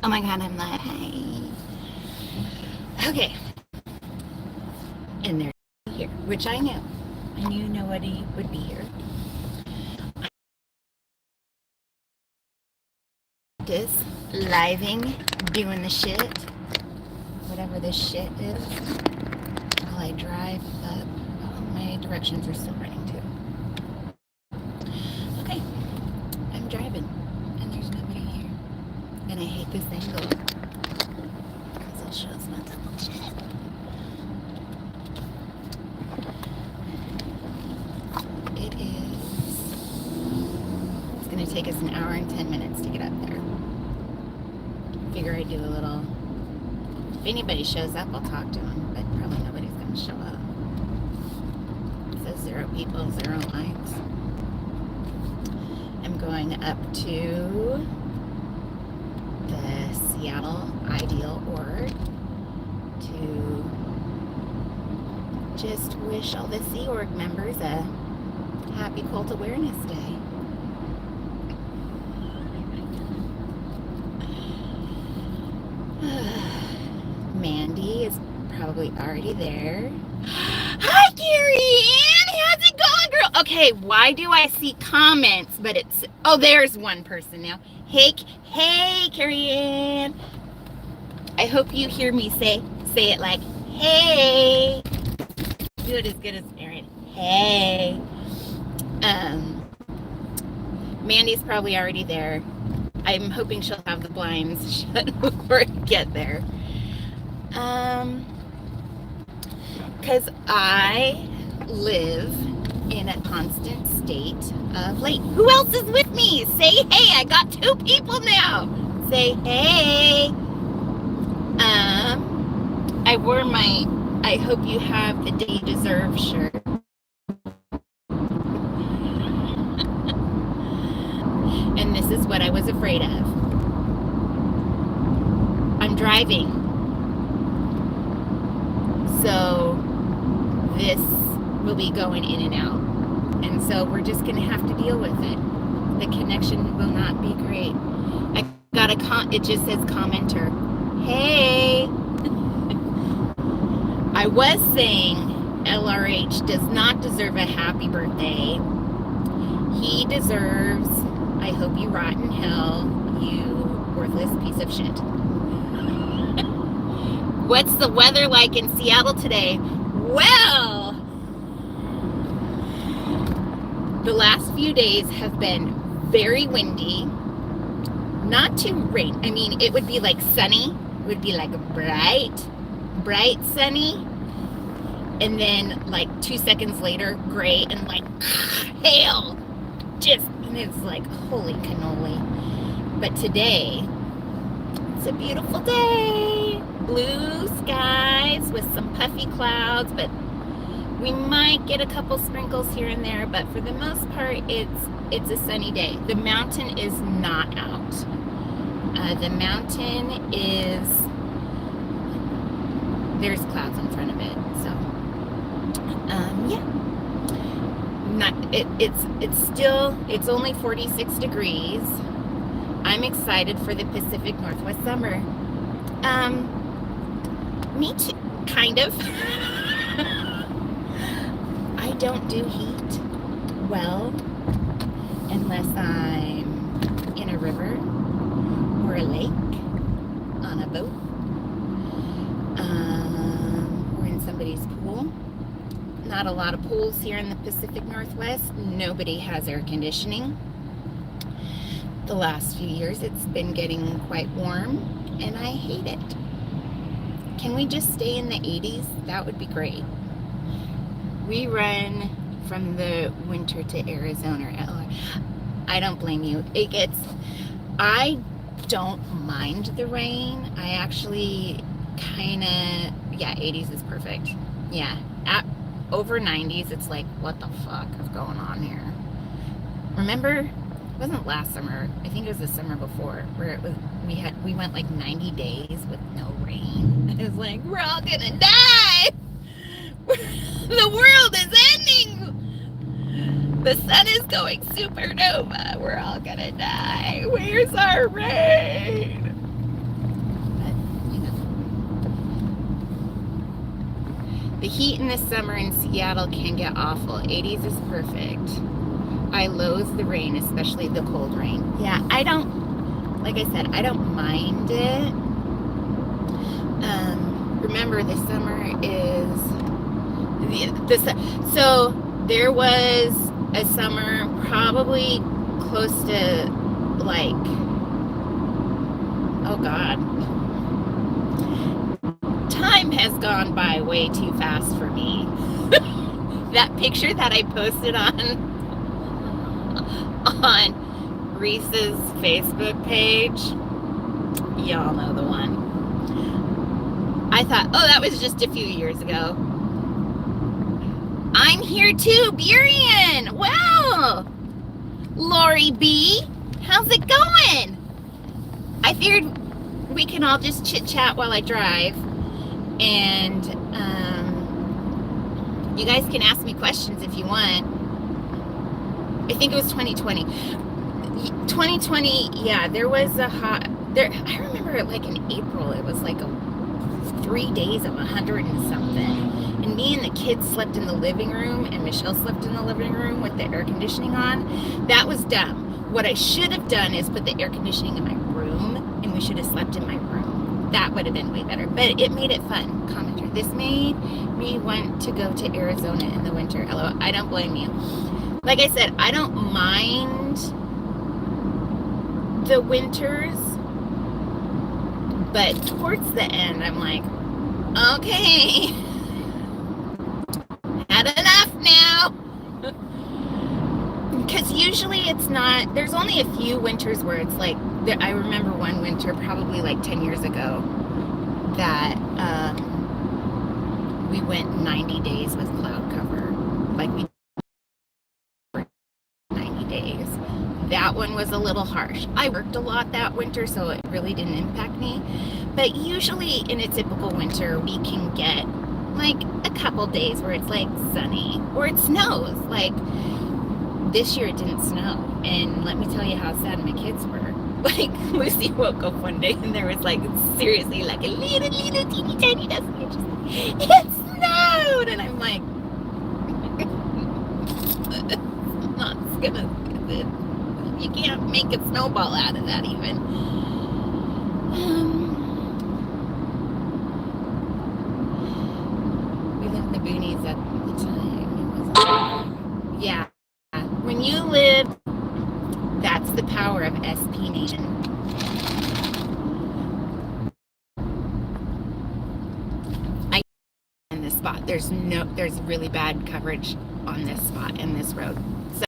Oh my god, I'm live. Hi. Okay. And they're here, which I knew. I knew nobody would be here. This living, doing the shit, whatever this shit is, while I drive up. Oh, my directions are still running too. Okay, I'm driving, and there's nobody here. And I hate this angle, because it shows my double shit. It's going to take us an hour and 10 minutes to get up there. Figure I'd do a little, if anybody shows up, I'll talk to them, but probably nobody's going to show up. It says 0 people, 0 likes. I'm going up to the Seattle Ideal Org to just wish all the Sea Org members a happy Cult Awareness Day. Mandy is probably already there. Hi, Carrie Ann! How's it going, girl? Okay, why do I see comments, but it's... Oh, there's one person now. Hey, Carrie Ann. I hope you hear me say it like, hey. Do it as good as Aaron. Hey. Mandy's probably already there. I'm hoping she'll have the blinds shut before I get there. Because I live in a constant state of late. Who else is with me? Say hey. I got 2 people now. Say hey. I wore my I hope you have the day you deserve shirt. And this is what I was afraid of. I'm driving. So this will be going in and out. And so we're just going to have to deal with it. The connection will not be great. I got it just says commenter. Hey. I was saying LRH does not deserve a happy birthday. He deserves, I hope you rot in hell, you worthless piece of shit. What's the weather like in Seattle today? Well, the last few days have been very windy. Not too rain. I mean, it would be like sunny. It would be like a bright sunny. And then like 2 seconds later, gray and like hail. And it's like, holy cannoli. But today, it's a beautiful day. Blue skies with some puffy clouds, but we might get a couple sprinkles here and there, but for the most part, it's a sunny day. The mountain is not out. The mountain is, there's clouds in front of it, so, yeah. It's only 46 degrees. I'm excited for the Pacific Northwest summer. Me too, kind of. I don't do heat well unless I'm in a river or a lake, on a boat, or in somebody's pool. Not a lot of pools here in the Pacific Northwest. Nobody has air conditioning. The last few years it's been getting quite warm and I hate it. Can we just stay in the 80s? That would be great. We run from the winter to Arizona. I don't blame you. I don't mind the rain. I actually yeah, 80s is perfect. Yeah, over 90s, it's like, what the fuck is going on here? Remember, it wasn't last summer, I think it was the summer before, where it was, we went like 90 days with no rain. It was like, we're all gonna die! The world is ending! The sun is going supernova. We're all gonna die. Where's our rain? heat in the summer in Seattle can get awful. 80s is perfect. I loathe the rain, especially the cold rain. Yeah, I don't, like I said, I don't mind it. Remember, the summer is so there was a summer probably close to like, oh God, time has gone by way too fast for me. That picture that I posted on Reese's Facebook page, y'all know the one. I thought, oh, that was just a few years ago. I'm here too, Burien. Wow. Lori B, how's it going? I figured we can all just chit chat while I drive, and you guys can ask me questions if you want. I think it was 2020. 2020, yeah, there was a hot, there, I remember like in April, it was like 3 days of 100 and something. And me and the kids slept in the living room, and Michelle slept in the living room with the air conditioning on. That was dumb. What I should have done is put the air conditioning in my room, and we should have slept in my room. That would have been way better, but it made it fun. Commenter, this made me want to go to Arizona in the winter. LOL. I don't blame you. Like I said, I don't mind the winters, but towards the end, I'm like, okay, had enough now. Because usually it's not, there's only a few winters where it's like, I remember one winter probably like 10 years ago that we went 90 days with cloud cover. Like we 90 days. That one was a little harsh. I worked a lot that winter, so it really didn't impact me. But usually in a typical winter, we can get like a couple days where it's like sunny or it snows. Like this year it didn't snow. And let me tell you how sad my kids were. Like Lucy woke up one day and there was like seriously like a little teeny tiny dust. It snowed! And I'm like, it's not gonna, you can't make a snowball out of that even. We lived in the boonies at the time. Yeah. When you live, that's the power of SP Nation. I in this spot. There's really bad coverage on this spot in this road. So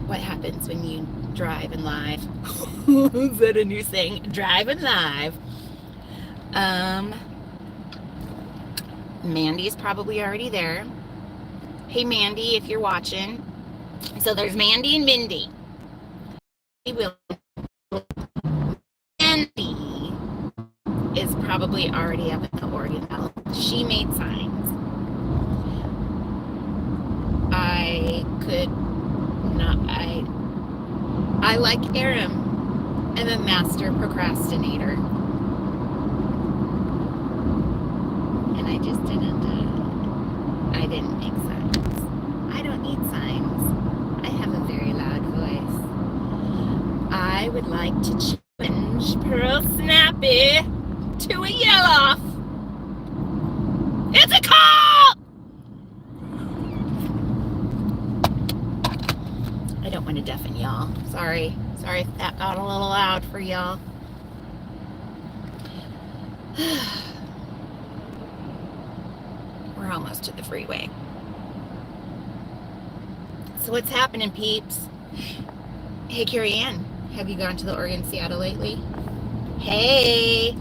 what happens when you drive and live? Is that a new saying? Drive and live. Mandy's probably already there. Hey Mandy, if you're watching. So there's Mandy and Mindy. Mandy is probably already up in the Oregon Belt. She made signs. I like Aram. I'm a master procrastinator. And I just didn't make signs. I don't need signs. I have a very loud voice. I would like to challenge Pearl Snappy to a yell off. It's a call! I don't want to deafen y'all. Sorry if that got a little loud for y'all. We're almost to the freeway. So what's happening, peeps? Hey, Carrie Ann, have you gone to the Oregon Seattle lately? Hey!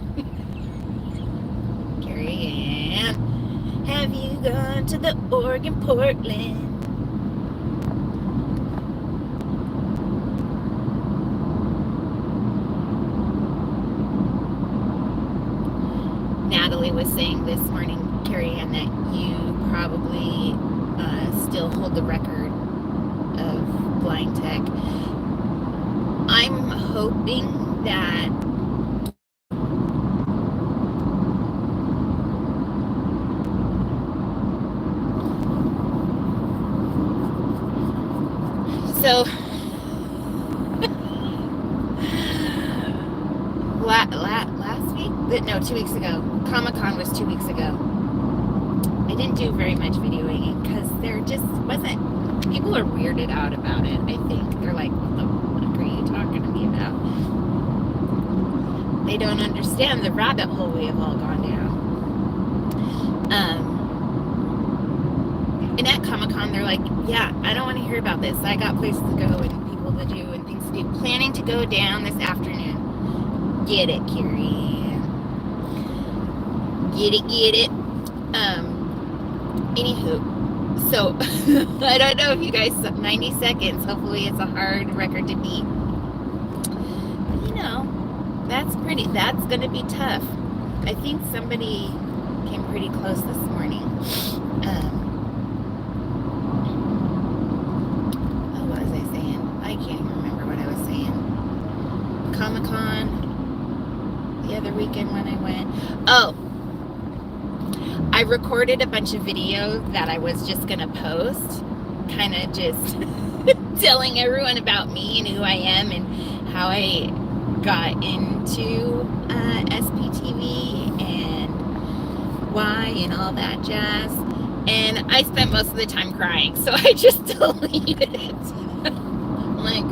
Carrie Ann, have you gone to the Oregon Portland? Natalie was saying this morning, Carrie Ann, that you probably still hold the record of blind tech. I'm hoping that So last week? No, 2 weeks ago. Comic-Con was 2 weeks ago. I didn't do very much videoing because there just wasn't, people are weirded out about it, I think. They're like, what the fuck are you talking to me about? They don't understand the rabbit hole we have all gone down. And at Comic-Con, they're like, yeah, I don't want to hear about this. I got places to go and people to do and things to do. Planning to go down this afternoon. Get it, Carrie. Get it. Anywho, so I don't know if you guys, 90 seconds, hopefully it's a hard record to beat. You know, that's gonna be tough. I think somebody came pretty close this morning. What was I saying? I can't even remember what I was saying. Comic-Con, the other weekend when I went. Oh, I recorded a bunch of videos that I was just gonna post, kind of just telling everyone about me and who I am and how I got into SPTV and why and all that jazz. And I spent most of the time crying, so I just deleted it. I'm like,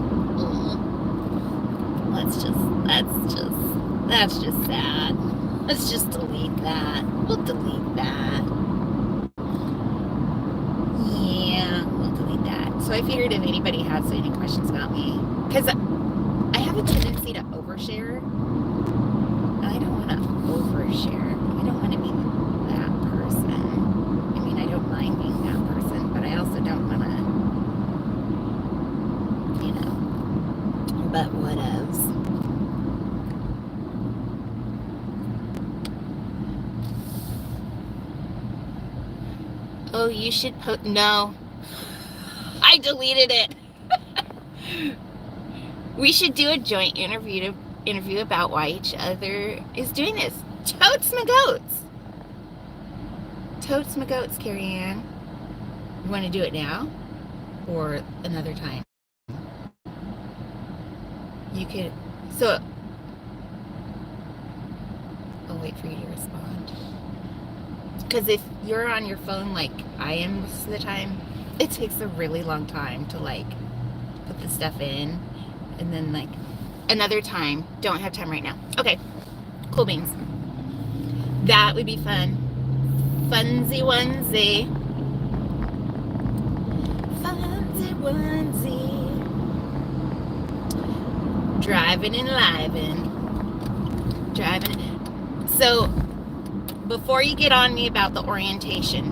that's just sad. Let's just delete that. We'll delete that. Yeah, we'll delete that. So I figured if anybody has any questions about me, because I have a tendency to overshare. I don't want to overshare. I don't want to be that person. I mean, I don't mind being that person, but I also don't want to, you know, but whatevs. Oh, you should post. No, I deleted it. We should do a joint interview about why each other is doing this. Totes my goats. Totes my goats, Carrie Ann. You want to do it now or another time? You could. So I'll wait for you to respond. Because if you're on your phone like I am most of the time, it takes a really long time to like put the stuff in. And then like another time. Don't have time right now. Okay. Cool beans. That would be fun. Funsy onesie. Funsy onesie. Driving and living. Driving. So before you get on me about the orientation,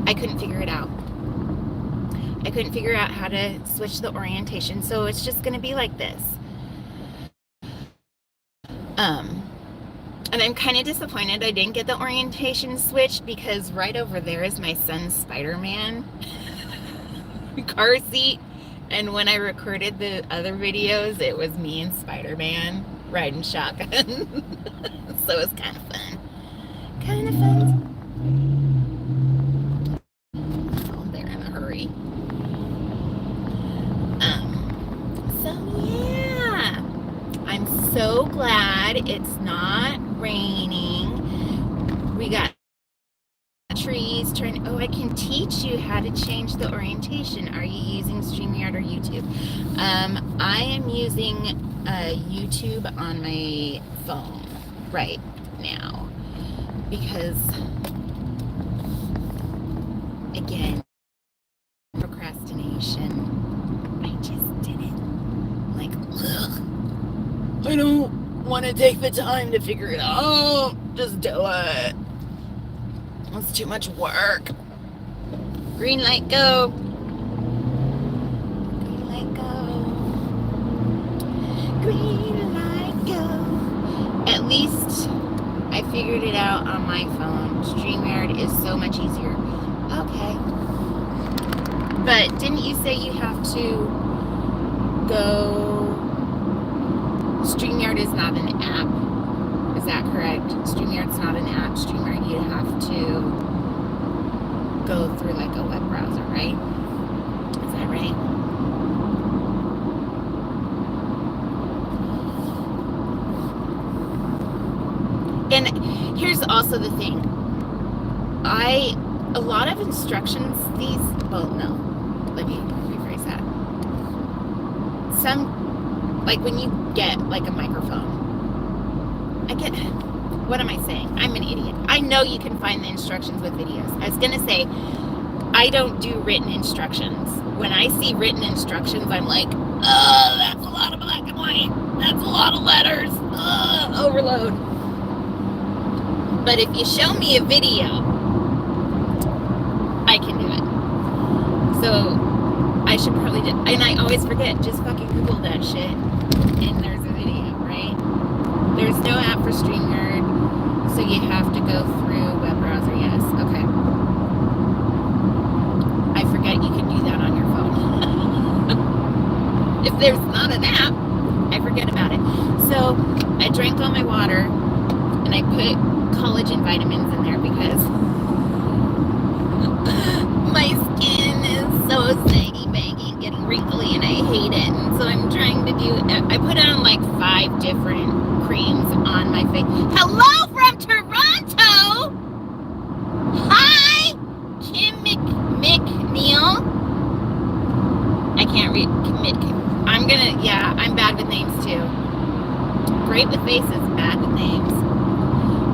I couldn't figure it out. I couldn't figure out how to switch the orientation, so it's just going to be like this. And I'm kind of disappointed I didn't get the orientation switched because right over there is my son's Spider-Man car seat. And when I recorded the other videos, it was me and Spider-Man riding shotgun. So it was kind of fun. Kind of fun. Oh, they're in a hurry. So yeah, I'm so glad it's not raining. We got trees turning. Oh, I can teach you how to change the orientation. Are you using StreamYard or YouTube? I am using YouTube on my phone right now because, again, procrastination. I just did it. Like, ugh, I don't want to take the time to figure it out. Just do it. It's too much work. Green light, go. Green light, go. Green light, go. At least I figured it out on my phone. StreamYard is so much easier. Okay. But didn't you say you have to go... StreamYard is not an app. Is that correct? StreamYard's not an app. StreamYard, you have to go through like a web browser, right? Is that right? here's also the thing. A lot of instructions well, no, let me rephrase that. Like when you get like a microphone, what am I saying? I'm an idiot. I know you can find the instructions with videos. I was going to say, I don't do written instructions. When I see written instructions, I'm like, oh, that's a lot of black and white. That's a lot of letters. Overload. But if you show me a video, I can do it. So I should probably do, and I always forget, just fucking Google that shit, and there's a video, right? There's no app for StreamYard, so you have to go through web browser, yes, okay. I forget you can do that on your phone. If there's not an app, I forget about it. So I drank all my water, and I put collagen vitamins in there because my skin is so saggy baggy, getting wrinkly, and I hate it. And so I'm trying to I put on like 5 different creams on my face. Hello from Toronto! Hi! Kim McNeil? I can't read. I'm bad with names too. Great with faces, bad with names.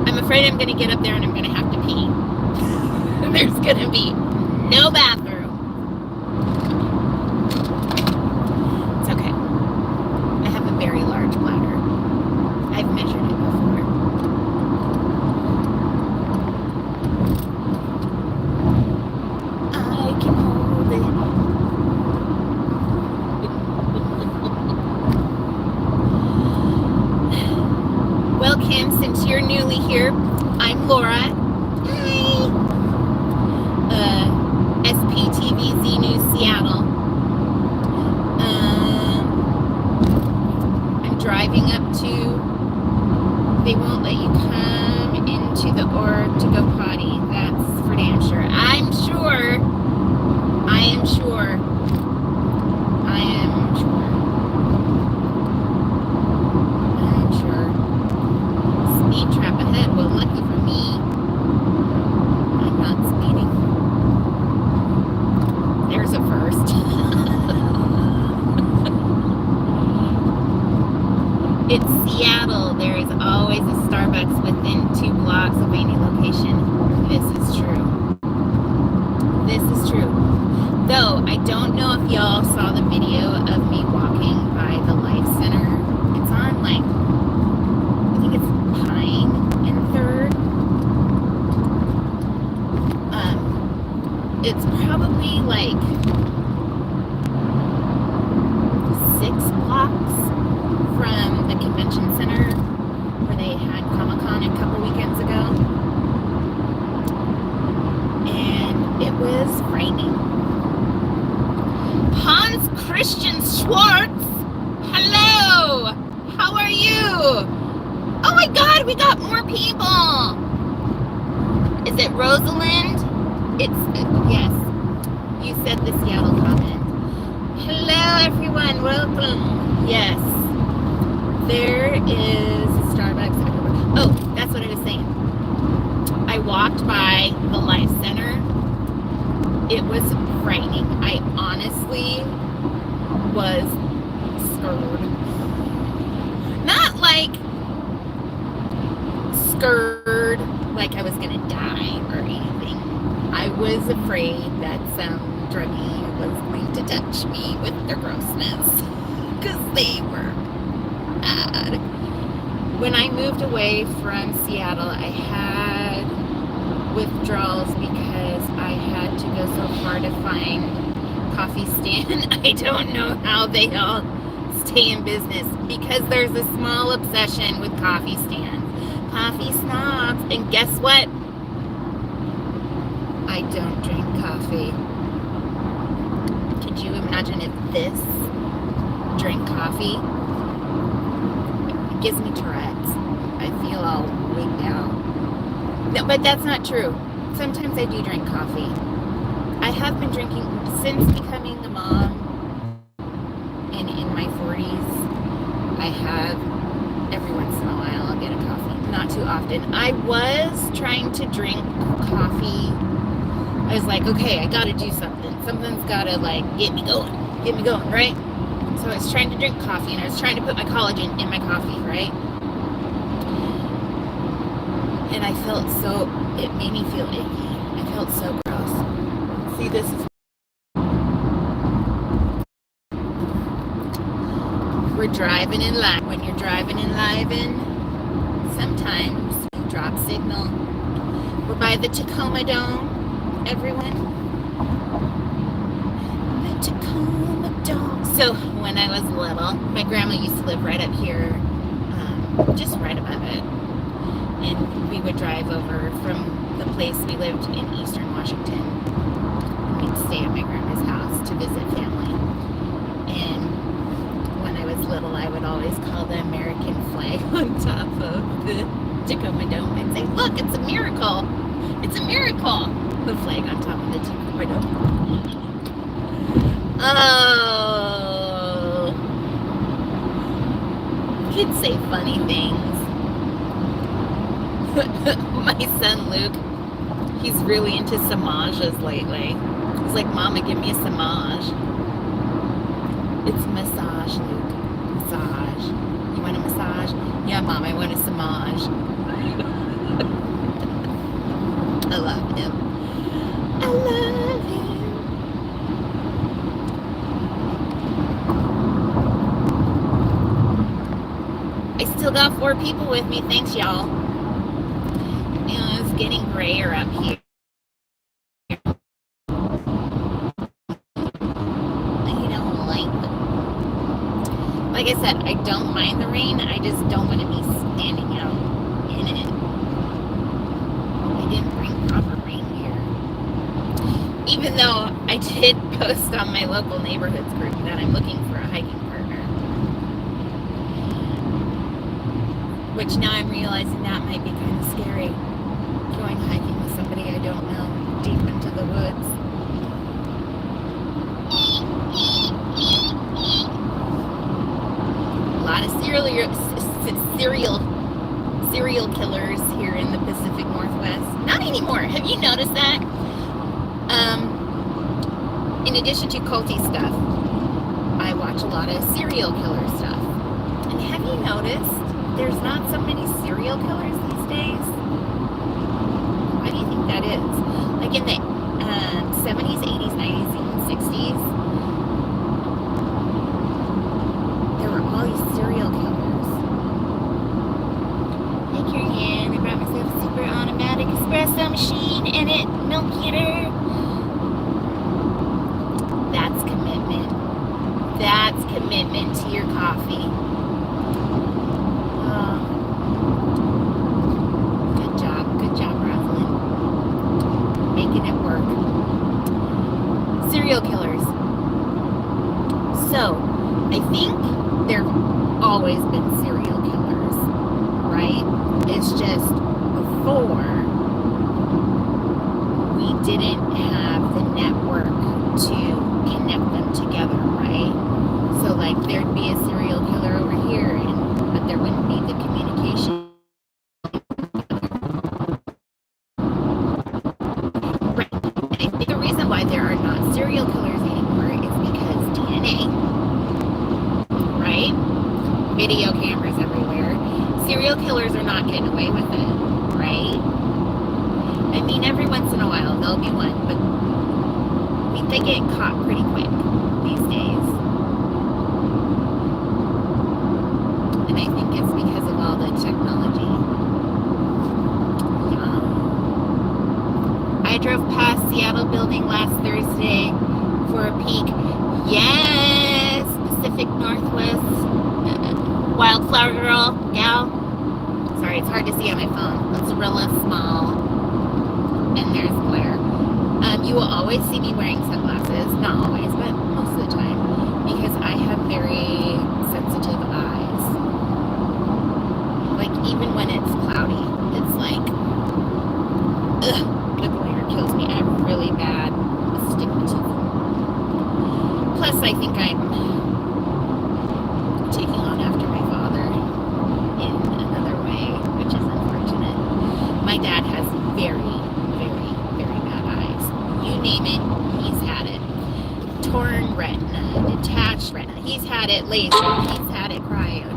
I'm afraid I'm going to get up there and I'm going to have to pee. There's going to be no bathroom. It's okay. I have a very large bladder. I've measured it before. I can hold it. Well, Kim, since you're newly here, I'm Laura. Hi. SPTV XENEWS Seattle. I'm driving up to, they won't let you come into the org to go potty. That's for damn sure. I'm sure. Speed trap ahead. Well, lucky for me, I'm not speeding. There's a first. It's Seattle. There is always a Starbucks within 2 blocks of any location. This is true. Though, I don't know if y'all saw the video of me walking by the Life Center. It's on, like, I think it's Pine and 3rd. It's probably like 6 blocks from the convention center where they had Comic-Con a couple weekends ago. And it was frightening. Hans Christian Schwartz, hello! How are you? Oh my God, we got more people! Is it Rosalind? Yes. You said the Seattle comment. Hello everyone, welcome. Yes. There is a Starbucks everywhere. Oh, that's what I was saying. I walked by the Life Center. It was frightening. I honestly was scared. Not like scared like I was gonna die or anything. I was afraid that some druggie was going to touch me with their grossness because they were bad. When I moved away from Seattle, I had withdrawals because I had to go so far to find coffee stand. I don't know how they all stay in business because there's a small obsession with coffee stands. Coffee snobs. And guess what? I don't drink coffee. Could you imagine if this drank coffee? It gives me Tourette's. I feel all wigged out. No, but that's not true. Sometimes I do drink coffee. I have been drinking since becoming a mom and in my 40s. I have, every once in a while, I'll get a coffee. not too often. I was trying to drink coffee. I was like, okay, I gotta do something. Something's gotta like get me going, right? So I was trying to drink coffee, and I was trying to put my collagen in my coffee, right? And I felt so, it made me feel icky. I felt so gross. See, this is, we're driving in live. When you're driving in live, sometimes you drop signal. We're by the Tacoma Dome, everyone. The Tacoma Dome. So when I was little, my grandma used to live right up here, just right above it. And we would drive over from the place we lived in Eastern Washington. We'd stay at my grandma's house to visit family. And when I was little, I would always call the American flag on top of the Tacoma Dome and say, look, it's a miracle. It's a miracle. The flag on top of the Tacoma Dome. Oh. Kids say funny things. My son Luke, he's really into samajas lately. He's like, Mama, give me a samaj. It's massage, Luke. Massage. You want a massage? Yeah, Mom, I want a samaj. I love him. I love him. I still got 4 people with me. Thanks, y'all. It's getting grayer up here. I don't like it. Like I said, I don't mind the rain. I just don't want to be standing out in it. I didn't bring proper rain gear. Even though I did post on my local neighborhoods group that I'm looking for a hiking partner. Which now I'm realizing that might be kind of scary. Going hiking with somebody I don't know, deep into the woods. A lot of serial killers here in the Pacific Northwest. Not anymore. Have you noticed that? In addition to culty stuff, I watch a lot of serial killer stuff. And have you noticed there's not so many serial killers these days? Why do you think that is? Like in the 70s, 80s, 90s, even 60s, there were all these serial killers. Take your hand. I brought myself a super automatic espresso machine and it milk heater. That's commitment. That's commitment to your coffee. Serial killers. So, I think there have always been serial killers, right? It's just before we didn't have the network to connect them together, right? So, like, there'd be a serial killer over here, but there wouldn't be the communication. Why there are not serial killers anymore is because DNA, right? Video cameras everywhere. Serial killers are not getting away with it, right? I mean, every once in a while there'll be one, but they get caught pretty quick these days. And I think it's because of all the technology. I drove past Seattle building last Thursday for a peek. Yes, Pacific Northwest wildflower gal. Sorry, it's hard to see on my phone. It's real small, and there's glare. You will always see me wearing sunglasses. Not always, but most of the time, because I have very sensitive eyes. Like even when it's cloudy, it's like, ugh. The glare kills me. I have really bad astigmatism. Plus, I think I'm taking on after my father in another way, which is unfortunate. had it laser. He's had it cryo.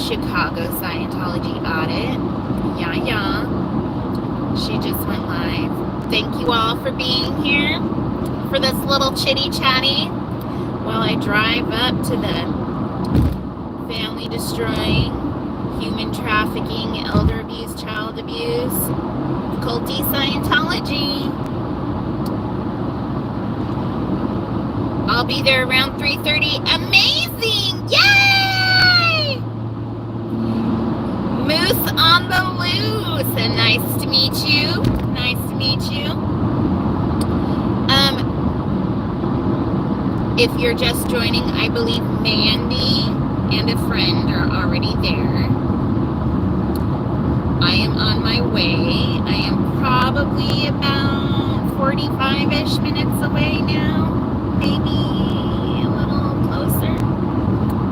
Chicago Scientology audit. Yeah. She just went live. Thank you all for being here for this little chitty chatty while I drive up to the family destroying, human trafficking, elder abuse, child abuse, culty Scientology. I'll be there around 3:30. Amazing! Yay! Moose on the loose. And nice to meet you. Nice to meet you. If you're just joining, I believe Mandy and a friend are already there. I am on my way. I am probably about 45-ish minutes away now. Maybe a little closer.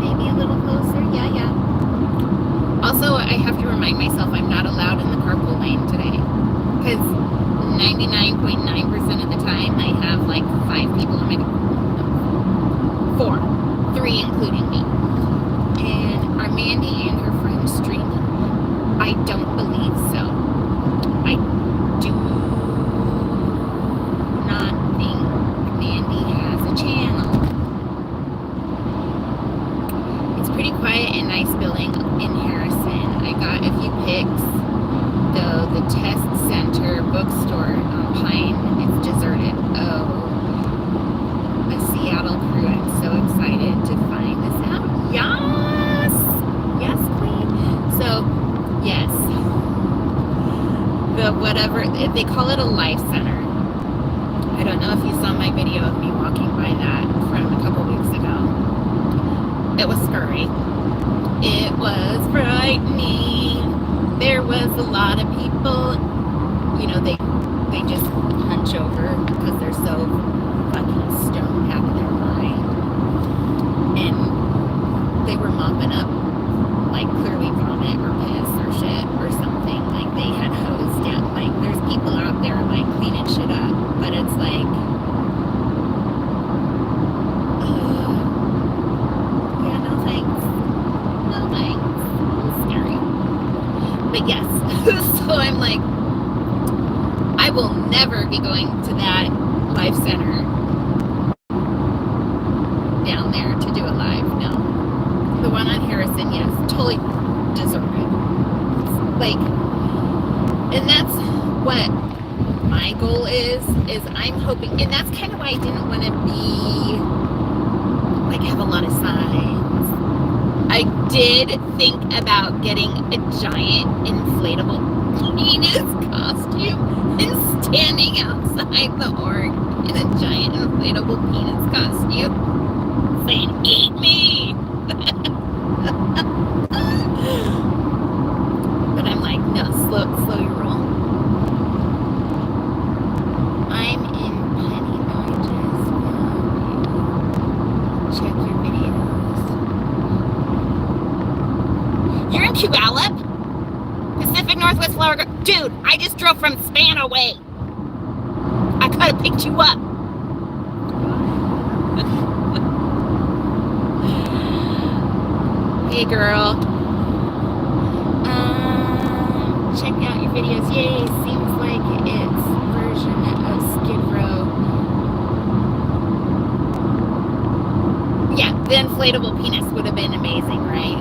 Maybe a little closer. Yeah. Also, I have to remind myself I'm not allowed in the carpool lane today. Because 99.9% of the time I have like 5 people in my 3 including me. And are Mandy and her friend streaming? I don't believe so. I do not think Mandy has a channel. It's pretty quiet and nice building in Harrison. I got a few pics, though the test center bookstore on Pine, it's deserted. Oh, a Seattle crew. I'm so excited to find this out. Yes, queen. So, yes, the whatever, they call it a life center. I don't know if you saw my video of me walking by that from a couple weeks ago. It was scary. It was frightening. There was a lot of people, you know, they just hunch over because they're so fucking stoned out of their mind. And they were mopping up, like, clearly vomit or piss or shit or something. Like, they had hosed down. Like, there's people out there, like, cleaning shit up. But it's like, yeah, no thanks. No thanks. It's scary. But yes, so I'm like, I will never be going to that life center down there to do a live. No. The one on Harrison, yes, totally deserted. Like, and that's what my goal is I'm hoping, and that's kind of why I didn't want to be, like, have a lot of signs. I did think about getting a giant inflatable penis costume and standing outside the org in a giant inflatable penis costume saying, "Eat me!" But I'm like, no, slow your roll. I'm in Penny Norges. Check your videos. You're in Puyallup? Pacific Northwest Florida. Dude, I just drove from Spanaway. I could have picked you up. Hey, girl. Check out your videos. Yay, seems like it's version of Skid Row. Yeah, the inflatable penis would have been amazing, right?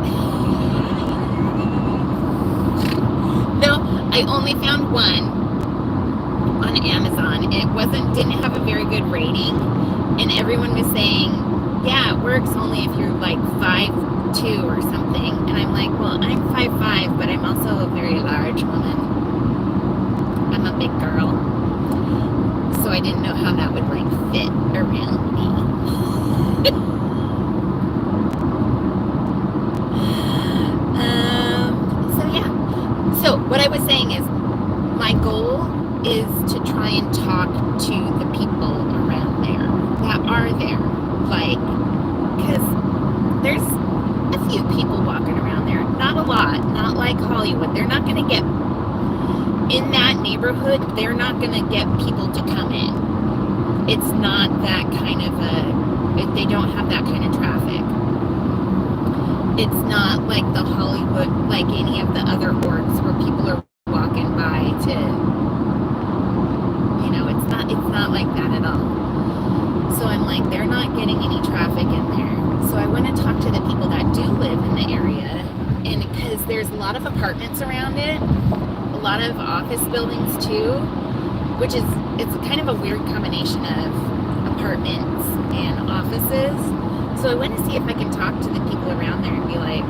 Though I only found one on Amazon. It didn't have a very good rating, and everyone was saying, yeah, it works only if you're like 5'2" or something. And I'm like, well, I'm 5'5", but I'm also a very large woman. I'm a big girl. So I didn't know how that would like fit around me. So yeah. So what I was saying is, my goal is to try and talk to the people around there that are there. Like, because there's a few people walking around there. Not a lot. Not like Hollywood. They're not going to get, in that neighborhood, they're not going to get people to come in. it's not that kind of they don't have that kind of traffic. It's not like the Hollywood, like any of the other orgs where people are walking by to, it's not like that at all. So I'm like, they're not getting any traffic in there. So I went and talked to the people that do live in the area, and because there's a lot of apartments around it, a lot of office buildings too, which is, it's kind of a weird combination of apartments and offices. So I went to see if I can talk to the people around there and be like,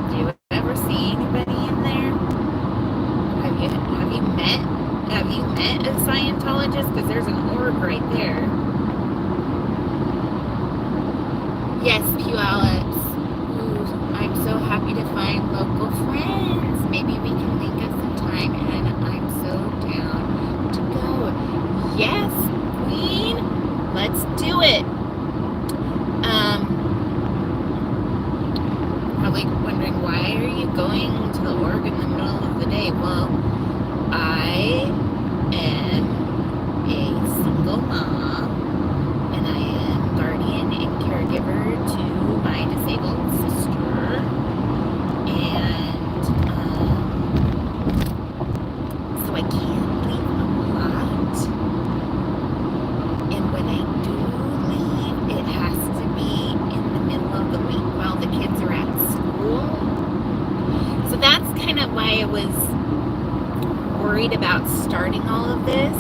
do you ever see anybody in there? Have you met a Scientologist? Because there's an org right there. Yes, Pew Alex. Ooh, I'm so happy to find local friends. Maybe we can link up some time, and I'm so down to go. Yes, Queen. Let's do it. Probably wondering, why are you going to the org in the middle of the day? Well, I am a single mom, and I am guardian and caregiver to my disabled sister, and so I can't leave a lot, and when I do leave, it has to be in the middle of the week while the kids are at school. So that's kind of why I was worried about starting all of this,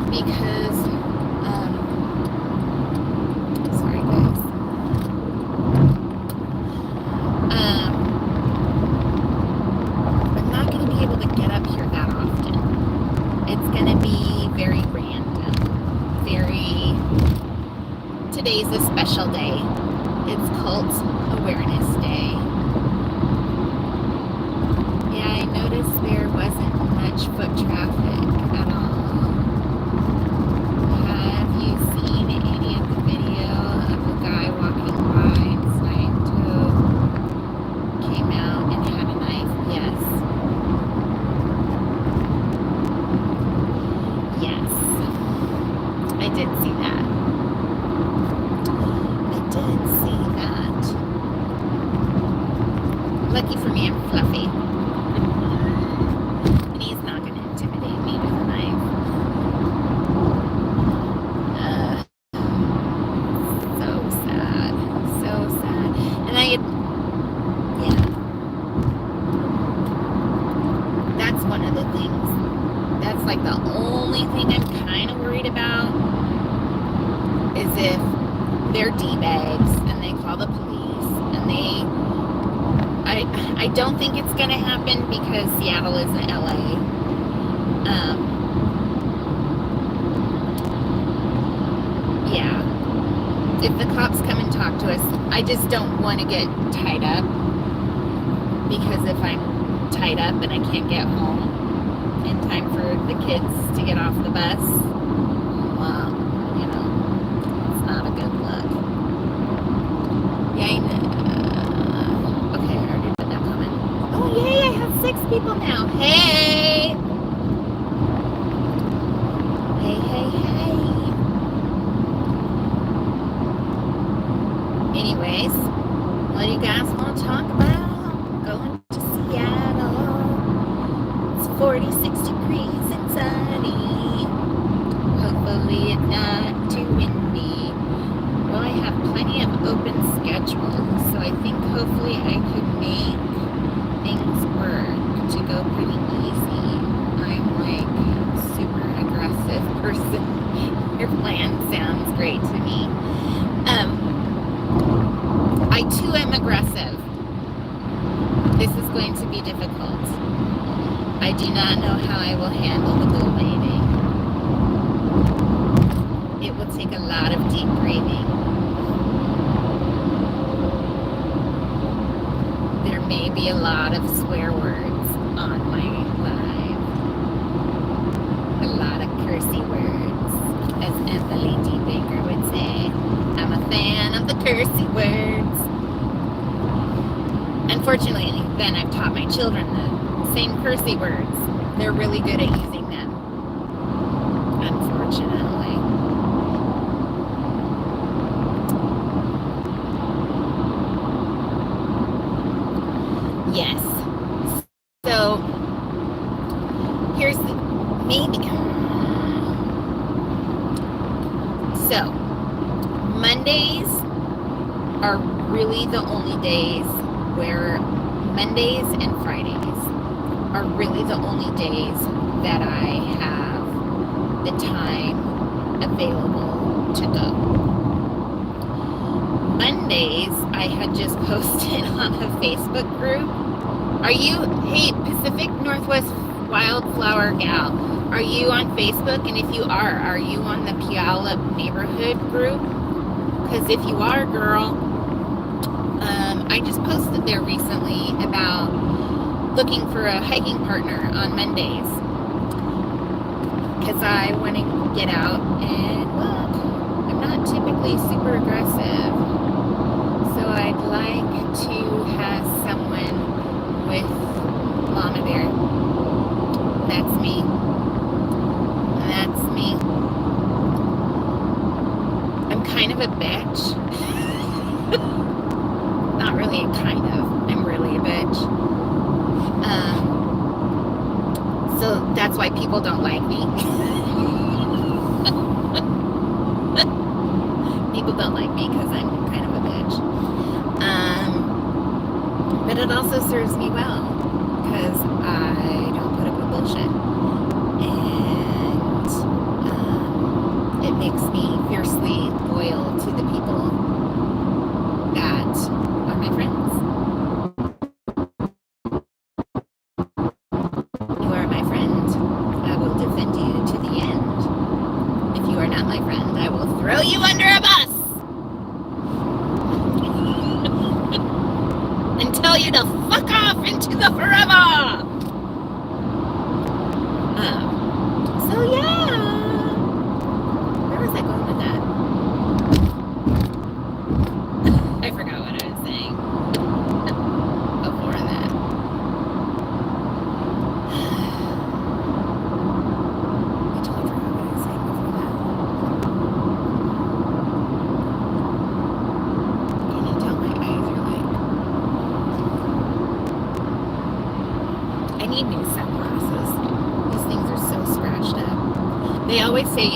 because sorry guys, I'm not going to be able to get up here that often. It's going to be very random, today's a special day. It's Cult Awareness Day. Yeah, I noticed there wasn't much foot traffic at all. Have you seen any of the video of a guy walking by and Sciento came out and had a knife? Yes. Yes. I did see that. Lucky for me, I'm fluffy. And he's not going to intimidate me with a knife. So sad. So sad. And yeah. That's one of the things. That's like the only thing I'm kind of worried about, is if they're D-bags and they call the police and I don't think it's going to happen because Seattle isn't LA. Yeah. If the cops come and talk to us, I just don't want to get tied up, because if I'm tied up and I can't get home in time for the kids to get off the bus, well, it's not a good look. Yeah, I know. Okay, I already did that comment. Oh, yay, I have 6 people now. Hey! Hey. Anyways, what do you guys want to talk about? Going to Seattle. It's 46 degrees and sunny. Hopefully it's not too windy. Well, I have plenty of open schedule, so I think hopefully I could make things work to go pretty easy. I'm like super aggressive person. Your plan sounds great to me. I too am aggressive. This is going to be difficult. I do not know how I will handle the bull baiting. It will take a lot of deep breathing. There may be a lot of swear words on my live. A lot of cursey words, as Emily D. Baker would say. I'm a fan of the cursey words. Unfortunately, then I've taught my children the same cursey words. They're really good at using them. Unfortunately. So, Mondays are really the only days where Mondays and Fridays are really the only days that I have the time available to go. Mondays, I had just posted on a Facebook group. Hey, Pacific Northwest Wildflower Gal, are you on Facebook? And if you are you on the Puyallup neighborhood group? Because if you are, girl, I just posted there recently about looking for a hiking partner on Mondays. Because I want to get out and look. I'm not typically super aggressive. So I'd like to have someone with mama bear. That's me. That's me. I'm kind of a bitch. Not really kind of. I'm really a bitch. So that's why people don't like me. People don't like me because I'm kind of a bitch. But it also serves me well because I don't put up with bullshit. And it makes me fiercely loyal to the people that are my friends. You are my friend. I will defend you to the end. If you are not my friend, I will throw you under a bus and tell you to fuck off into the forever. So yeah, where was I going with that? I forgot what I was saying before that. I totally forgot what I was saying before that. Can you tell my eyes are like... I need new sunglasses. These things are so scratched up. They always say,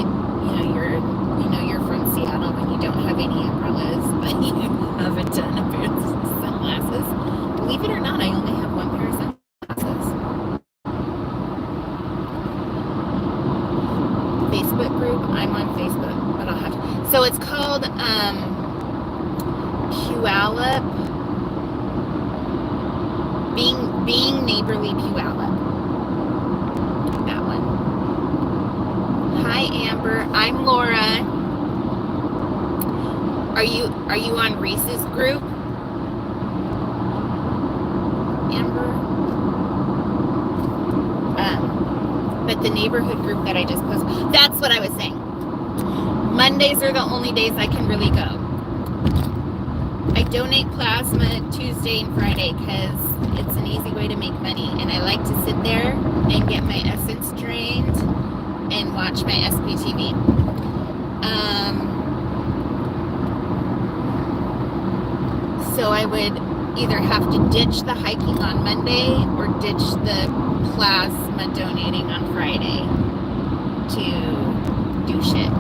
you're from Seattle when you don't have any umbrellas, but you have a ton of boots and sunglasses. Believe it or not, I only have one pair of sunglasses. Facebook group, I'm on Facebook, but I'll have to. So it's called Puyallup, being neighborly Puyallup. That one. Hi Amber, I'm Laura. Are you on Reese's group? Amber? But the neighborhood group that I just posted, that's what I was saying. Mondays are the only days I can really go. I donate plasma Tuesday and Friday because it's an easy way to make money, and I like to sit there and get my essence drained and watch my SPTV. So I would either have to ditch the hiking on Monday or ditch the plasma donating on Friday to do shit.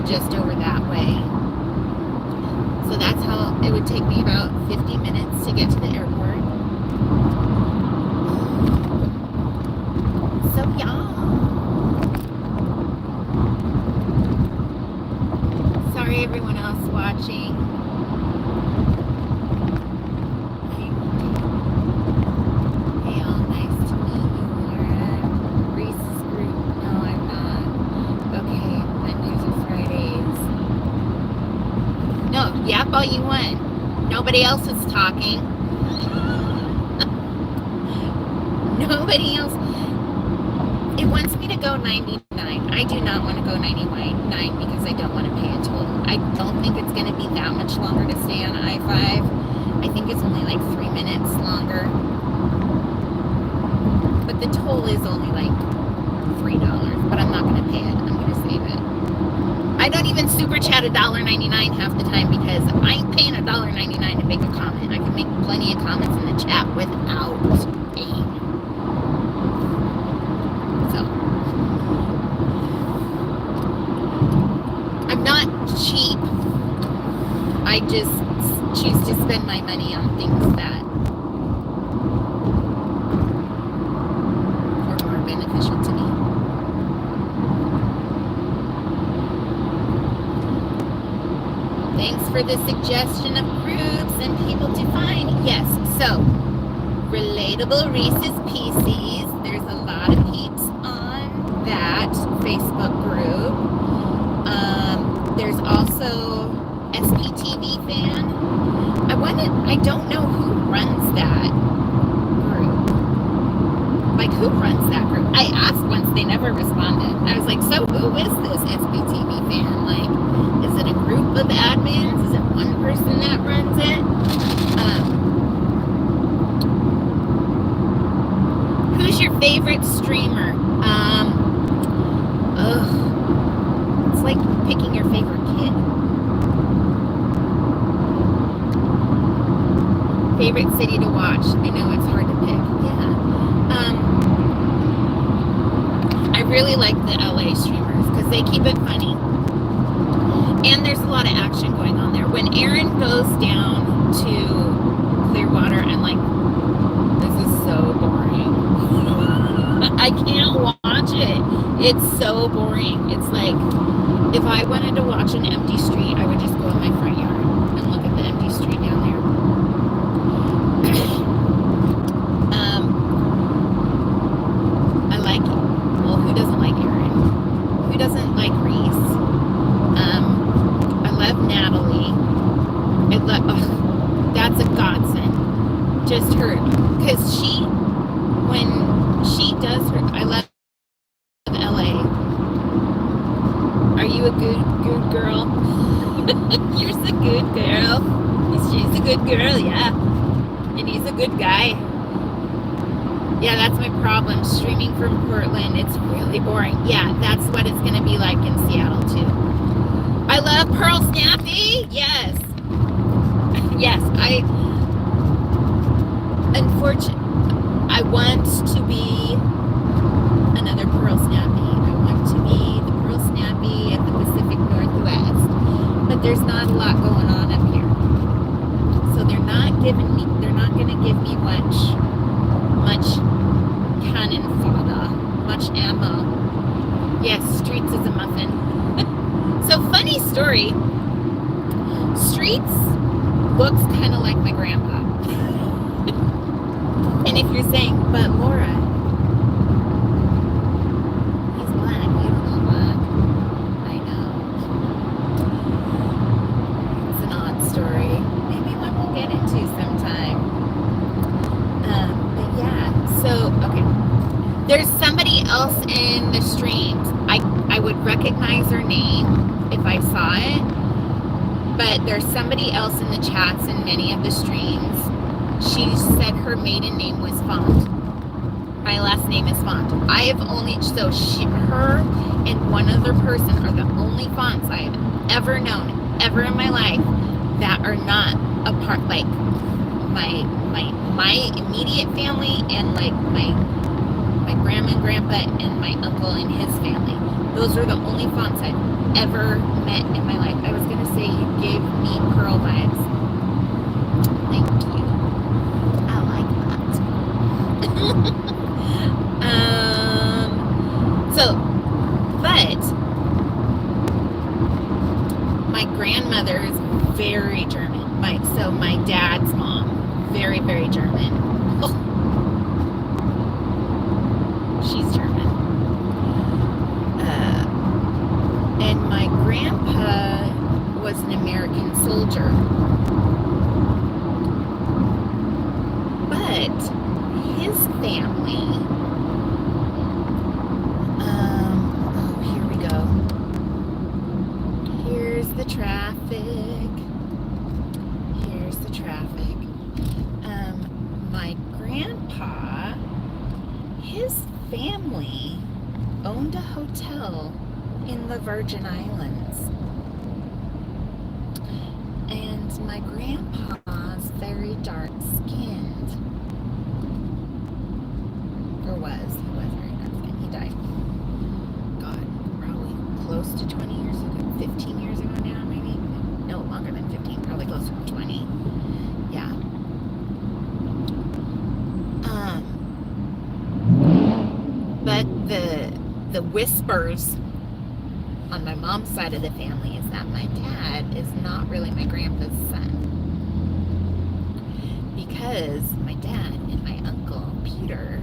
Just over that way. So that's how it would take me about 50 minutes to get to the airport. So yeah. Sorry everyone else watching. Hey all, nice to meet you, Laura. Reese's group. No, I'm not. Okay, Mondays or Fridays. No, yap all you want. Nobody else is talking. Nobody else. It wants me to go 99. I do not want to go 99 because I don't want to pay a toll. I don't think it's going to be that much longer to stay on I-5. I think it's only like 3 minutes longer. but the toll is only like $3, but I'm not going to pay it. I'm going to save it. I don't even super chat $1.99 half the time because I ain't paying $1.99 to make a comment. I can make plenty of comments in the chat without paying. So I'm not cheap. I just choose to spend my money on things that are more beneficial to me. Thanks for the suggestion of groups and people to find. Yes, so Relatable Reese's Pieces. There's a lot of peeps on that Facebook group. There's also SPTV Fan. I don't know who runs that group. Like, who runs that group? I asked once, they never responded. I was like, so who is this SPTV Fan? Like, is it a group of admins? Is it one person that runs it? Who's your favorite streamer? It's like picking your favorite kid. Favorite city to watch? I know it's hard to pick. Yeah. I really like the LA streamers because they keep it funny. And there's a lot of action going on there. When Aaron goes down to Clearwater, I'm like, this is so boring. I can't watch it. It's so boring. It's like, if I wanted to watch an empty street, I would just go in my front yard and look at the empty street down there. I like it. Well, who doesn't like Aaron? Who doesn't like Reese? I love Natalie. That's a godsend. Just her, because when she does her, I love LA. Are you a good girl? You're a good girl. She's a good girl, yeah. And he's a good guy. Yeah, that's my problem. Streaming from Portland, it's really boring. Yeah, that's what it's going to be like in Seattle, too. I love Pearl Snappy. Yes. Yes, I want to be another Pearl Snappy. I want to be the Pearl Snappy at the Pacific Northwest. But there's not a lot going on up here. So they're not going to give me much cannon fodder, much ammo. Yes, Streets is a muffin. So funny story. Streets looks kind of like my grandpa. And if you're saying, but Laura, he's black, you don't look black. I know. It's an odd story. Maybe one we'll get into sometime. But yeah, so, okay. There's somebody else in the streams. I would recognize her name if I saw it. But there's somebody else in the chats in many of the streams. She said her maiden name was Font. My last name is Font. I have only, her and one other person are the only Fonts I have ever known, ever in my life, that are not a part, like, my immediate family and, like, my grandma and grandpa and my uncle and his family. Those are the only Fonts I've ever met in my life. I was going to say you gave me Pearl vibes. Thank you. I like that. But my grandmother is very German. So my dad's mom, very, very German. Oh. She's German. And my grandpa was an American soldier. But his family, here we go. Here's the traffic. Here's the traffic. family owned a hotel in the Virgin Islands. And my grandpa's very dark skinned. Or was. He was very dark skinned. He died, God, probably close to 20 years ago. 15 years ago now, maybe? No, longer than 15. Probably closer to 20. Yeah. But the whispers on my mom's side of the family is that my dad is not really my grandpa's son, because my dad and my uncle Peter,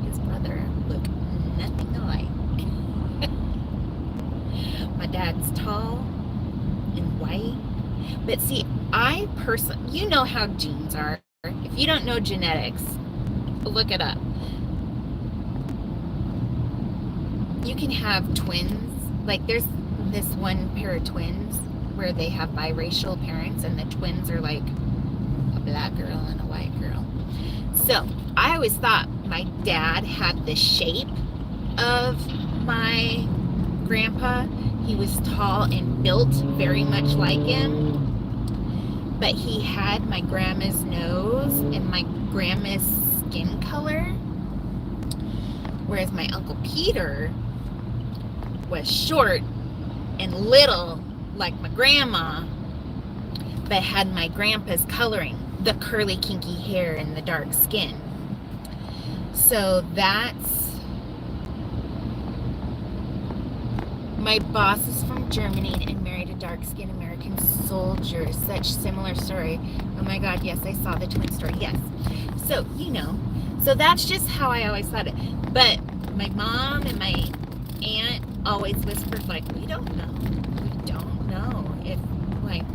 his brother, look nothing alike. My dad's tall and white, but see, I personally, you know how genes are. If you don't know genetics, look it up. You can have twins. Like, there's this one pair of twins where they have biracial parents, and the twins are like a black girl and a white girl. So I always thought my dad had the shape of my grandpa. He was tall and built very much like him, but he had my grandma's nose and my grandma's skin color, whereas my Uncle Peter was short and little like my grandma, but had my grandpa's coloring, the curly kinky hair and the dark skin. So that's, my boss is from Germany and married a dark-skinned American soldier. Such similar story. Oh my God, yes, I saw the twin story. Yes. So, you know, so that's just how I always thought it. But my mom and my aunt always whispered, like, we don't know if, like,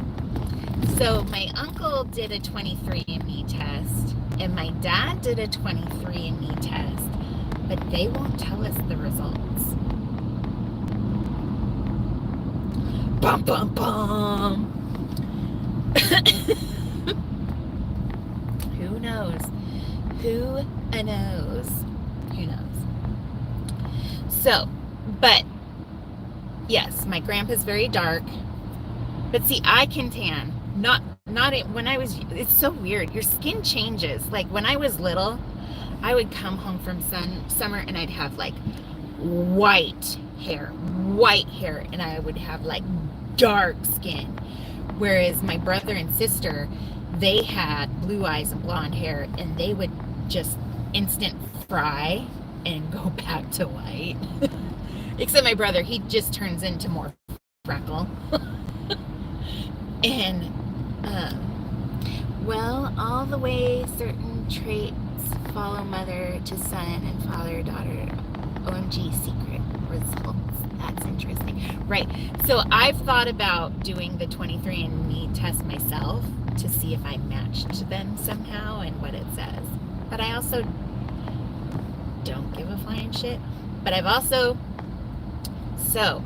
so my uncle did a 23andMe test and my dad did a 23andMe test, but they won't tell us the results. Bum bum bum. Who knows? Who knows? Who knows? So, but yes, my grandpa's very dark. But see, I can tan. Not it, when I was, it's so weird. Your skin changes. Like when I was little, I would come home from summer and I'd have like white hair, and I would have like dark skin. Whereas my brother and sister, they had blue eyes and blonde hair, and they would just instant fry and go back to white. Except my brother, he just turns into more freckle. And well, all the way certain traits follow mother to son and father daughter. OMG, secret results. That's interesting. Right. So I've thought about doing the 23andMe test myself to see if I matched them somehow and what it says. But I also don't give a flying shit. But I've also, so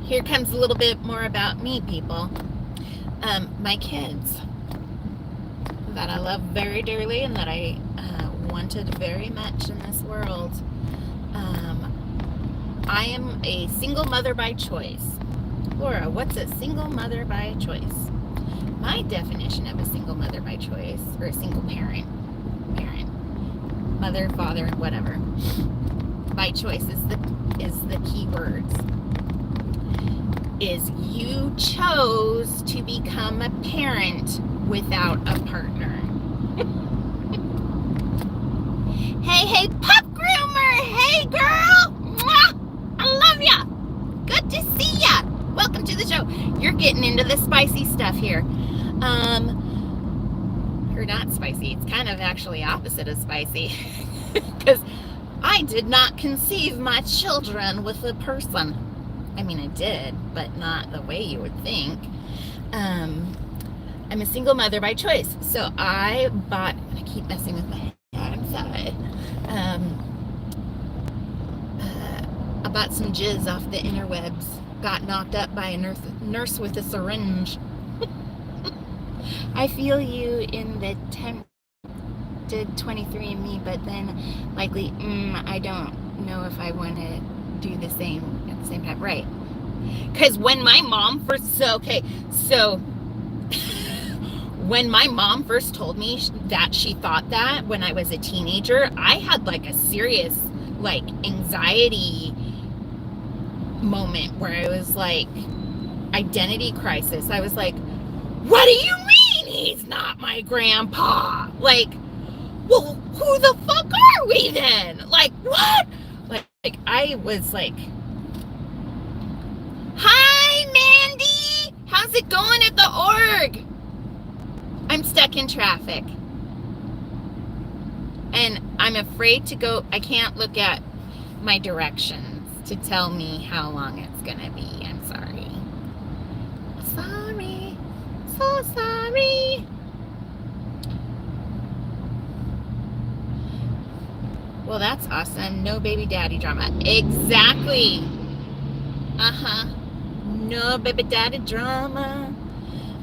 here comes a little bit more about me, people. My kids that I love very dearly and that I wanted very much in this world. I am a single mother by choice. Laura, what's a single mother by choice? My definition of a single mother by choice, or a single parent, mother, father, whatever, by choice is the key words. Is you chose to become a parent without a partner. Hey, pup groomer! Hey, girl! Mwah! I love ya! Good to see ya! Welcome to the show. You're getting into the spicy stuff here. Or not spicy. It's kind of actually opposite of spicy. Because I did not conceive my children with a person. I mean, I did, but not the way you would think. I'm a single mother by choice. So I bought, I keep messing with my head, I'm sorry. I bought some jizz off the interwebs. Got knocked up by a nurse with a syringe. I feel you in the did 23andMe, but then likely, I don't know if I want to do the same at the same time. Right. Because when my mom first, when my mom first told me that she thought that when I was a teenager, I had like a serious like anxiety moment where I was like, identity crisis. I was like, what do you mean he's not my grandpa? Like, well, who the fuck are we then? Like, what? Like I was like, hi, Mandy. How's it going at the org? I'm stuck in traffic. And I'm afraid to go. I can't look at my directions to tell me how long it's going to be. I'm sorry. Sorry. So sorry. Well, that's awesome. No baby daddy drama. Exactly. No baby daddy drama.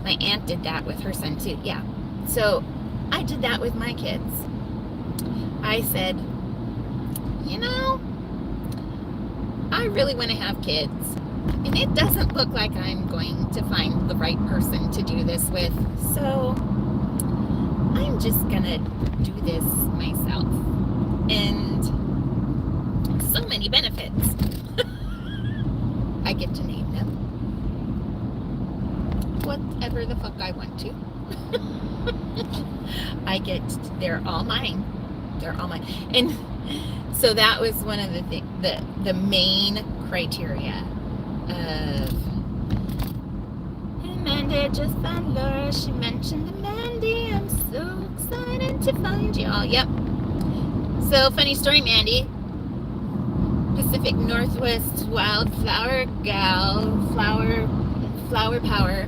My aunt did that with her son too. Yeah. So I did that with my kids. I said, you know, I really want to have kids. And it doesn't look like I'm going to find the right person to do this with. So I'm just going to do this myself. And so many benefits. I get to name them whatever the fuck I want to. They're all mine. They're all mine. And so that was one of the things, the main criteria of Amanda just found Laura. She mentioned Mandy. I'm so excited to find y'all. Yep. So funny story, Mandy. Pacific Northwest wildflower gal, flower power.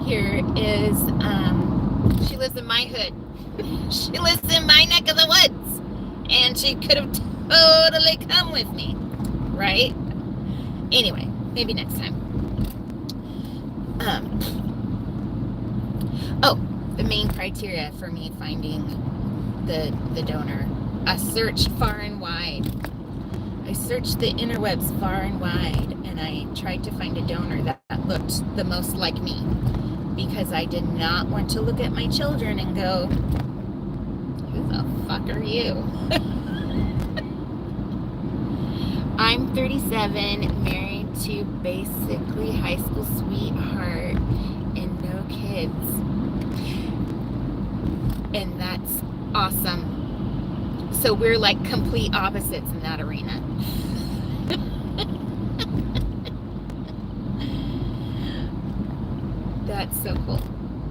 Here is she lives in my hood. She lives in my neck of the woods. And she could have totally come with me. Right? Anyway, maybe next time. The main criteria for me finding the donor. I searched far and wide. I searched the interwebs far and wide, and I tried to find a donor that looked the most like me, because I did not want to look at my children and go, who the fuck are you? I'm 37, married to basically high school sweetheart, and no kids. And that's awesome. So we're like complete opposites in that arena. That's so cool.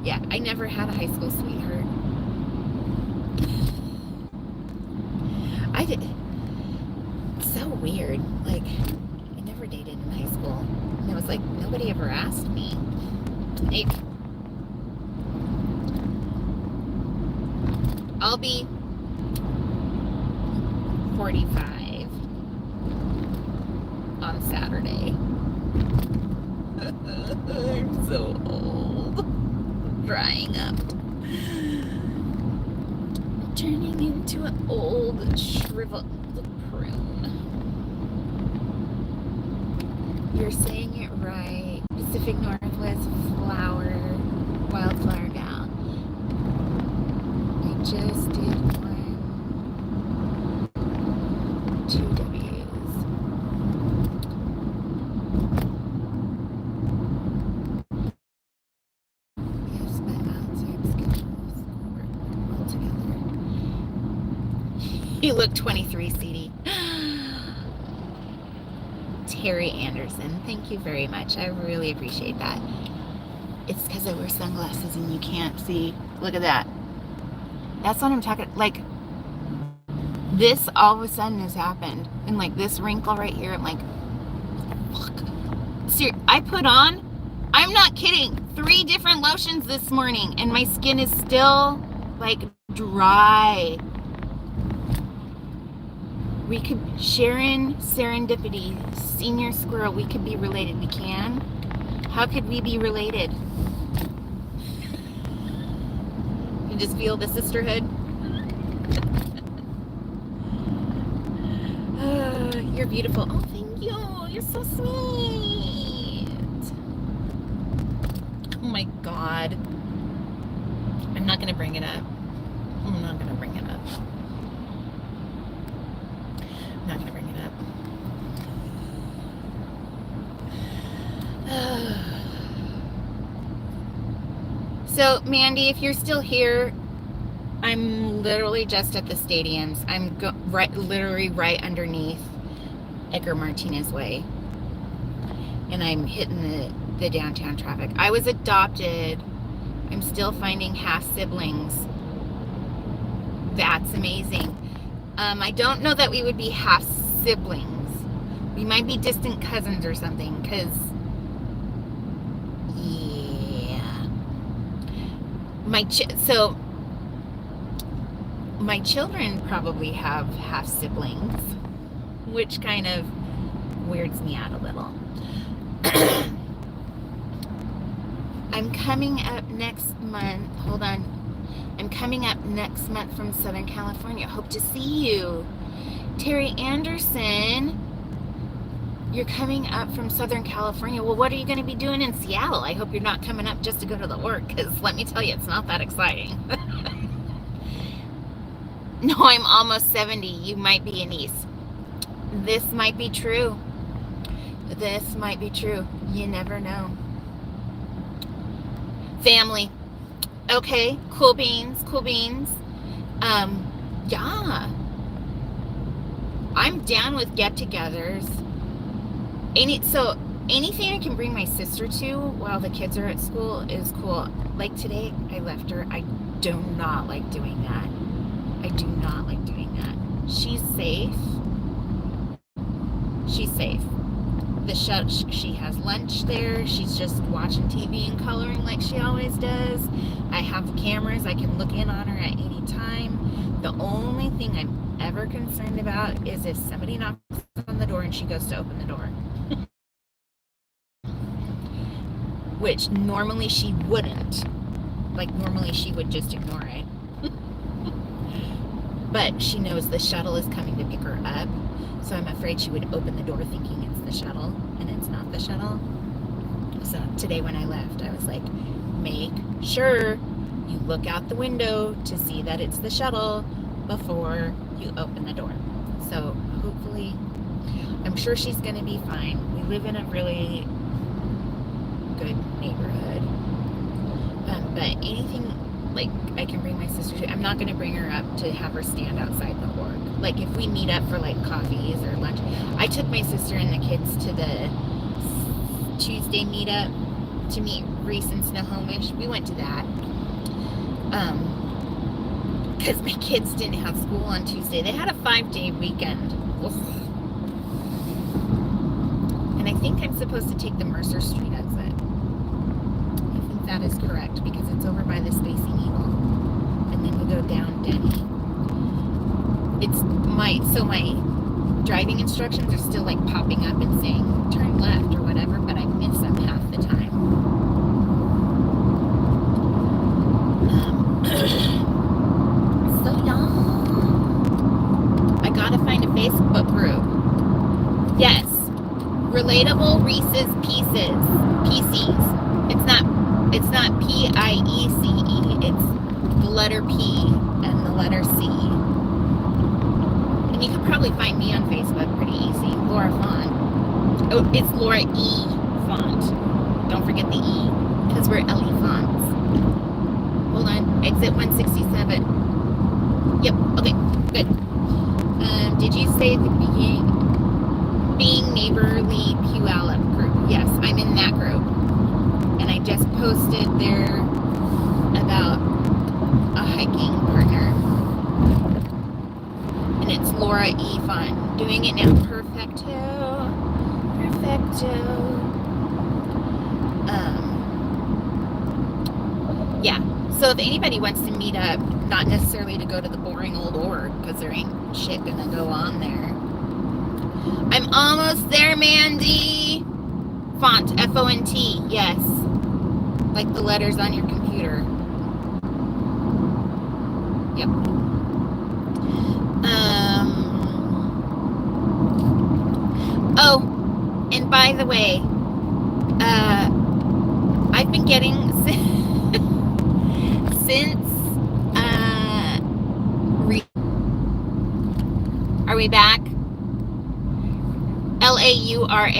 Yeah, I never had a high school sweetheart. I did. It's so weird. Like, I never dated in high school. And it was like, nobody ever asked me. Like, I'll be 45 on Saturday. I'm so old. Drying up. Turning into an old, shriveled prune. You're saying it right. Pacific Northwest wildflower gal. I just did one. 2 W's. Yes, my outside schedules work well together. You look 23, CD. Terry Anderson, thank you very much. I really appreciate that. It's because I wear sunglasses and you can't see. Look at that. That's what I'm talking. Like, this all of a sudden has happened, and like this wrinkle right here, I'm like, fuck. I put on, I'm not kidding, 3 different lotions this morning, and my skin is still like dry. We could, Sharon Serendipity, Senior Squirrel, we could be related. We can. How could we be related? You just feel the sisterhood? You're beautiful. Oh, thank you. You're so sweet. Oh my God. I'm not going to bring it up. I'm not going to bring it up. I'm not going to bring it up. So, Mandy, if you're still here, I'm literally just at the stadiums. I'm literally right underneath Edgar Martinez Way. And I'm hitting the downtown traffic. I was adopted. I'm still finding half siblings. That's amazing. I don't know that we would be half siblings. We might be distant cousins or something, because, yeah. My children probably have half siblings, which kind of weirds me out a little. I'm coming up next month. Hold on. I'm coming up next month from Southern California. Hope to see you. Terry Anderson, you're coming up from Southern California. Well, what are you going to be doing in Seattle? I hope you're not coming up just to go to the work, because let me tell you, it's not that exciting. No, I'm almost 70. You might be a niece. This might be true. This might be true. You never know. Family. Okay, cool beans, cool beans. Yeah. I'm down with get-togethers. Anything I can bring my sister to while the kids are at school is cool. Like today, I left her. I do not like doing that. I do not like doing that. She's safe. She's safe. She has lunch there. She's just watching TV and coloring like she always does. I have cameras. I can look in on her at any time. The only thing I'm ever concerned about is if somebody knocks on the door and she goes to open the door. Which normally she wouldn't. Like, normally she would just ignore it. But she knows the shuttle is coming to pick her up. So I'm afraid she would open the door thinking it's the shuttle, and it's not the shuttle. So today when I left, I was like, make sure you look out the window to see that it's the shuttle before you open the door. So hopefully, I'm sure she's going to be fine. We live in a really good neighborhood. But anything like I can bring my sister to, I'm not going to bring her up to have her stand outside the org. Like if we meet up for like coffees or lunch. I took my sister and the kids to the Tuesday meetup to meet Reese and Snohomish. We went to that. Because my kids didn't have school on Tuesday. They had a 5-day weekend. Ugh. And I think I'm supposed to take the Mercer Street exit. I think that is correct because it's over by the Space Needle. And then you go down Denny. So my driving instructions are still like popping up and saying turn left or whatever, but I miss them half the time. So yeah, I gotta find a Facebook group. Yes, relatable Reese's Pieces, PCs. It's not P-I-E-C-E. It's the letter P and the letter C. And you can probably find me on Facebook pretty easy. Laura Font. Oh, it's Laura E. Font. Don't forget the E, because we're LE Fonts. Hold on. Exit 167. Yep. Okay. Good. Did you say the being neighborly Puyallup group? Yes, I'm in that group. And I just posted there about a hiking partner. And it's Laura E. Fun. Doing it now. Perfecto. Perfecto. Yeah. So if anybody wants to meet up, not necessarily to go to the boring old org, because there ain't shit gonna go on there. I'm almost there, Mandy. Font, F-O-N-T, yes. Like the letters on your computer. Yep. Oh, and by the way, I've been getting since are we back? Laura.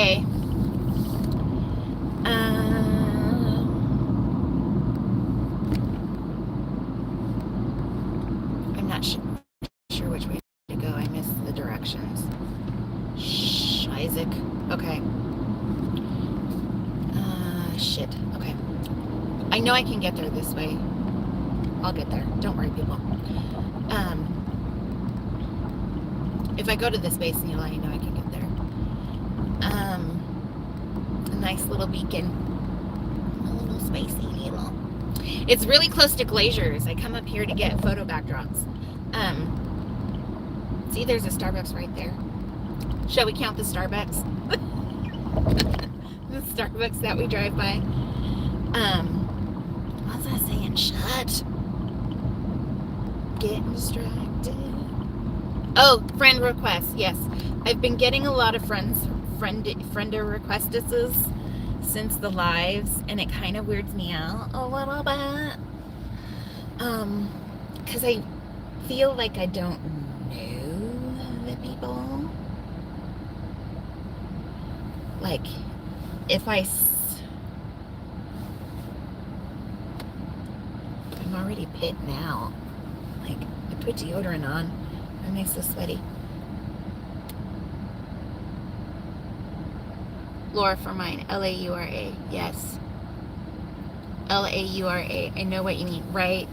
I'm not sure which way to go. I missed the directions. Shh, Isaac. Okay. Shit. Okay. I know I can get there this way. I'll get there. Don't worry, people. If I go to this base needle, I know I can get there. A nice little beacon. A little spacey needle. It's really close to glaciers. I come up here to get photo backdrops. See, there's a Starbucks right there. Shall we count the Starbucks? The Starbucks that we drive by. What was I saying? Shut. Getting distracted. Oh, friend requests. Yes, I've been getting a lot of friender requests since the lives, and it kind of weirds me out a little bit. Because I feel like I don't know the people. Like, if I'm already pit now. Like, I put deodorant on. Why am I so sweaty? Laura for mine. Laura. Yes. Laura. I know what you mean, right?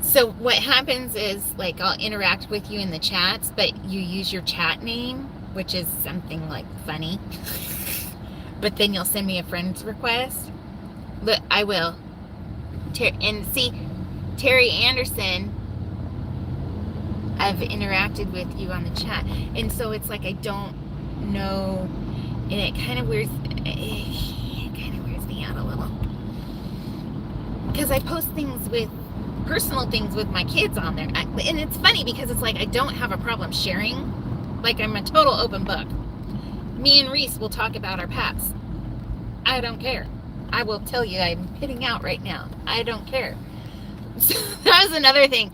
So what happens is, like, I'll interact with you in the chats, but you use your chat name, which is something like funny. But then you'll send me a friend's request. Look, I will. And see, Terry Anderson, I've interacted with you on the chat, and so it's like I don't know, and it kind of weirds me out a little, because I post things with personal things with my kids on there, and it's funny because it's like I don't have a problem sharing. Like, I'm a total open book. Me and Reese will talk about our pets. I don't care. I will tell you, I'm pitting out right now. I don't care. So that was another thing.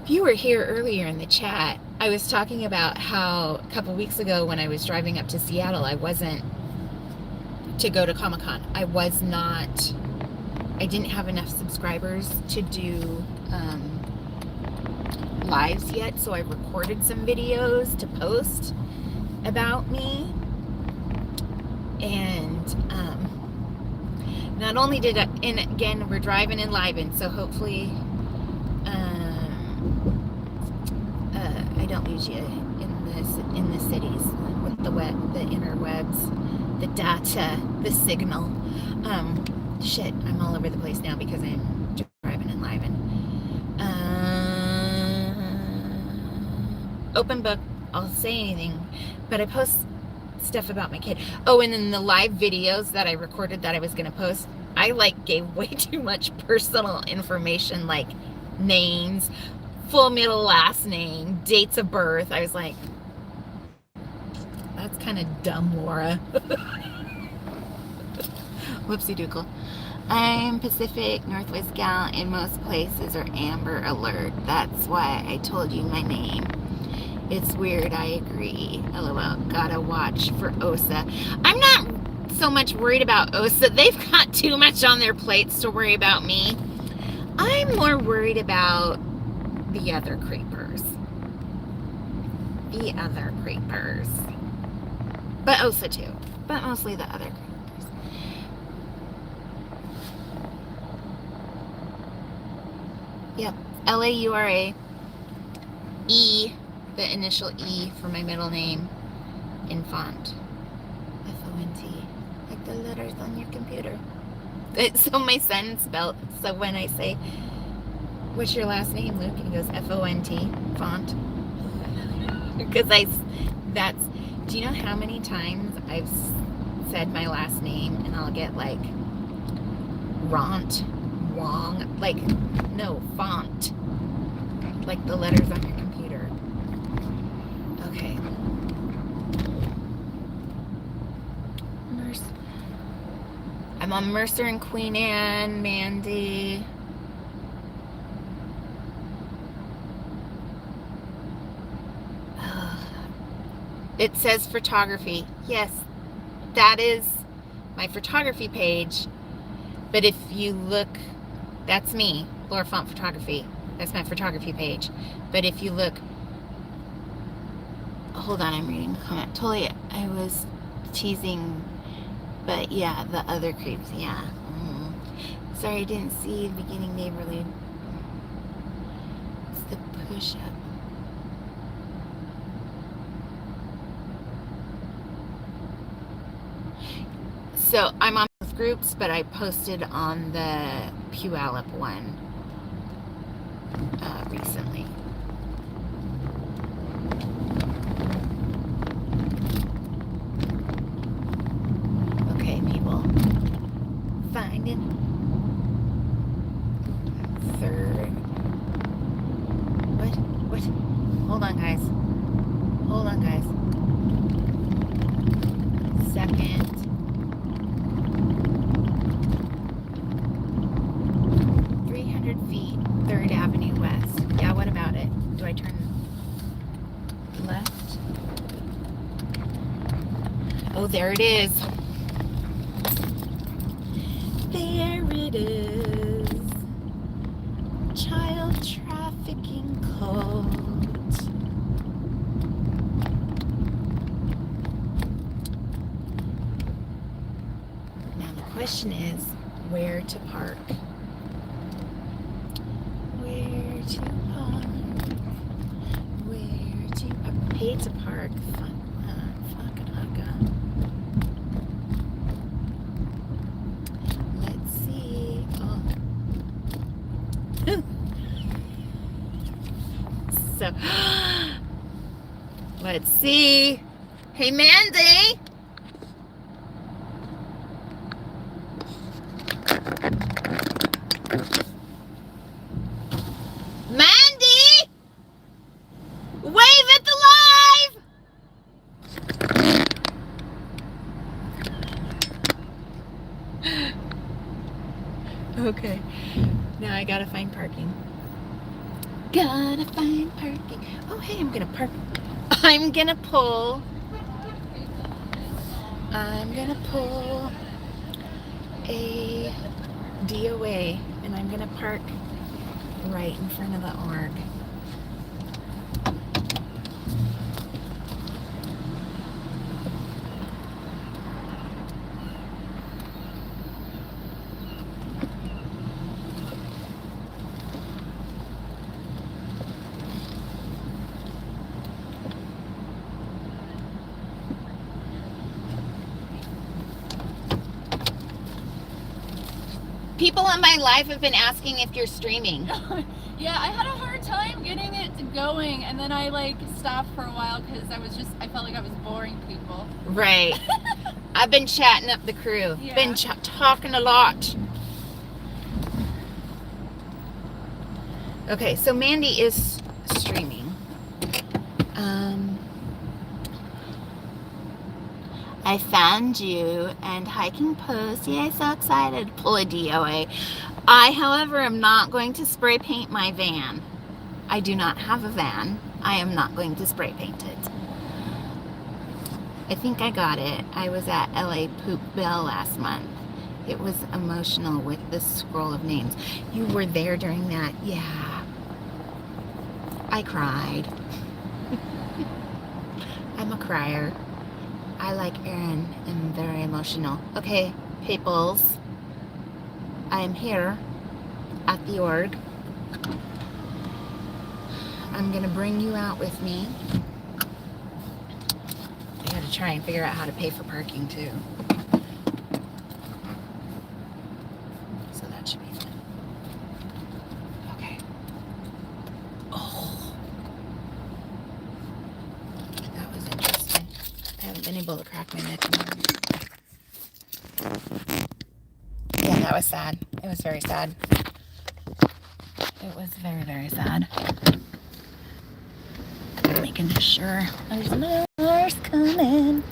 If you were here earlier in the chat, I was talking about how a couple weeks ago when I was driving up to Seattle, I wasn't to go to Comic-Con. I didn't have enough subscribers to do lives yet, so I recorded some videos to post about me. And not only did I, and again, we're driving in Liven, so hopefully I don't lose you in the cities with the interwebs, the data, the signal. Shit, I'm all over the place now because I'm driving in Liven. Open book, I'll say anything, but I post stuff about my kid. Oh, and in the live videos that I recorded that I was going to post, I like gave way too much personal information, like names, full middle last name, dates of birth. I was like, that's kind of dumb, Laura. Whoopsie dookle. I'm Pacific Northwest gal. In most places are Amber Alert. That's why I told you my name. It's weird, I agree. LOL. Gotta watch for OSA. I'm not so much worried about OSA. They've got too much on their plates to worry about me. I'm more worried about the other creepers. The other creepers. But OSA too. But mostly the other creepers. Yep. Laura. E. The initial E for my middle name in font. F-O-N-T. Like the letters on your computer. So my son spelled, so when I say, what's your last name, Luke? He goes, F-O-N-T, font. Because do you know how many times I've said my last name and I'll get like, Ront, Wong, like, no, font. like the letters on your computer. Okay. I'm on Mercer and Queen Anne, Mandy. It says photography. Yes, that is my photography page. But if you look, that's me, Laura Font Photography. That's my photography page. But if you look, hold on, I'm reading a comment. Totally, I was teasing, but yeah, the other creeps, yeah. Sorry, I didn't see the beginning neighborly. It's the push-up. So I'm on both groups, but I posted on the Puyallup one recently. Okay, people. Finding third. What? Hold on, guys. Hold on, guys. Second. Feet, 3rd Avenue West. Yeah, what about it? Do I turn left? Oh, there it is. There it is. Child trafficking cult. Now the question is, where to park? Pay to park. Let's see. Oh. So, let's see. Hey, Mandy. Wave at the live! Okay. Now I gotta find parking. Gotta find parking. Oh, hey, I'm gonna park. I'm gonna pull a DOA and I'm gonna park right in front of the org. People in my life have been asking if you're streaming. Yeah, I had a hard time getting it going, and then I like stopped for a while because I felt like I was boring people. Right. I've been chatting up the crew. Yeah. Been talking a lot. Okay, so Mandy is streaming. I found you and hiking post. Yay, so excited. Pull a DOA. I, however, am not going to spray paint my van. I do not have a van. I am not going to spray paint it. I think I got it. I was at LA Poop Bell last month. It was emotional with the scroll of names. You were there during that? Yeah. I cried. I'm a crier. I like Aaron. I'm very emotional. Okay, peoples. I am here at the org. I'm gonna bring you out with me. I gotta try and figure out how to pay for parking too. So that should be fun. Okay. Oh. That was interesting. I haven't been able to crack my neck anymore. Yeah, that was sad. It was very sad. It was very, very sad. making sure there's no cars coming.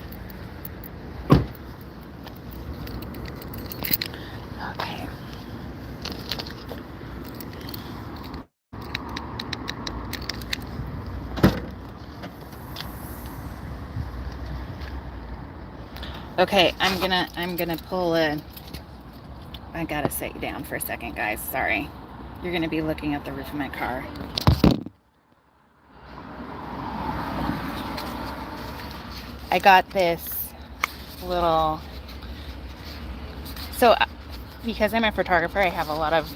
Okay. Okay, I'm gonna pull a, I gotta sit down for a second, guys. Sorry. You're gonna be looking at the roof of my car. I got this little, so because I'm a photographer, I have a lot of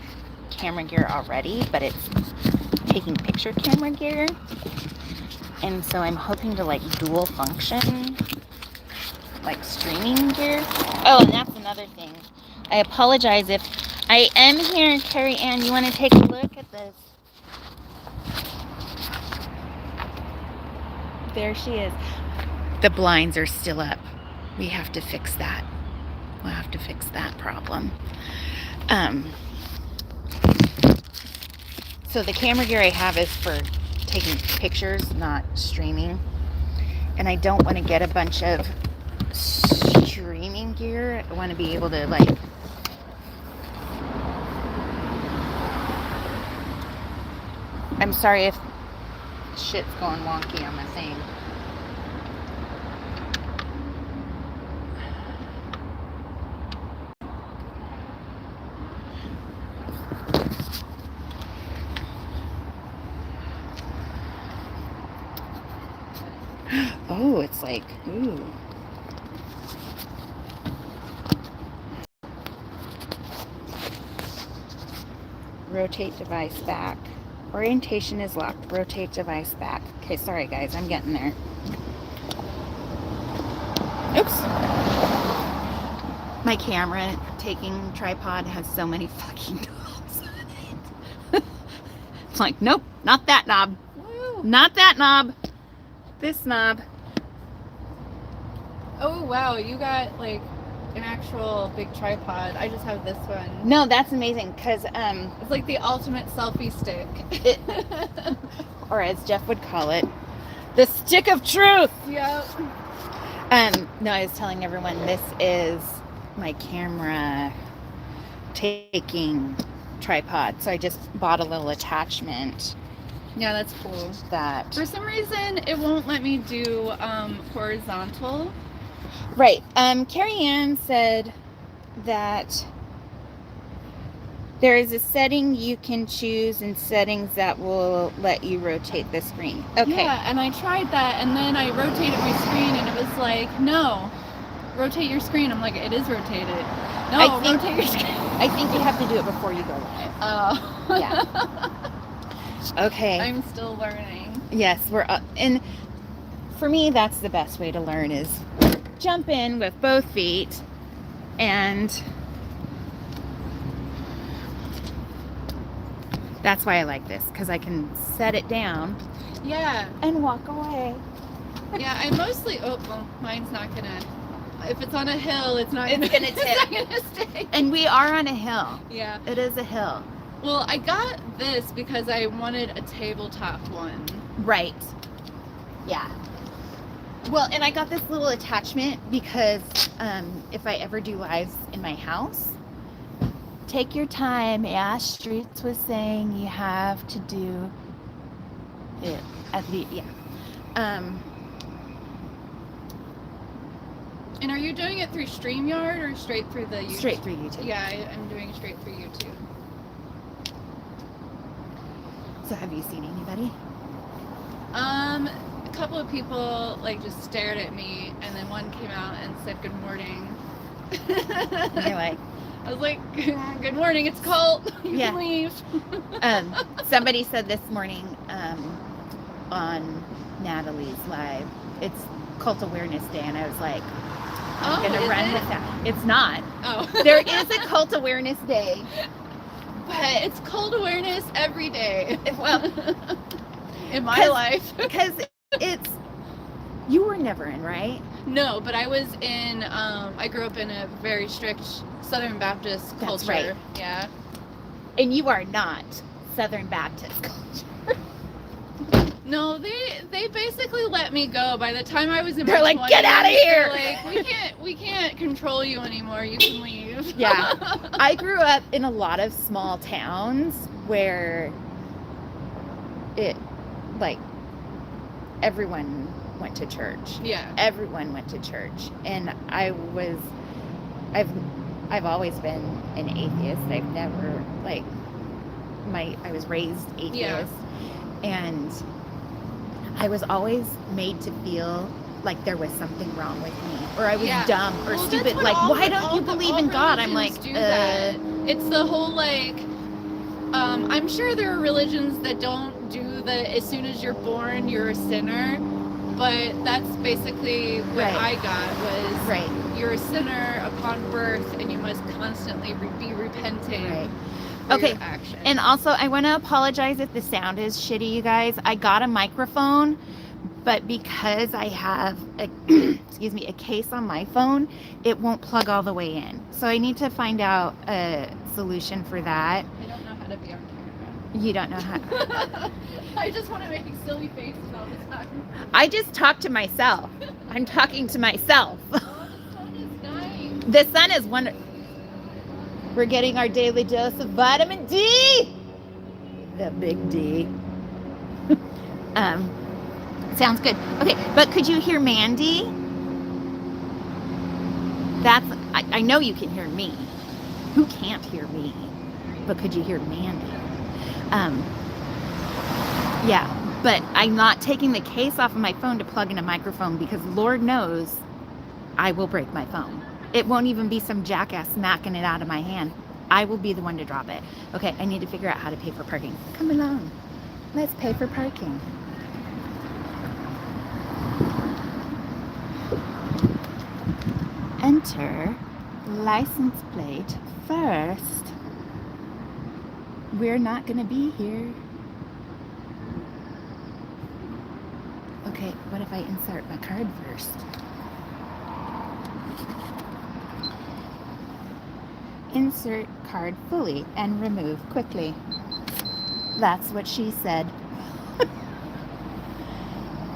camera gear already, but it's taking picture camera gear. And so I'm hoping to like dual function, like streaming gear. Oh, and that's another thing. I apologize if I am here, Carrie Ann. You want to take a look at this? There she is. The blinds are still up. We have to fix that. We'll have to fix that problem. So the camera gear I have is for taking pictures, not streaming. And I don't want to get a bunch of streaming gear. I want to be able to like I'm sorry if shit's going wonky on my thing. Oh, it's like, ooh. Rotate device back. Orientation is locked. Rotate device back. Okay, sorry guys, I'm getting there. Oops. My camera taking tripod has so many fucking knobs on it. It's like, nope, not that knob. Woo. Not that knob. This knob. Oh wow, you got like an actual big tripod. I just have this one. No, that's amazing because It's like the ultimate selfie stick. or as Jeff would call it, the stick of truth. Yep. No, I was telling everyone this is my camera taking tripod. So I just bought a little attachment. Yeah, that's cool. That For some reason, it won't let me do horizontal. right. Carrie Ann said that there is a setting you can choose in settings that will let you rotate the screen. Okay. Yeah, and I tried that, and then I rotated my screen, and it was like, no, rotate your screen. I'm like, it is rotated. No, rotate your screen. I think you have to do it before you go live. Oh. Yeah. Okay. I'm still learning. Yes, we're and for me that's the best way to learn is jump in with both feet and that's why I like this because I can set it down Yeah. and walk away. Yeah, I mostly, oh, well, mine's not gonna, if it's on a hill, it's not It's gonna, gonna it's tip. not gonna stay. And we are on a hill. Yeah. It is a hill. Well, I got this because I wanted a tabletop one. Right. Yeah. Well, and I got this little attachment because if I ever do lives in my house, take your time. Ash Streets was saying you have to do it at the, yeah. And are you doing it through StreamYard or straight through the YouTube? Straight through YouTube. Yeah, I'm doing it straight through YouTube. So have you seen anybody? A couple of people like just stared at me, and then one came out and said good morning. And you're like, I was like, good morning, it's cold. You Yeah. can leave. somebody said this morning on Natalie's live, it's Cult Awareness Day, and I was like, I'm gonna is run it? with that. It's not. Oh. There is a Cult Awareness Day. But it's cold awareness every day. Well, in my life. because it's, you were never in, right? No, but I was in, I grew up in a very strict Southern Baptist That's culture. right. Yeah. And you are not Southern Baptist culture. No, they They basically let me go. By the time I was in They're my like, 20s, "Get outta here!" they're like, we can't control you anymore. You can leave. Yeah. I grew up in a lot of small towns where it, like, everyone went to church. Yeah. Everyone went to church. And I've always been an atheist. I've never, like, I was raised atheist. Yeah. And I was always made to feel like there was something wrong with me, or I was dumb or Well, stupid. that's what Like, all why the- don't all you the- believe all in God? I'm like, religions do that. It's the whole, like, I'm sure there are religions that don't do the as soon as you're born you're a sinner, but that's basically what Right. I got was right. you're a sinner upon birth and you must constantly be repenting Right. for Okay. your actions. And also, I want to apologize if the sound is shitty, you guys. I got a microphone, but because I have a excuse me, a case on my phone, it won't plug all the way in. So I need to find out a solution for that. I don't know how to be on camera. You don't know how. I just want to make silly faces all the time. I just talk to myself. I'm talking to myself. Oh, the sun is nice. The sun is wonderful. We're getting our daily dose of vitamin D. The big D. Sounds good. Okay, but could you hear Mandy? I know you can hear me. Who can't hear me? But could you hear Mandy? Yeah, but I'm not taking the case off of my phone to plug in a microphone because Lord knows I will break my phone. It won't even be some jackass smacking it out of my hand. I will be the one to drop it. Okay, I need to figure out how to pay for parking. Come along. Let's pay for parking. Enter license plate first. We're not going to be here. Okay, what if I insert my card first? Insert card fully and remove quickly. That's what she said.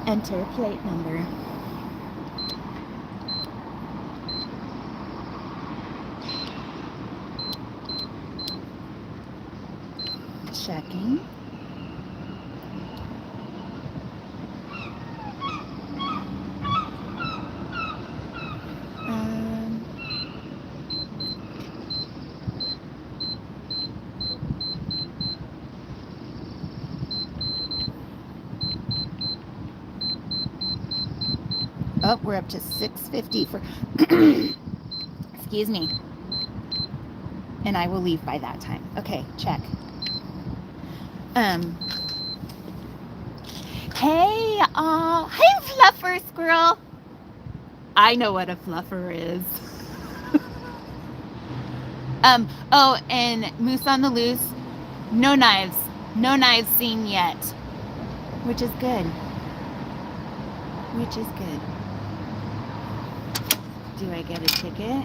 Enter plate number. Checking. Oh, we're up to $6.50 for, excuse me. And I will leave by that time. Okay, check. Hey, hey, fluffer squirrel. I know what a fluffer is. Oh, and Moose on the Loose, no knives seen yet, which is good. Which is good. Do I get a ticket?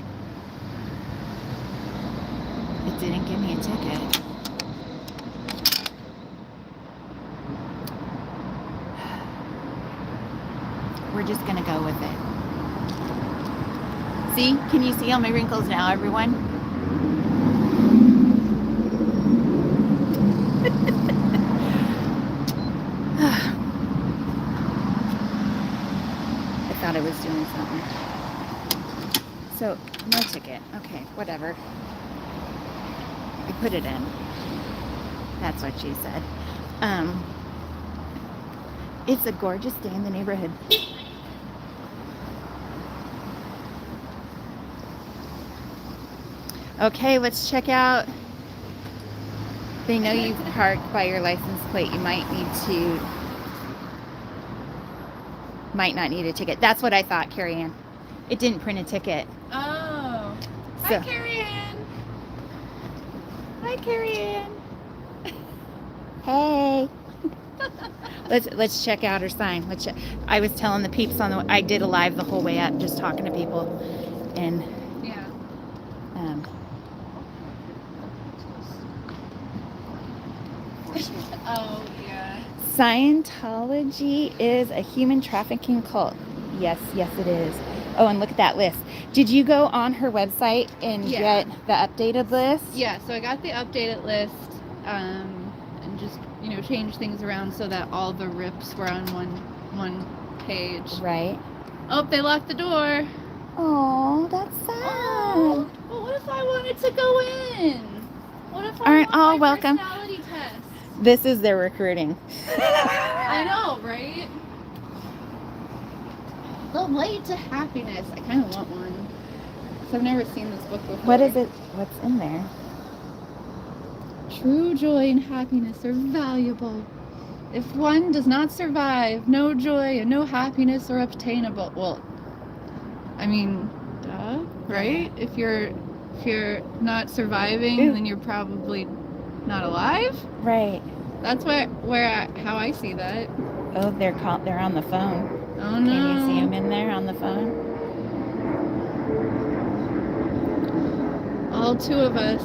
It didn't give me a ticket. We're just gonna go with it. See? Can you see all my wrinkles now, everyone? I thought I was doing something. So, no ticket. Okay, whatever. I put it in. That's what she said. It's a gorgeous day in the neighborhood. Okay, let's check out. They know you parked by your license plate. You might not need a ticket. That's what I thought, Carrie Ann. It didn't print a ticket. Oh. So. Hi, Carrie Ann. Hi, Carrie Ann. Hey. Let's check out her sign. Let's check. I was telling the peeps I did a live the whole way up, just talking to people, and yeah. Oh, yeah. Scientology is a human trafficking cult. Yes, it is. Oh, and look at that list. Did you go on her website and get the updated list? Yeah, so I got the updated list, and just, change things around so that all the rips were on one page. Right. Oh, they locked the door. Oh, that's sad. Oh, but what if I wanted to go in? What if I Aren't want all my welcome? personality test? This is their recruiting. I know, right? The Way to Happiness. I kind of want one. Because I've never seen this book before. What is it? What's in there? True joy and happiness are valuable. If one does not survive, no joy and no happiness are obtainable. Well, I mean, duh, right? If you're not surviving, then you're probably not alive. Right. That's how I see that. Oh, they're on the phone. Oh no! Can you see them in there on the phone? All 2 of us,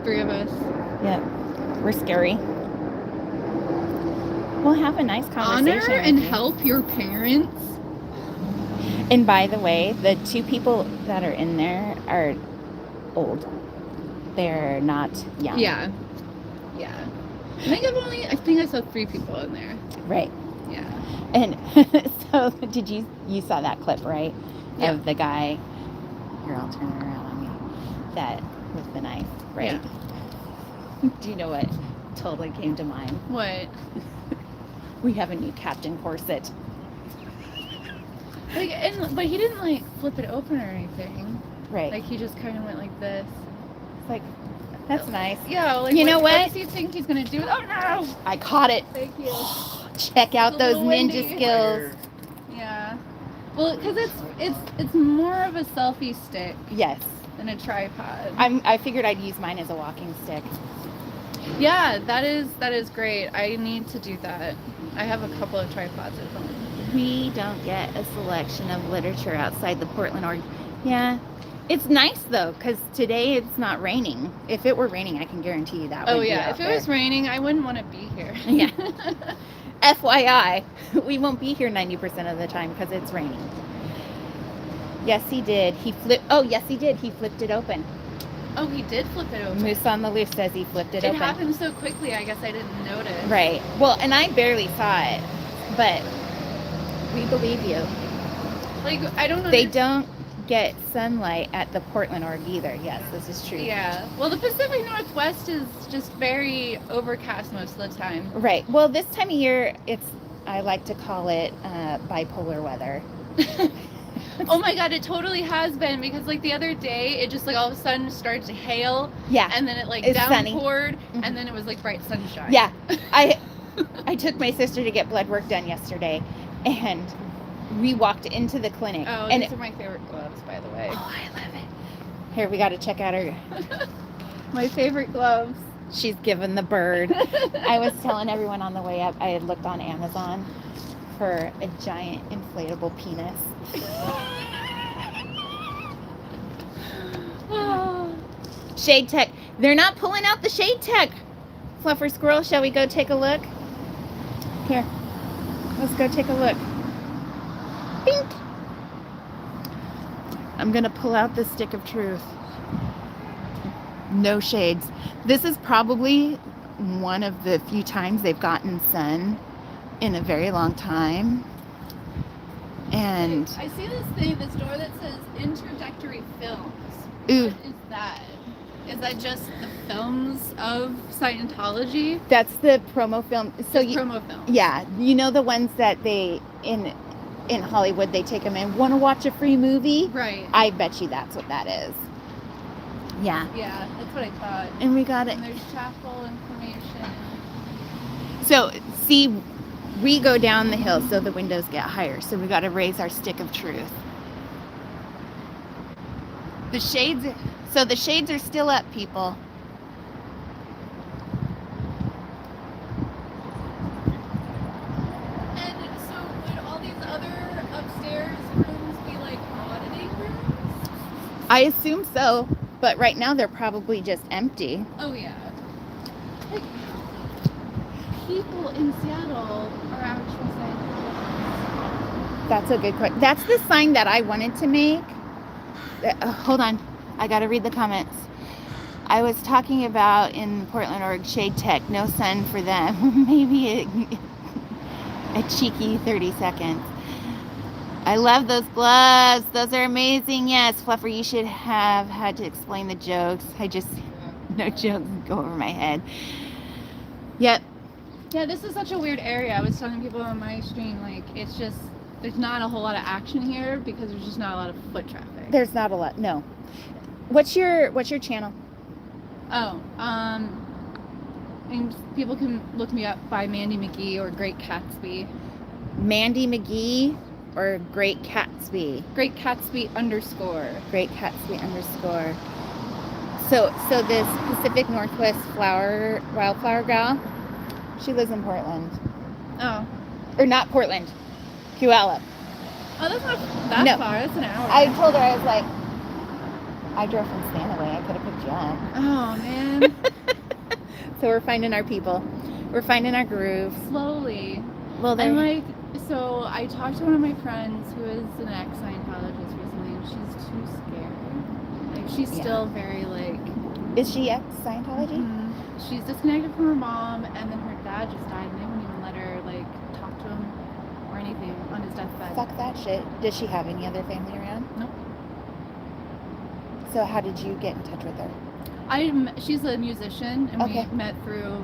3 of us. Yep. We're scary. We'll have a nice conversation. Honor and help your parents. And by the way, the 2 people that are in there are old. They're not young. Yeah. I think I saw 3 people in there. Right. Yeah. And so you saw that clip, right? Yeah. Of the guy, here, I'll turn it around on me, that with the knife, right? Yeah. Do you know what totally came to mind? What? We have a new Captain Corset. But he didn't flip it open or anything. Right. He just kind of went like this. It's like, that's nice. Yeah. You know what? What does he think he's gonna do? Oh no! I caught it. Thank you. Check out It's a those little ninja windy. skills. Yeah. Well, because it's more of a selfie stick Yes. than a tripod. I figured I'd use mine as a walking stick. Yeah, that is great. I need to do that. I have a couple of tripods at home. We don't get a selection of literature outside the Portland, Oregon. Yeah. It's nice, though, because today it's not raining. If it were raining, I can guarantee you that would be out If it there. was raining, I wouldn't want to be here. Yeah. FYI, we won't be here 90% of the time because it's raining. Yes, he did. Yes, he did. He flipped it open. Oh, he did flip it open. Moose on the Loose says he flipped it open. It happened so quickly, I guess I didn't notice. Right. Well, and I barely saw it, but we believe you. I don't know. They don't get sunlight at the Portland Org either. Yes, this is true. Yeah. Well, the Pacific Northwest is just very overcast most of the time. Right. Well, this time of year, I like to call it bipolar weather. Oh my God, it totally has been, because the other day it just all of a sudden started to hail. Yeah. And then it It's downpoured, sunny. and then it was bright sunshine. Yeah. I took my sister to get blood work done yesterday, and we walked into the clinic. Oh, and these are my favorite gloves, by the way. Oh, I love it. Here, we got to check out her. My favorite gloves. She's given the bird. I was telling everyone on the way up, I had looked on Amazon for a giant inflatable penis. Shade Tech. They're not pulling out the Shade Tech. Fluffer Squirrel, shall we go take a look? Here. Let's go take a look. Bink. I'm going to pull out the stick of truth. No shades. This is probably one of the few times they've gotten sun in a very long time. And I see this door that says introductory films. ooh, What is that? Is that just the films of Scientology? that's the promo film. So Just promo films. yeah, you know the ones that they in Hollywood they take them in. Want to watch a free movie? Right. I bet you that's what that is. Yeah. Yeah, that's what I thought. And we got it. And there's chapel information. So see, we go down the hill so the windows get higher. So we got to raise our stick of truth. The shades are still up, people. And so would all these other upstairs rooms be auditing rooms? I assume so, but right now they're probably just empty. Oh yeah. People in Seattle That's a good question. That's the sign that I wanted to make. Hold on. I got to read the comments. I was talking about in Portland, Oregon, Shade Tech. No sun for them. Maybe a cheeky 30 seconds. I love those gloves. Those are amazing. Yes, Fluffer, you should have had to explain the jokes. No jokes go over my head. Yep. Yeah, this is such a weird area. I was telling people on my stream, like, it's just, there's not a whole lot of action here because there's just not a lot of foot traffic. There's not a lot. No. What's your channel? Oh, and people can look me up by Mandy McGee or Great Catsby. Mandy McGee or Great Catsby? Great Catsby _ Great Catsby _ So this Pacific Northwest wildflower gal, she lives in Portland. Oh. Or not Portland, Puyallup. Oh, that's not that No. far. That's an hour. I told her, I was like, I drove from Stanaway. I could have picked you up. Oh, man. So we're finding our people. We're finding our groove. Slowly. Well, And like, so I talked to one of my friends who is an ex-Scientologist recently, and she's too scared. Like, she's still very like. Is she ex-Scientology? She's disconnected from her mom, and then her dad just died, and they wouldn't even let her like talk to him or anything on his deathbed. Fuck that shit. Does she have any other family around? Nope. So how did you get in touch with her? She's a musician, and Okay. we met through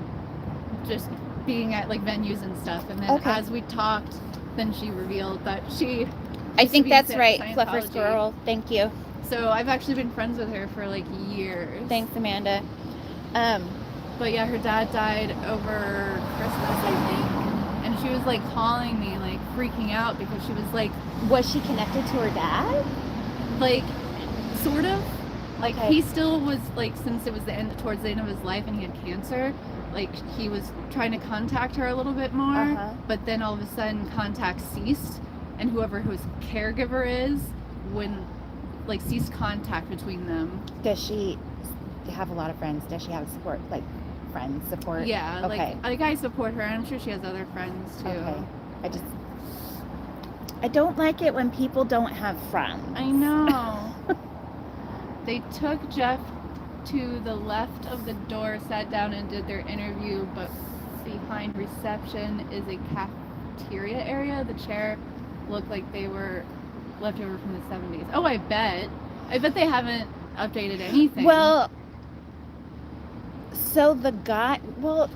just being at like venues and stuff. And then Okay. as we talked, then she revealed that she. I think to be that's in right. Scientology. Fluffer Squirrel. Thank you. So I've actually been friends with her for like years. Thanks, Amanda. But yeah, her dad died over Christmas, I think. And she was like calling me, like freaking out because she was like, Was she connected to her dad? like, sort of. Like Okay. he still was like, since it was towards the end of his life and he had cancer, like he was trying to contact her a little bit more. Uh-huh. But then all of a sudden contact ceased, and whoever his caregiver is, when like ceased contact between them. Does she have a lot of friends? Does she have support, like friends support? Yeah, Okay. like I support her, and I'm sure she has other friends too. Okay. I don't like it when people don't have friends. I know. They took Jeff to the left of the door, sat down and did their interview, but behind reception is a cafeteria area. The chair looked like they were left over from the 70s. Oh, I bet they haven't updated anything. Well, so the guy, no,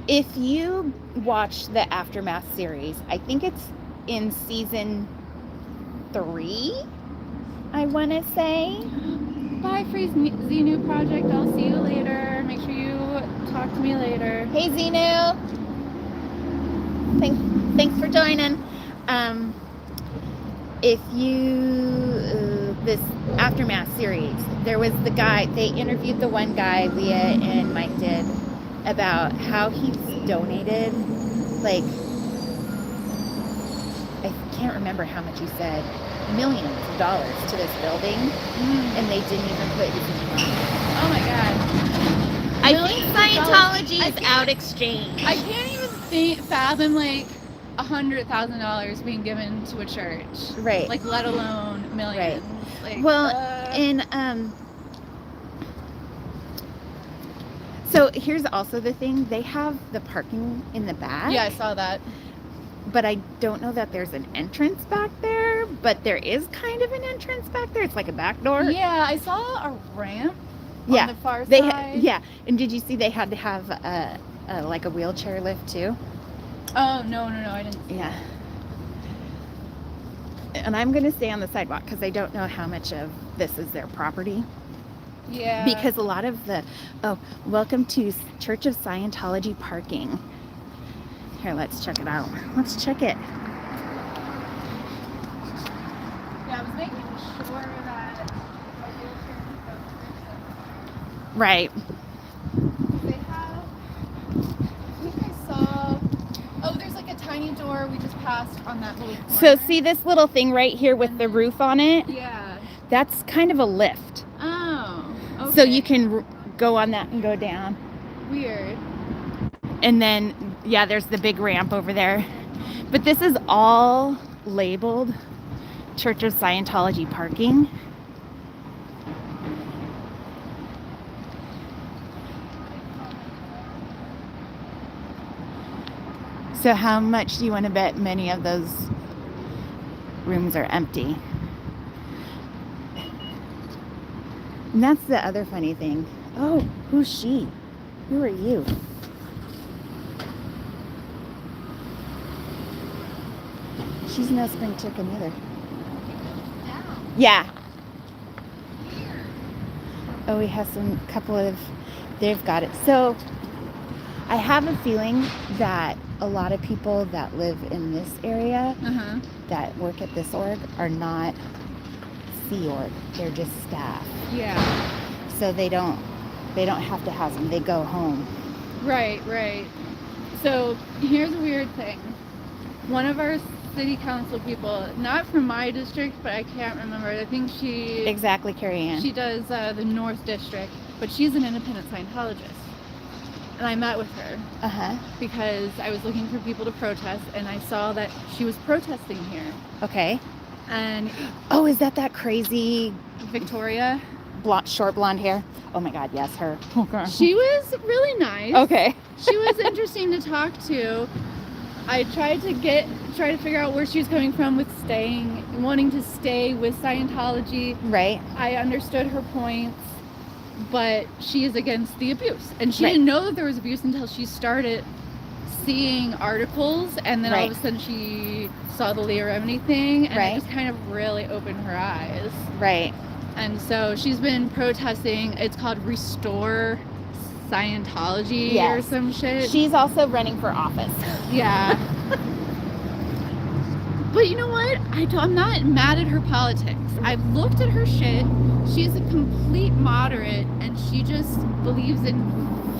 if you watch the Aftermath series, I think it's in season 3, I want to say. Bye, Free Xenu Project. I'll see you later. Make sure you talk to me later. Hey, Xenu. Thanks for joining. If you, this Aftermath series, there was the guy, they interviewed the one guy, Leah and Mike did, about how he's donated, like, I can't remember how much he said, millions of dollars to this building, and they didn't even put his name on it. Oh my god. I think Scientology is out exchange. I can't even fathom like $100,000 being given to a church. Right. Like, let alone millions. Like, Well, and so here's also the thing, they have the parking in the back. yeah, I saw that. But I don't know that there's an entrance back there, but there is kind of an entrance back there. It's like a back door. Yeah, I saw a ramp Yeah. on the far They side. yeah. And did you see they had to have like a wheelchair lift too? Oh, no, I didn't see Yeah. And I'm going to stay on the sidewalk because I don't know how much of this is their property. that. Yeah. Because a lot of welcome to Church of Scientology parking. Here, let's check it out. Let's check it. Yeah, I was making sure that a wheelchair could go through. Right. They have, I think I saw, oh, there's like a tiny door we just passed on that little corner. So see this little thing right here with the roof on it? Yeah. That's kind of a lift. Oh, okay. So you can go on that and go down. Weird. And then, yeah, there's the big ramp over there. But this is all labeled Church of Scientology parking. So how much do you want to bet many of those rooms are empty? And that's the other funny thing. Oh, who's she? Who are you? She's no spring chicken either. Yeah. Oh, we have some couple of, they've got it. So I have a feeling that a lot of people that live in this area that work at this org are not Sea Org. They're just staff. Yeah. So they don't have to house them. They go home. Right. So here's a weird thing. One of our city council people, not from my district, but I can't remember. I think she... Exactly, Carrie Ann. She does the North District, but she's an independent Scientologist. And I met with her because I was looking for people to protest, and I saw that she was protesting here. Okay. And... Oh, is that crazy... Victoria? Short blonde hair? Oh my God, yes, her. Okay. She was really nice. Okay. She was interesting to talk to. I tried to figure out where she was coming from with wanting to stay with Scientology. Right. I understood her points, but she is against the abuse. And she didn't know that there was abuse until she started seeing articles, and then all of a sudden she saw the Leah Remini thing, and it just kind of really opened her eyes. Right. And so she's been protesting. It's called Restore Scientology or some shit. She's also running for office. Yeah. But you know what? I'm not mad at her politics. I've looked at her shit. She's a complete moderate, and she just believes in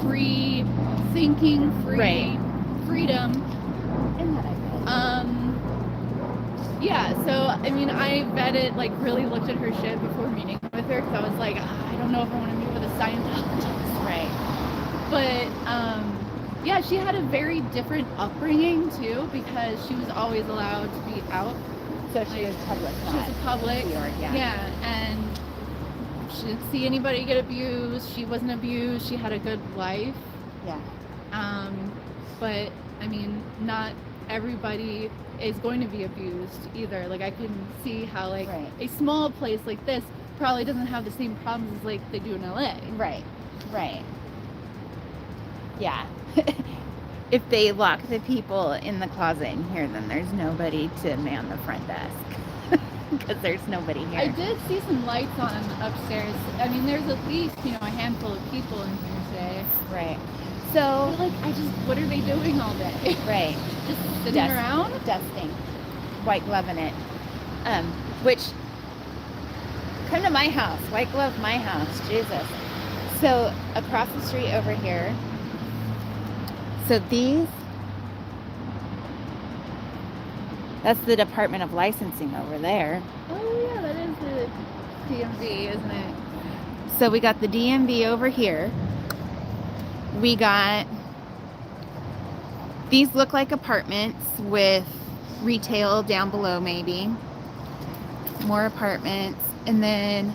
free thinking, freedom. And that I read. Yeah, so, I mean, I vetted, really looked at her shit before meeting with her, because I was like, I don't know if I want to meet with a Scientologist. Right. But, yeah, she had a very different upbringing, too, because she was always allowed to be out. So she was public. She was public. Yeah, and she didn't see anybody get abused. She wasn't abused. She had a good life. Yeah. But, I mean, not everybody is going to be abused either. I can see how, a small place like this probably doesn't have the same problems as, they do in LA. Right. Yeah. If they lock the people in the closet in here, then there's nobody to man the front desk. Because there's nobody here. I did see some lights on upstairs. I mean, there's at least, a handful of people in here today. Right. So, what are they doing all day? Right. Just sitting around? Dusting. White gloving it. Which, come to my house. White glove my house. Jesus. So, across the street over here, so that's the Department of Licensing over there. Oh, yeah, that is the DMV, isn't it? So we got the DMV over here. We got, these look like apartments with retail down below maybe. More apartments. And then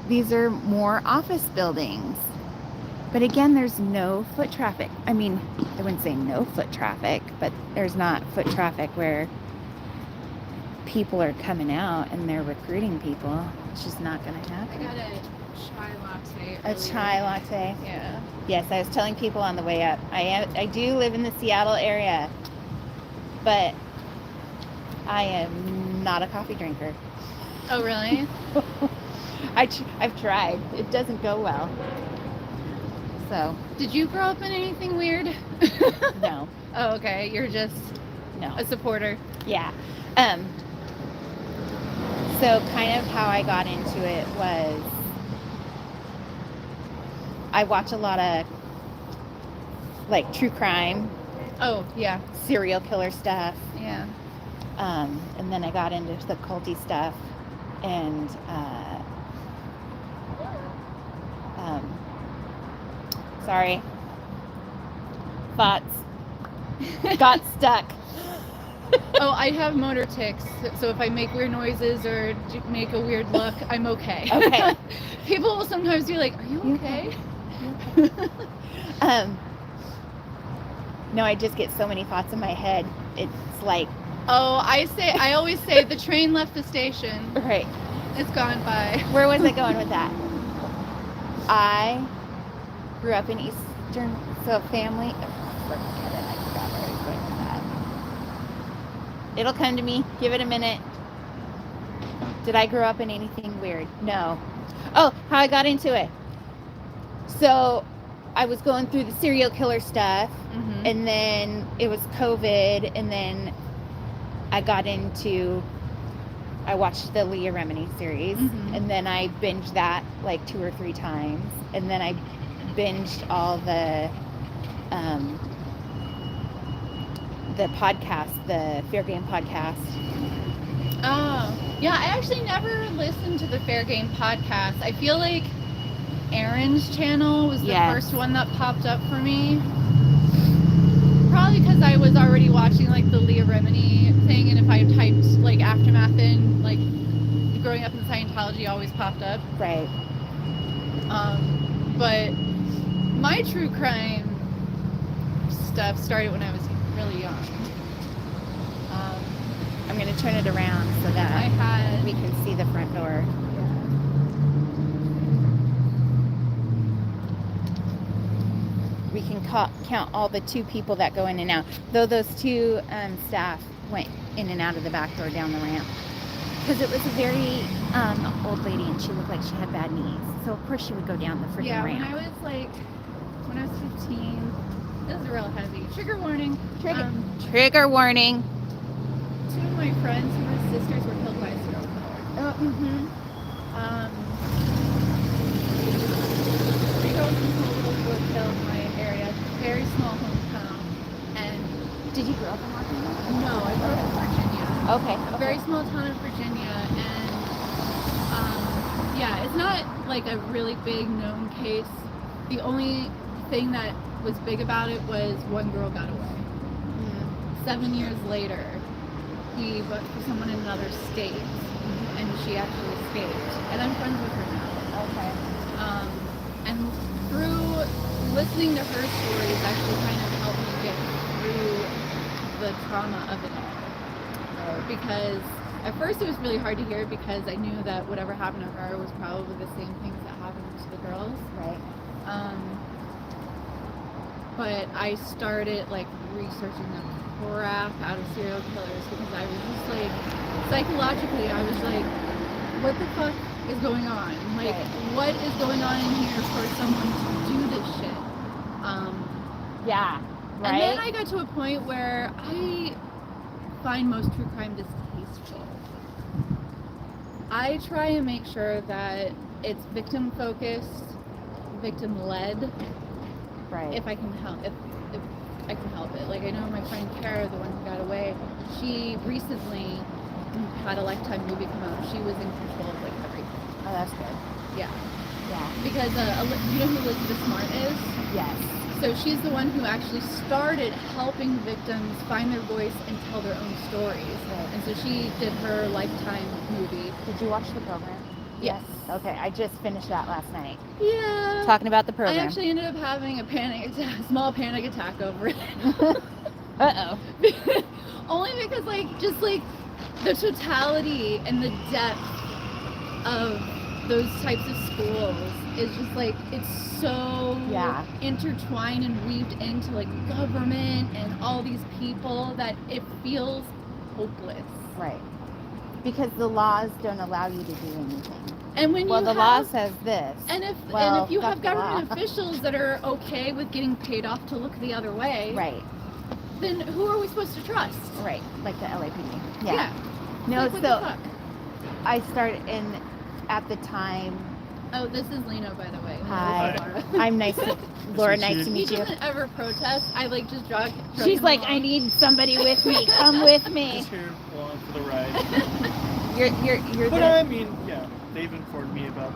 these are more office buildings. But again, there's no foot traffic. I mean, I wouldn't say no foot traffic, but there's not foot traffic where people are coming out and they're recruiting people. It's just not going to happen. I got a chai latte. A chai latte? Yeah. Yes, I was telling people on the way up. I do live in the Seattle area, but I am not a coffee drinker. Oh, really? I've tried. It doesn't go well. So. Did you grow up in anything weird? No. Oh, okay. You're just a supporter. Yeah. So kind of how I got into it was I watch a lot of true crime. Oh, yeah. Serial killer stuff. Yeah. And then I got into the culty stuff and sorry. Thoughts got stuck. Oh, I have motor tics, so if I make weird noises or make a weird look, I'm okay. Okay. People will sometimes be like, "Are you okay?" No, I just get so many thoughts in my head. It's like, Oh, I always say the train left the station. right. It's gone by. Where was I going with that? I grew up in Eastern, so family. Forget it. I forgot where I was going with that. It'll come to me. Give it a minute. Did I grow up in anything weird? No. Oh, how I got into it. So I was going through the serial killer stuff, Mm-hmm. and then it was COVID, and then I watched the Leah Remini series, Mhm. and then I binged that like 2 or 3 times, and then I binged all the podcast, the Fair Game podcast. Oh, yeah. I actually never listened to the Fair Game podcast. I feel like Aaron's channel was the Yes. first one that popped up for me. Probably because I was already watching like the Leah Remini thing, and if I typed like Aftermath in, like growing up in Scientology always popped up. Right. But my true crime stuff started when I was really young. I'm going to turn it around so that I had we can see the front door. We can count all the 2 people that go in and out. Though those 2 staff went in and out of the back door down the ramp. Because it was a very old lady, and she looked like she had bad knees. So, of course, she would go down the freaking ramp. when I was 15, this is real heavy. Trigger warning. Trigger warning. 2 of my friends who were sisters were killed by a serial killer. Oh, mm-hmm. 3 girls in total were killed in my area. Very small hometown. And Did you grow up in Washington? no, I grew up in Virginia. Okay. A very small town in Virginia, and yeah, it's not like a really big known case. The only thing that was big about it was one girl got away. 7 years later, he worked for someone in another state, and she actually escaped. And I'm friends with her now. Okay. And through listening to her stories actually kind of helped me get through the trauma of it all. Because at first it was really hard to hear, because I knew that whatever happened to her was probably the same things that happened to the girls. Right. But I started like researching the crap out of serial killers, because I was just like, psychologically, I was like, what the fuck is going on? Like, what is going on in here for someone to do this shit? Yeah. Right. And then I got to a point where I find most true crime distasteful. I try and make sure that it's victim focused, victim led. Right. If I can help, if I can help it. Like, I know my friend Kara, the one who got away, she recently had a Lifetime movie come out. She was in control of like everything. Oh, that's good. Yeah. Yeah. Because you know who Elizabeth Smart is? Yes. So she's the one who actually started helping victims find their voice and tell their own stories. Right. And so she did her Lifetime movie. Did you watch the program? Yes. Okay, I just finished that last night. Yeah. Talking about the program. I actually ended up having a small panic attack over it. Uh-oh. Only because, like, just like the totality and the depth of those types of schools is just like, it's so intertwined and weaved into like government and all these people that it feels hopeless. Right. Because the laws don't allow you to do anything. And when the law says this. And if you fuck have the law. government officials that are okay with getting paid off to look the other way, Right. then who are we supposed to trust? Right. Like the LAPD. Yeah. No, Like, what the fuck? I started at the time. Oh, this is Lino, by the way. Hi. Laura. I'm Laura, nice to He meet you. doesn't ever protest. I like just drug She's him like, along. I need somebody with me. Come with me. Just here along for the ride. You're But the. I mean, yeah, they've informed me about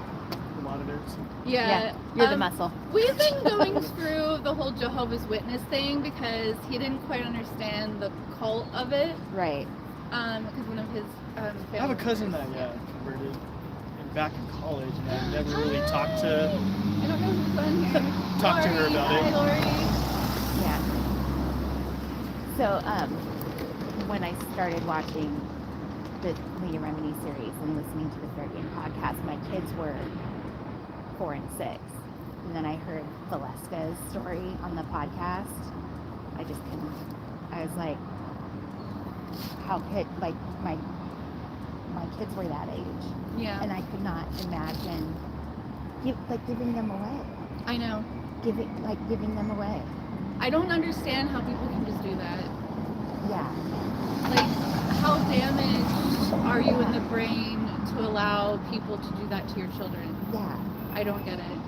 a monitors. Yeah. You're the muscle. We've been going through the whole Jehovah's Witness thing because he didn't quite understand the cult of it. Right. Because one of his family I have a cousin that members- converted back in college, and I never really talked to I don't know who's on here. Talk to her Lori. about Hi, it. Lori. Yeah. So, when I started watching the Leah Remini series and listening to the Fair Game podcast, my kids were 4 and 6. And then I heard Valeska's story on the podcast. I just couldn't. I was like, how could, like, my kids were that age. Yeah. And I could not imagine, giving them away. I know. Giving them away. I don't understand how people can just do that. Yeah. Like, how damaged are you in the brain to allow people to do that to your children? Yeah. I don't get it.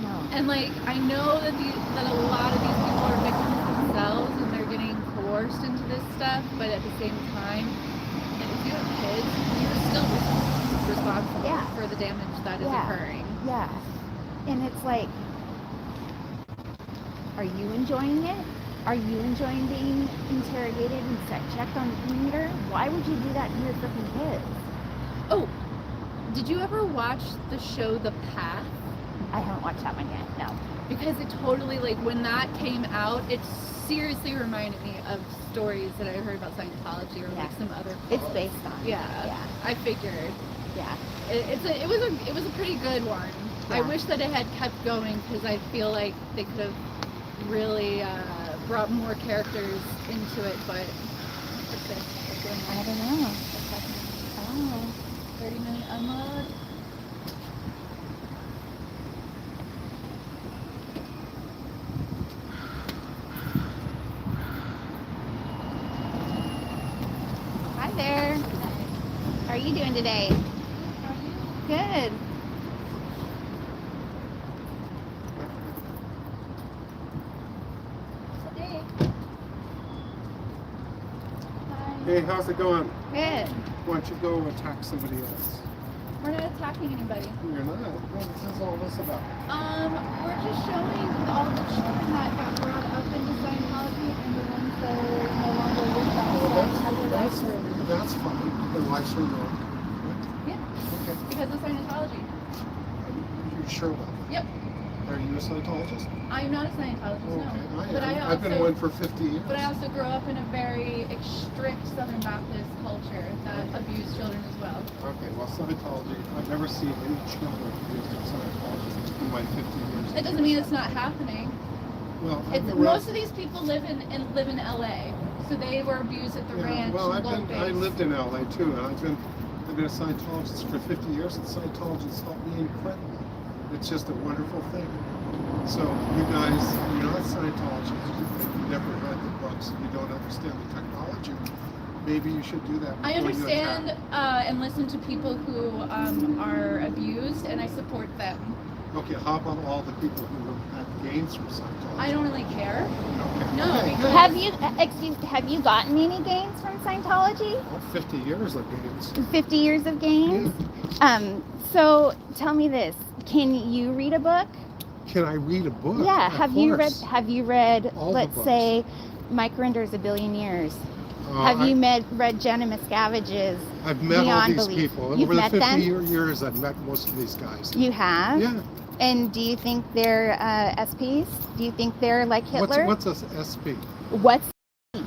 No. And like, I know that that a lot of these people are victims themselves and they're getting coerced into this stuff, but at the same time, if you have kids, you're still responsible Yeah. for the damage that is Yeah. occurring. Yeah. And it's like, are you enjoying it? Are you enjoying being interrogated and checked on the meter? Why would you do that to your freaking kids? Oh, did you ever watch the show The Path? I haven't watched that one yet. No. Because it totally, like, when that came out, it seriously reminded me of stories that I heard about Scientology or Yeah. like some other It's cults. based on. Yeah. Yeah. I figured. Yeah. It was a pretty good one. I Yeah. wish that it had kept going because I feel like they could have really brought more characters into it, but what's this? What's going on? I don't know. What's happening? Oh. 30-minute unload. Hi there. How are you doing today? Good. Hey, how's it going? Good. Why don't you go attack somebody else? We're not attacking anybody. You're not. What is all this about? We're just showing all the children that got brought up into Scientology and the ones that are no longer with us. That's fine. Then why should we go? Yeah, Okay. because of Scientology. Are you sure about that? Yep. Are you a Scientologist? I'm not a Scientologist, no. Okay, But I am. I've been one for 50 years. But I also grew up in a very strict Southern Baptist culture that abused children as well. Okay, well, Scientology, I've never seen any children used in Scientology in my 50 years. It doesn't mean it's not happening. Well, It's, most of these people live in LA, so they were abused at the ranch. Well, and I lived in LA too, and I've been a Scientologist for 50 years, and Scientology has helped me incredibly. It's just a wonderful thing. So you guys, you're not Scientologists, you've never read the books, you don't understand the technology. Maybe you should do that. I before you understand attack. and listen to people who are abused, and I support them. Okay, how about all the people who have gains from Scientology? I don't really care. Okay. No, Okay. because Have you gotten any gains from Scientology? Well, 50 years of gains. 50 years of gains? So tell me this. Can you read a book? Can I read a book? Yeah. Of Have course. you read All the let's books. say Mike Rinder's A Billion Years? I- Have you read Jenna Miscavige's I've met all Beyond these Belief? people. You've Over the met 50 them? years, I've met most of these guys. You have? Yeah. And do you think they're SPs? Do you think they're like Hitler? What's a SP? What's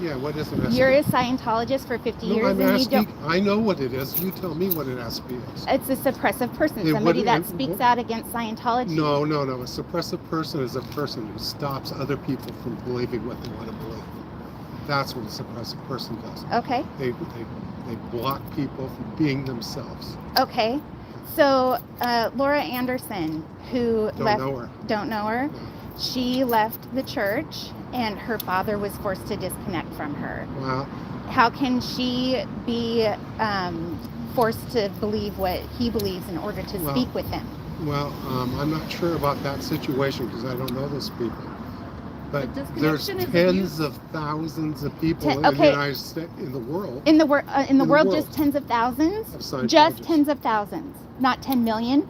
Yeah, what is an SP? you're a Scientologist for 50 No, years I'm and you asking. don't. I know what it is. You tell me what an SP is. It's a suppressive person, Yeah, somebody what- that and- speaks out against Scientology. No. A suppressive person is a person who stops other people from believing what they want to believe. That's what a suppressive person does. Okay. They block people from being themselves. Okay. So Laura Anderson, who Don't know her. don't know her. No. She left the church, and her father was forced to disconnect from her. Well, How can she be forced to believe what he believes in order to Well, speak with him? I'm not sure about that situation because I don't know those people. But But there's disconnection is tens abuse. of thousands of people in Okay. the United States, in the world, In the the world, world. just tens of thousands. of Scientologists. Just tens of thousands, not 10 million.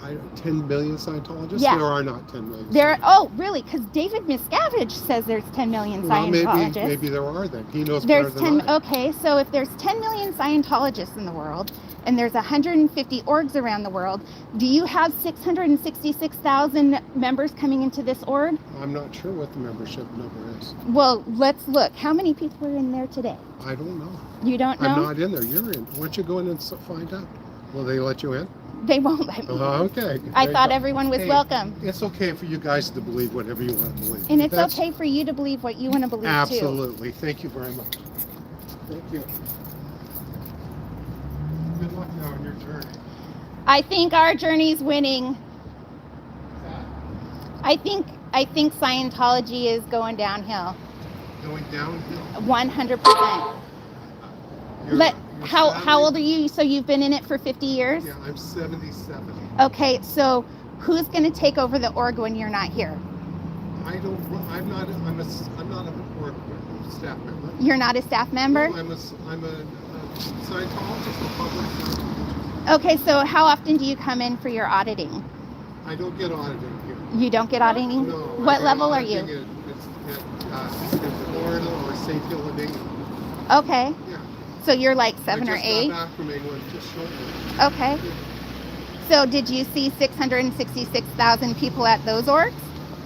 10 million Scientologists? Yeah. There are not 10 million. There. Oh, really? Because David Miscavige says there's 10 million Well, Scientologists. maybe there are then. He knows There's better than 10. I. Okay, so if there's 10 million Scientologists in the world, and there's 150 orgs around the world, do you have 666,000 members coming into this org? I'm not sure what the membership number is. Well, let's look. How many people are in there today? I don't know. You don't know? I'm not in there. You're in. Why don't you go in and find out? Will they let you in? They won't let me. Okay. I There you thought go. everyone was Hey, welcome. It's okay for you guys to believe whatever you want to believe. And it's That's- okay for you to believe what you want to believe too. Absolutely. Thank you very much. Thank you. Good luck now on your journey. I think our journey's winning. I think Scientology is going downhill. Going downhill. 100%. You're How 70? old are you? So you've been in it for 50 years? Yeah, I'm 77. Okay, so who's going to take over the org when you're not here? I'm not a board staff member. You're not a staff member? No, I'm a Scientologist, a public Scientologist. Okay, so how often do you come in for your auditing? I don't get audited here. You don't get auditing? No. What level are you? It's Florida or St. Helena. Okay, Yeah. so you're like 7 or I 8? just got back from England just shortly. Okay. So did you see 666,000 people at those orgs?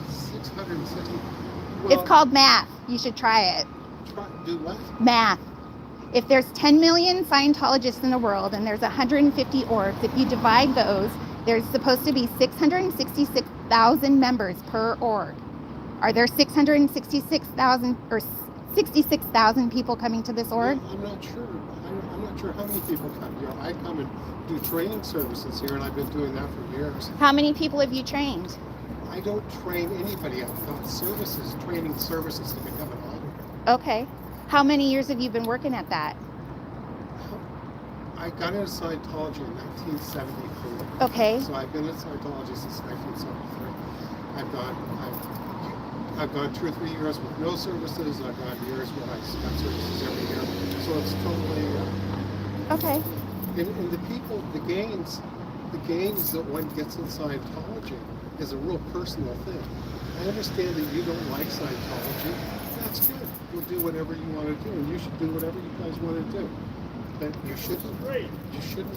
660. It's called math. You should try it. Do what? Math. If there's 10 million Scientologists in the world and there's 150 orgs, if you divide those, there's supposed to be 666,000 members per org. Are there 666,000 or 66,000 people coming to this org? I'm not sure. I'm not sure how many people come here. I come and do training services here, and I've been doing that for years. How many people have you trained? I don't train anybody. I've got training services to become an auditor. Okay. How many years have you been working at that? I got into Scientology in 1973. Okay. So I've been in Scientology since 1973. I've gone 2 or 3 years with no services. I've gone years where I got services every year. So it's totally. Okay. And the people, the gains that one gets in Scientology is a real personal thing. I understand that you don't like Scientology. That's good. You'll do whatever you want to do, and you should do whatever you guys want to do. But you shouldn't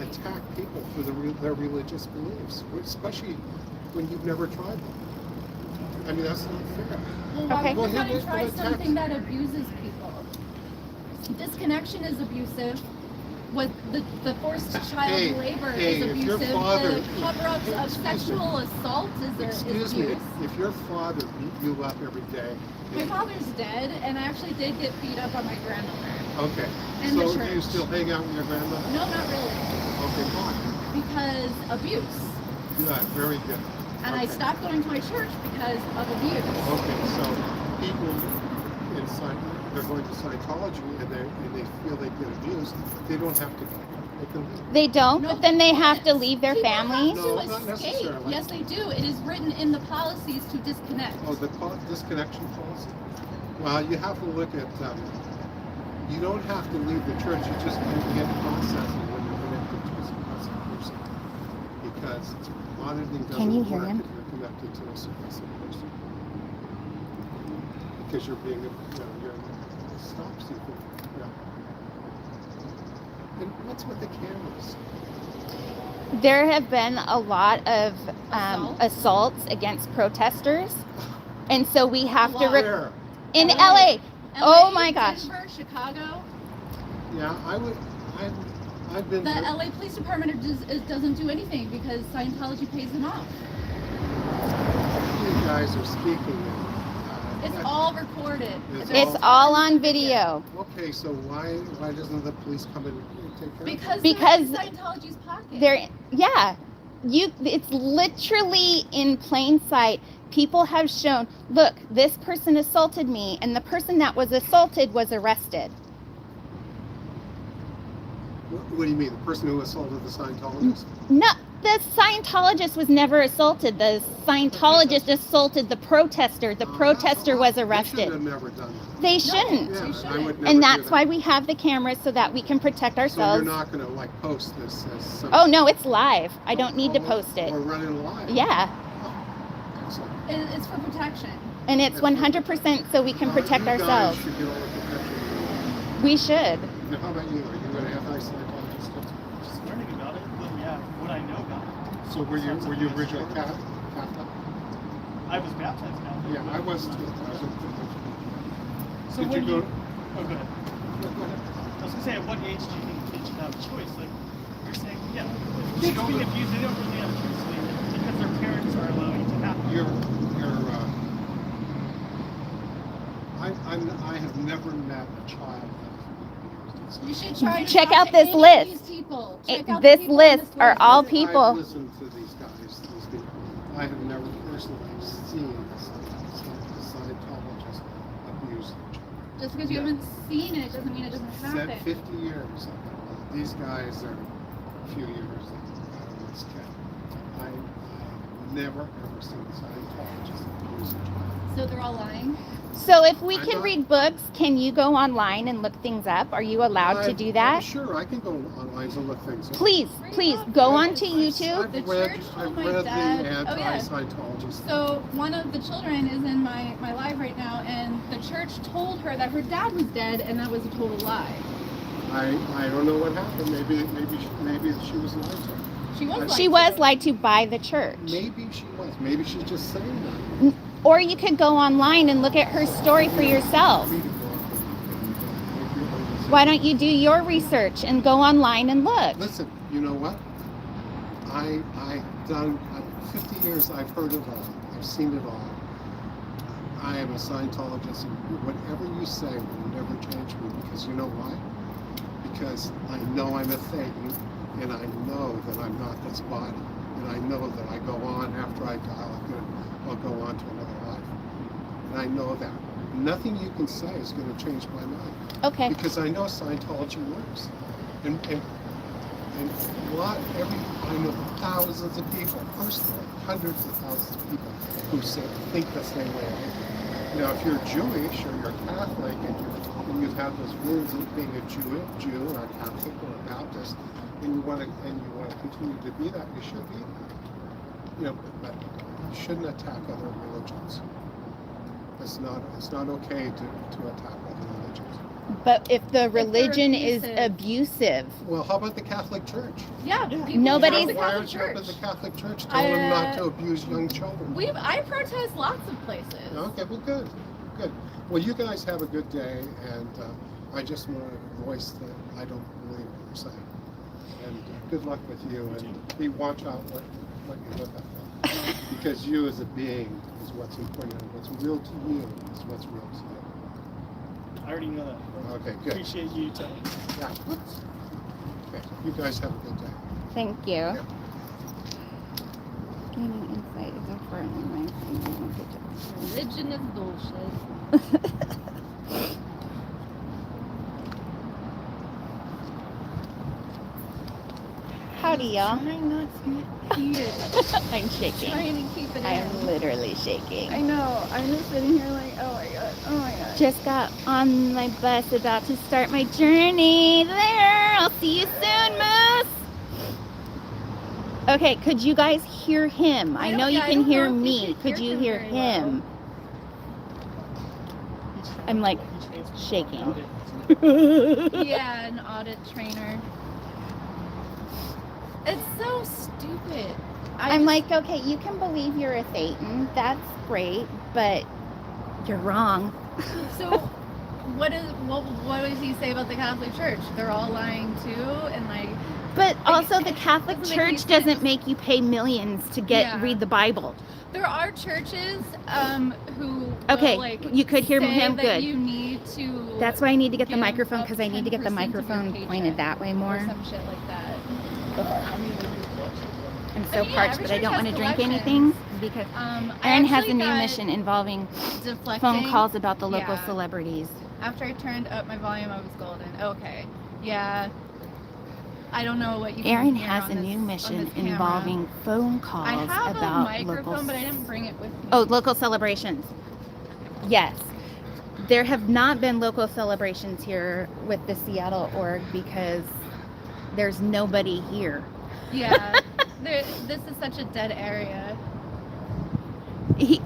attack people for their religious beliefs, especially when you've never tried them. I mean, that's not fair. Well, why Okay. would you want to Well, try attack- something that abuses people? Disconnection is abusive. What the forced child Hey, labor hey, is if your abusive. father- The cover-ups of Excuse me. sexual assault is Excuse me, abuse. if your father beat you up every day. My father's dead, and I actually did get beat up by my grandmother. Okay. And the So do you church. still hang out with your grandmother? No, not really, Okay, why? because abuse. Good, very good. And I Okay. stopped going to my church because of abuse. Okay, so people they're going to Scientology and they feel they get abused. They don't have to go. They can leave. They don't, No. but then they have to leave their People families. No, have not to escape. necessarily. Yes, they do. It is written in the policies to disconnect. Oh, the disconnection policy? Well, you have to look at, you don't have to leave the church, you just can't process it when you're connected to a suppressive person. Because auditing doesn't Can you hear work him? if you're connected to a suppressive person. Because you're being, it stops you from, And what's with the cameras? There have been a lot of Assault? assaults against protesters, and so we have to Where? in LA. LA. Oh my gosh. Denver, Chicago. Yeah, I've been The to- LA Police Department doesn't do anything because Scientology pays them off. you guys are speaking. It's all recorded. It's all on video. Okay, so why doesn't the police come and take care of it? Because they're in Scientology's pocket. It's literally in plain sight. People have shown, look, this person assaulted me, and the person that was assaulted was arrested. What do you mean? The person who assaulted the Scientologist? No, the Scientologist was never assaulted. The Scientologist assaulted the protester. The protester was They should arrested. have never done that. They shouldn't. Yeah, They shouldn't. I would never And do that's that. why we have the cameras so that we can protect So ourselves. you're not going to like post this as some... Oh no, it's live. I don't need to post it. We're running live. Yeah. Excellent. It's for protection. And it's 100% so we can protect You guys ourselves. should get all the protection. We should. Now, how about you? Are you going to have nice Scientologists? Just learning about it, but yeah, what I know about it. So were you originally Catholic? I was baptized Catholic. Yeah, I was too. So Did when you you, go- oh, go ahead. Go ahead. I was gonna say, at what age do you think kids should have a choice? Like, you're saying, yeah, if kids being abused, they don't really have a choice because their parents are allowing it to happen. I have never met a child that You should try to Check talk out to this any of list. these people. It- Check out this the people on list this are list. all I've people. listened to these guys, these people. I have never personally seen a Scientologist abuse a child. Just because you Yeah. haven't seen it doesn't mean it doesn't Said happen. 50 years. These guys are a few years out of this kid. I've never ever seen a Scientologist abuse a child. So they're all lying. So if we I can don't- read books, can you go online and look things up? Are you allowed to do I'm that? sure I can go online and look things up. Please, please go onto YouTube. I've The read, church I've told my read dad- the oh, yeah. anti-Scientologist. So one of the children is in my live right now, and the church told her that her dad was dead, and that was a total lie. I don't know what happened. Maybe she was lied to. She was. lied She to. was lied to by the church. Maybe she was. Maybe she's just saying that. Or you could go online and look at her story for yourself. Read a book and Why don't you do your research and go online and look? Listen, you know what? I've done 50 years. I've heard it all. I've seen it all. I am a Scientologist, and whatever you say will never change me. Because you know why? Because I know I'm a Thetan, and I know that I'm not this body, and I know that I go on after I die. I'll go on to another life, and I know that nothing you can say is going to change my mind. Okay. Because I know Scientology works, and I know thousands of people personally, hundreds of thousands of people who think the same way I do. Now, if you're Jewish or you're Catholic and you have those wounds of being a Jew or a Catholic or a Baptist, and you want to continue to be that, you should be. You know, but you shouldn't attack other religions. It's not okay to attack other religions. But if the religion is abusive. abusive, Well, how about the Catholic Church? Yeah. people Nobody's- trust the Why Catholic aren't you up Church. at the Catholic Church telling them not to abuse young children? I protest lots of places. Okay, well, good. Well, you guys have a good day, and I just want to voice that I don't believe what you're saying. And good luck with you, and watch out what you look at. Because you as a being is what's important, and what's real to you is what's real to you. I already know that. Okay, good. Appreciate you telling me. Yeah. Okay, you guys have a good day. thank you. Yeah. Gaining insight is important. Religion is bullshit. Howdy, y'all. Trying not to get heated. I'm shaking. Trying to keep it in. I'm literally shaking. I know. I'm just sitting here like, oh my god, oh my god. Just got on my bus, about to start my journey there. I'll see you soon, Moose. Okay, could you guys hear him? I know you can hear me. Could you hear him? I'm like shaking. Yeah, an audit trainer. It's so stupid. I'm like, okay, you can believe you're a Thetan. That's great, but you're wrong. So, what does he say about the Catholic Church? They're all lying too, and like. But Like, also, the Catholic doesn't make any Church doesn't sense. make you pay millions to Yeah. read the Bible. There are churches who Okay, will, like, you could hear say him that good. You need to. That's why I need to get the give microphone, up because I need to get the 10% of your microphone paycheck pointed that way or more. some shit like that. I'm so yeah, parched, every but I church don't has want to drink collections. anything because I Aaron has actually a new got mission involving deflecting. phone calls about the local Yeah. celebrities. After I turned up my volume, I was golden. Okay. Yeah. I don't know what you can Erin hear has on a this- new on mission this camera. involving phone calls I have a about microphone, local. but I didn't bring it with me. Oh, local celebrations. Yes. There have not been local celebrations here with the Seattle org because there's nobody here. Yeah. This is such a dead area.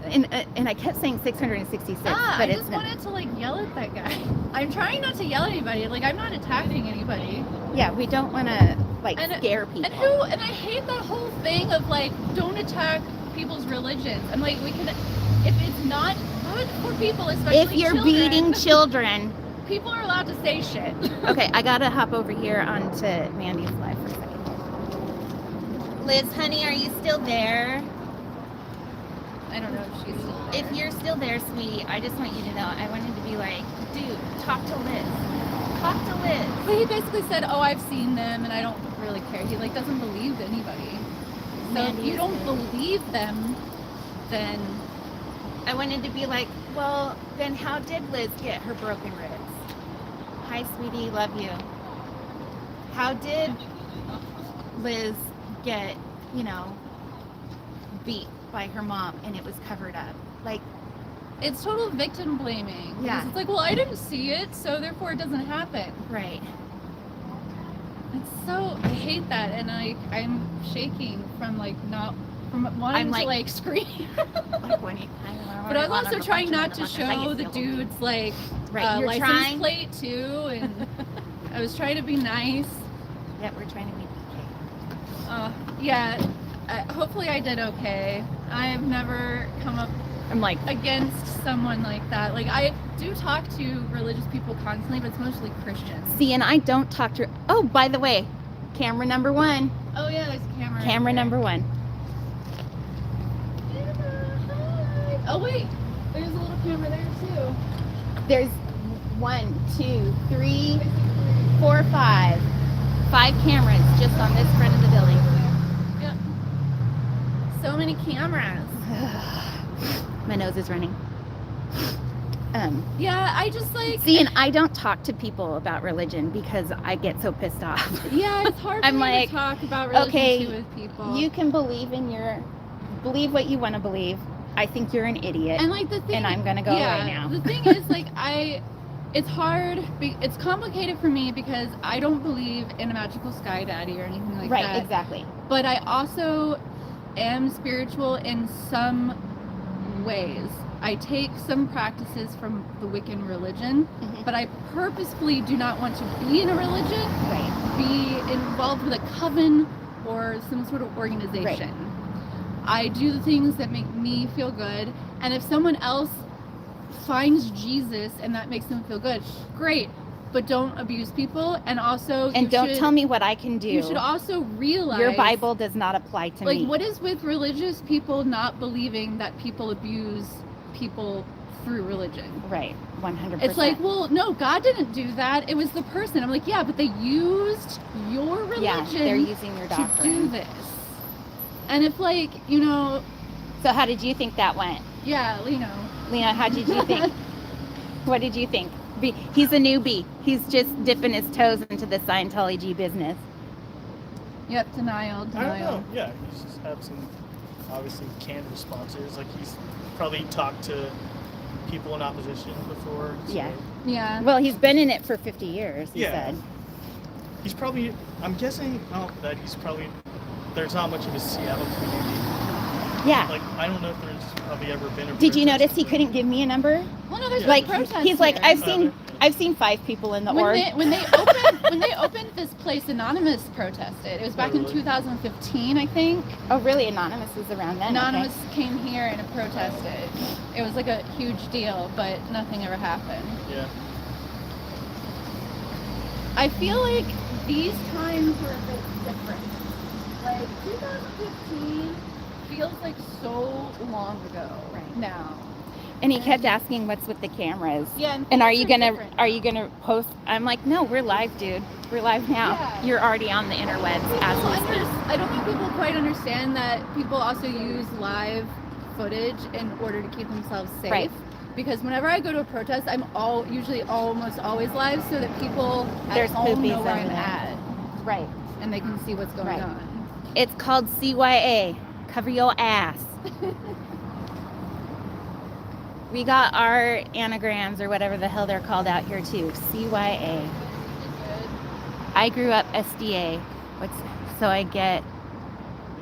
And I kept saying 666, but I it's just not. wanted to like yell at that guy. I'm trying not to yell at anybody. Like I'm not attacking anybody. Yeah, we don't want to like And- scare people. And I hate that whole thing of like don't attack people's religions. I'm like we can if it's not good for people, especially If you're children, beating children. people are allowed to say shit. Okay, I gotta hop over here onto Mandy's live for a second. Liz, honey, are you still there? I don't know if she's still there. If you're still there, sweetie, I just want you to know I wanted to be like, dude, talk to Liz. Talk to Liz. But he basically said, "Oh, I've seen them, and I don't really care." He like doesn't believe anybody. So Mandy if you is don't good. believe them, then I wanted to be like, well, then how did Liz get her broken ribs? Hi, sweetie, love you. How did Liz get, beat by her mom and it was covered up? Like, it's total victim blaming. Because Yeah. it's like, well, I didn't see it, so therefore it doesn't happen. right. It's so I hate that, and I'm shaking from wanting I'm to like- scream. Like when But I was also trying not to show the dude's Right, you're license trying. plate too, and I was trying to be nice. Yeah, we're trying to be PK. Yeah, hopefully I did okay. I've never come up I'm like, against someone like that. Like I do talk to religious people constantly, but it's mostly Christians. see, and I don't talk to. Oh, by the way, camera number one. Oh yeah, there's a camera. Camera right there. number one. Camera, hi. Oh wait, there's a little camera there too. There's 1, 2, 3, 4, 5. 5 cameras just on this front of the building. Yep. So many cameras. My nose is running. Yeah, I just See, and I don't talk to people about religion because I get so pissed off. Yeah, it's hard for I'm me like, to talk about religion okay, too with people. You can believe what you want to believe. I think you're an idiot, and like the thing, and I'm gonna go yeah, right now. The thing is, it's hard. It's complicated for me because I don't believe in a magical sky daddy or anything like Right, that. exactly. But I also am spiritual in some ways. I take some practices from the Wiccan religion, Mhm. but I purposefully do not want to be in a religion, Right. be involved with a coven or some sort of organization. I do the things that make me feel good, and if someone else finds Jesus and that makes them feel good, great. But don't abuse people, and also And don't tell me what I can do. You should also realize Your Bible does not apply to like me. what is with religious people not believing that people abuse people through religion? Right, 100%. It's like, well, no, God didn't do that. It was the person. I'm like, yeah, but they used your religion yeah, they're using your to doctrine. do this. And if So how did you think that went? yeah, Lena, how did you think? What did you think? He's a newbie. He's just dipping his toes into the Scientology business. yep, denial. I don't know. Yeah, he's just had some obviously canned responses. Like he's probably talked to people in opposition before. So Yeah. Yeah. Well, he's been in it for 50 years, he Yeah. said. He's probably. I'm guessing that he's probably. There's not much of a Seattle community. Yeah. Like I don't know if there's probably ever been a. Did you protest notice he with couldn't give me a number? Well, no, there's Yeah. no Like protest he's like, here. I've seen 5 people in the when org. they opened this place, Anonymous protested. It was back in really? 2015, I think. Oh, really? Anonymous was around then. Anonymous came here and protested. It was like a huge deal, but nothing ever happened. Yeah. I feel like these times were a bit different. Like 2015 feels like so long ago Right. now. And he kept asking, "What's with the cameras?" Yeah, And are things you gonna different are now. you gonna post? I'm like, no, we're live, dude. We're live now. Yeah. You're already on the interwebs as People we speak. I don't think people quite understand that people also use live footage in order to keep themselves safe. Right. Because whenever I go to a protest, I'm usually almost always live so that people There's at home poopies know where in I'm there. at. Right. and they can see what's going Right. on. It's called CYA. Cover your ass. We got our anagrams or whatever the hell they're called out here too. CYA. I grew up SDA. So I get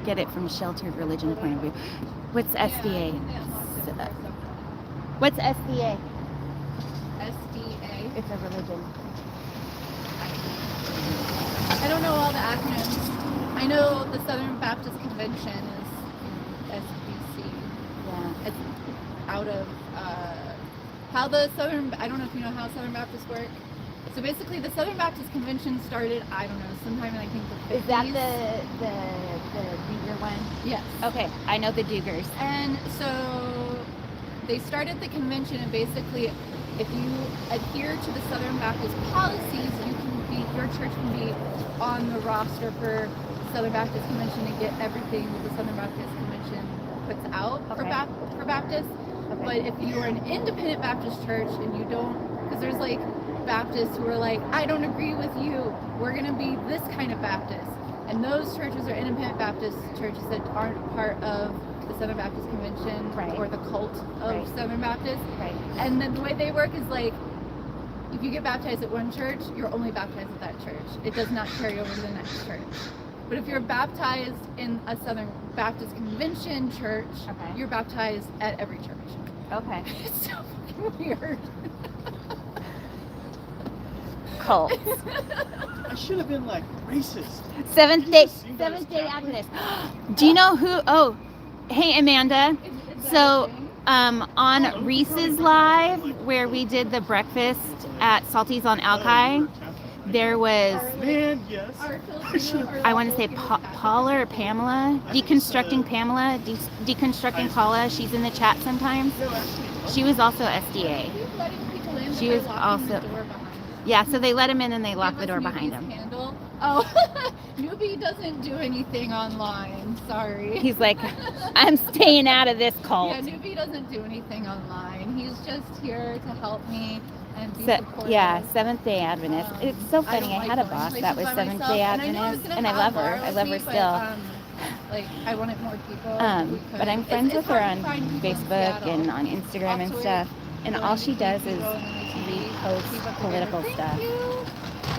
it from sheltered religion point of view. What's SDA? What's SDA? SDA. It's a religion. I don't know all the acronyms. I know the Southern Baptist Convention is SBC. Yeah. It's out of I don't know if you know how Southern Baptists work. So basically the Southern Baptist Convention started, I don't know, sometime in I think the 50s. Is that the Duger one? Yes. Okay, I know the Dugers. And so they started the convention, and basically if you adhere to the Southern Baptist policies, your church can be on the roster for Southern Baptist Convention and get everything that the Southern Baptist Convention puts out for Baptists. Okay. But if you are an independent Baptist church and you don't, because there's like Baptists who are like, I don't agree with you, we're going to be this kind of Baptist. And those churches are independent Baptist churches that aren't part of the Southern Baptist Convention or the cult of Southern Baptists. Right. And then the way they work is like, if you get baptized at one church, you're only baptized at that church. It does not carry over to the next church. But if you're baptized in a Southern Baptist Convention church, you're baptized at every church. Okay. It's so fucking weird. Cult. I should have been like racist. Seventh Day Adventist. Do you know who? Oh, hey Amanda. So on Reese's Live, where we did the breakfast at Salty's on Alki, there was, Man, yes. I want to say Paula or Pamela, Deconstructing Pamela, Deconstructing Paula. She's in the chat sometimes. She was also SDA. She was also, yeah, so they let him in and they locked the door behind him. Oh, Newbie doesn't do anything online. Sorry. He's like, I'm staying out of this cult. Yeah, Newbie doesn't do anything online. He's just here to help me and be supportive. Yeah, Seventh Day Adventist. It's so funny. I had a boss that was Seventh Day Adventist, and I love her. I love her still. Like, I wanted more people. But I'm friends with her on Facebook and on Instagram and stuff. And all she does is repost political stuff.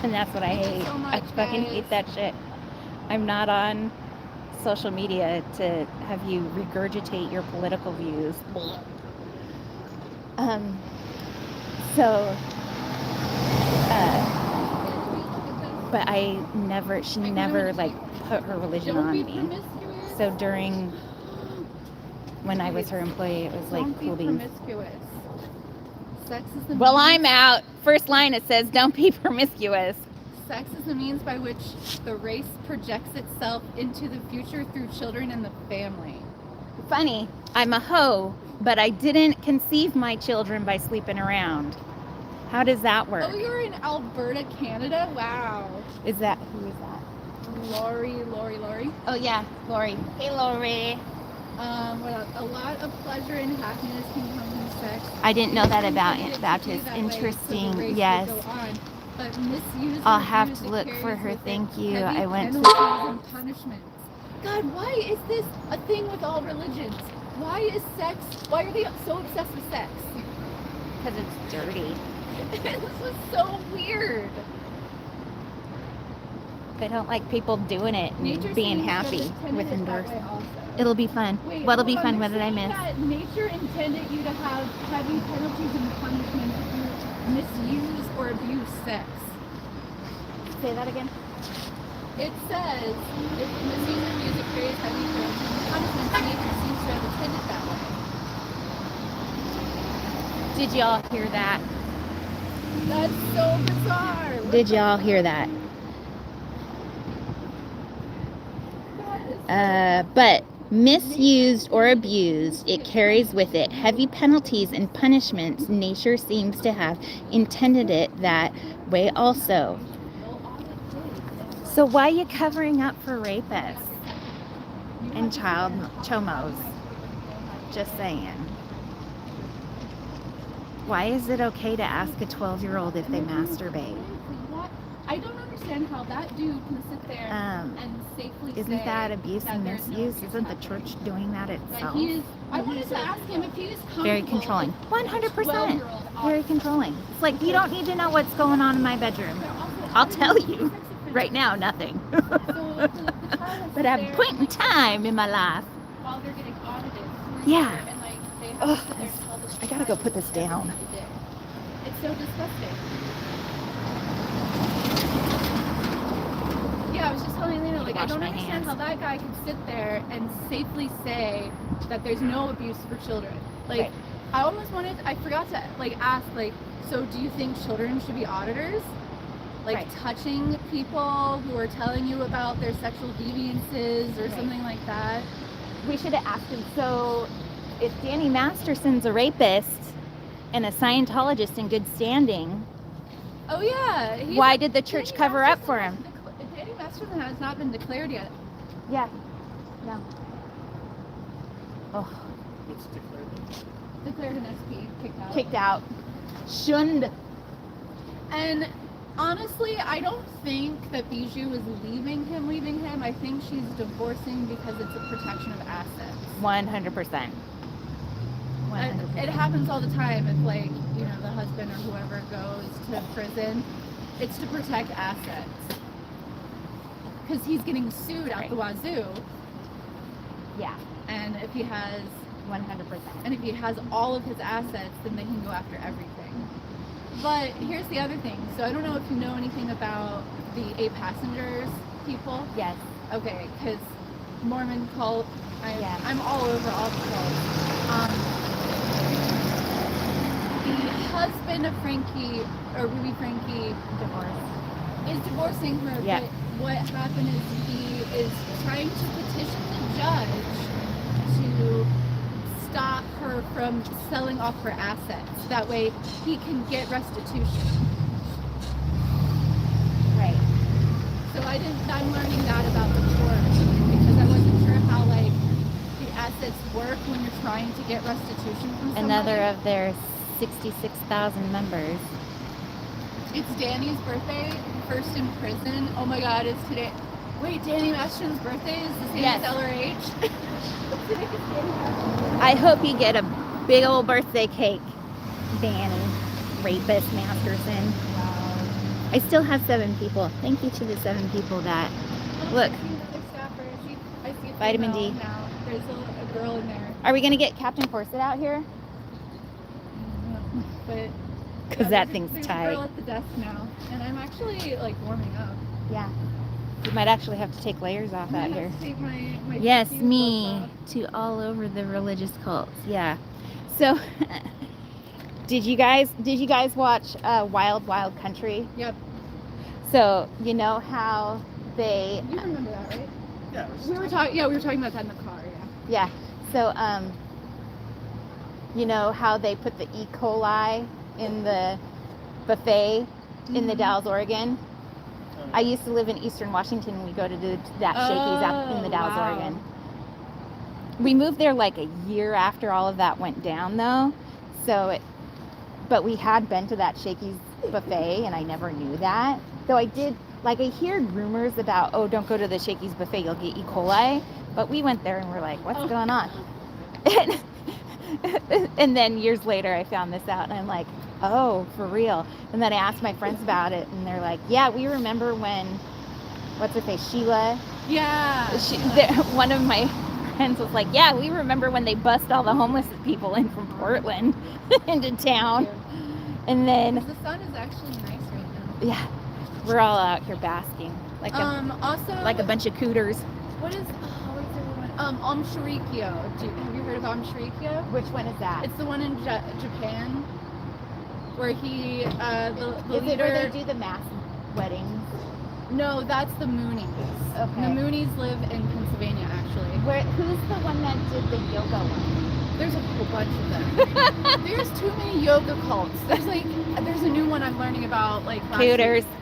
And that's what I hate. I fucking hate that shit. I'm not on social media to have you regurgitate your political views. But she never like put her religion on me. So when I was her employee, it was like cool beans. Well, I'm out. First line, it says, don't be promiscuous. Sex is the means by which the race projects itself into the future through children and the family. Funny, I'm a hoe, but I didn't conceive my children by sleeping around. How does that work? Oh, you're in Alberta, Canada? Wow. Who is that? Lori. Oh yeah, Lori. Hey, Lori. What else? A lot of pleasure and happiness can come from sex. I didn't know that about Baptist. Interesting. Yes. But misuse I'll have to look for her. Thank you. I went to. Punishments. God, why is this a thing with all religions? Why are they so obsessed with sex? Because it's dirty. This was so weird. They don't like people doing it and being happy with indoors. It'll be fun. What'll be fun? What did I miss? Nature intended you to have heavy penalties and punishments if you misuse or abuse sex. Say that again. It says if you misuse or abuse it carries heavy penalties and punishments. Nature seems to have intended that way. Did y'all hear that? That's so bizarre. Did y'all hear that? But misused or abused, it carries with it heavy penalties and punishments. Nature seems to have intended it that way also. So why are you covering up for rapists and child chomos? Just saying. Why is it okay to ask a 12-year-old if they masturbate? I don't understand how that dude can sit there and safely Isn't say that abuse and there's no misuse? abuse Isn't the happening. church doing that Like itself? he is, I wanted to ask him if he is comfortable. Very controlling. with 100%. 12-year-old Very autism. controlling. It's like, you don't need to know what's going on in my bedroom. But also, I'll how do tell you you. sex offend Right now, nothing. So the child has But to at sit a point in there, time in my life. while they're getting audited through Yeah. there, and like they have Ugh, to sit there and tell the I gotta go child put this down. everything they did. It's so disgusting. Yeah, I was just telling Lena, like, I Wash don't my understand hands. how that guy can sit there and safely say that there's no abuse for children. Like, Right. I almost wanted, I forgot to like ask, like, so do you think children should be auditors? Like Right. touching people who are telling you about their sexual deviances or Right. something like that? We should have asked him, so if Danny Masterson's a rapist and a Scientologist in good standing, Oh yeah. why did the church Danny cover up Masterson for him? Danny Masterson has not been declared yet. Yeah. No. Oh, What's declared? Declared an SP, kicked out. kicked out. Shunned. And honestly, I don't think that Bijou is leaving him. I think she's divorcing because it's a protection of assets. 100%. And it happens all the time if, like, you know, the husband or whoever goes to prison. It's to protect assets. Because he's getting sued out the wazoo. Yeah, And if he has 100%. all of his assets, then they can go after everything. But here's the other thing. So I don't know if you know anything about the 8 passengers people. Yes. Okay, because Mormon cult, Yeah. I'm all over all the cults. The husband of Frankie, or Ruby Frankie, Divorce. is divorcing her. Yeah. But what happened is he is trying to petition the judge to stop her from selling off her assets. That way he can get restitution. Right. So I'm learning that about the court because I wasn't sure how like the assets work when you're trying to get restitution from somebody. Another of their 66,000 members. It's Danny's birthday, first in prison. Oh my god, it's today. Wait, Danny Masterson's birthday is the same Yes. as LRH? Today is Danny Masterson. I hope you get a big old birthday cake, Danny, rapist Masterson. Wow. I still have 7 people. Thank you to the 7 people that look. I see another staffer. I see a Vitamin female D. now. There's a girl in there. Are we gonna get Captain Corset out here? But Because that thing's there's tight. a girl at the desk now, and I'm actually like warming up. Yeah. You might actually have to take layers off I'm out gonna here. have to take my Yes, cute me clothes off. to all over the religious cults. Yeah. So, did you guys watch Wild Wild Country? Yep. So you know how they You remember that, right? Yeah. We were talking about that in the car. Yeah. yeah. So you know how they put the E. coli in the buffet in the Mhm. Dalles, Oregon? I used to live in Eastern Washington and we go to do that Shakey's up in the Dalles, wow. Oregon. We moved there like a year after all of that went down though. But we had been to that Shakey's buffet and I never knew that. Though I did, like I heard rumors about, oh, don't go to the Shakey's buffet, you'll get E. coli. But we went there and we're like, what's Oh. going on? And then years later I found this out and I'm like, oh, for real. And then I asked my friends about it and they're like, yeah, we remember when, what's her face, Sheila? Yeah. One of my friends was like, yeah, we remember when they bust all the homeless people in from Portland into town. And then, The sun is actually nice right now. yeah, we're all out here basking like Also, a bunch of cooters. What is? What's the other one? Shirikyo. Have you heard of Shirikyo? Which one is that? It's the one in Japan, where he, the Is it leader. where they do the mass weddings? No, that's the Moonies. Okay. The Moonies live in Pennsylvania, actually. Who's the one that did the yoga one? There's a whole bunch of them. There's too many yoga cults. There's a new one I'm learning about, like last Cooters. week.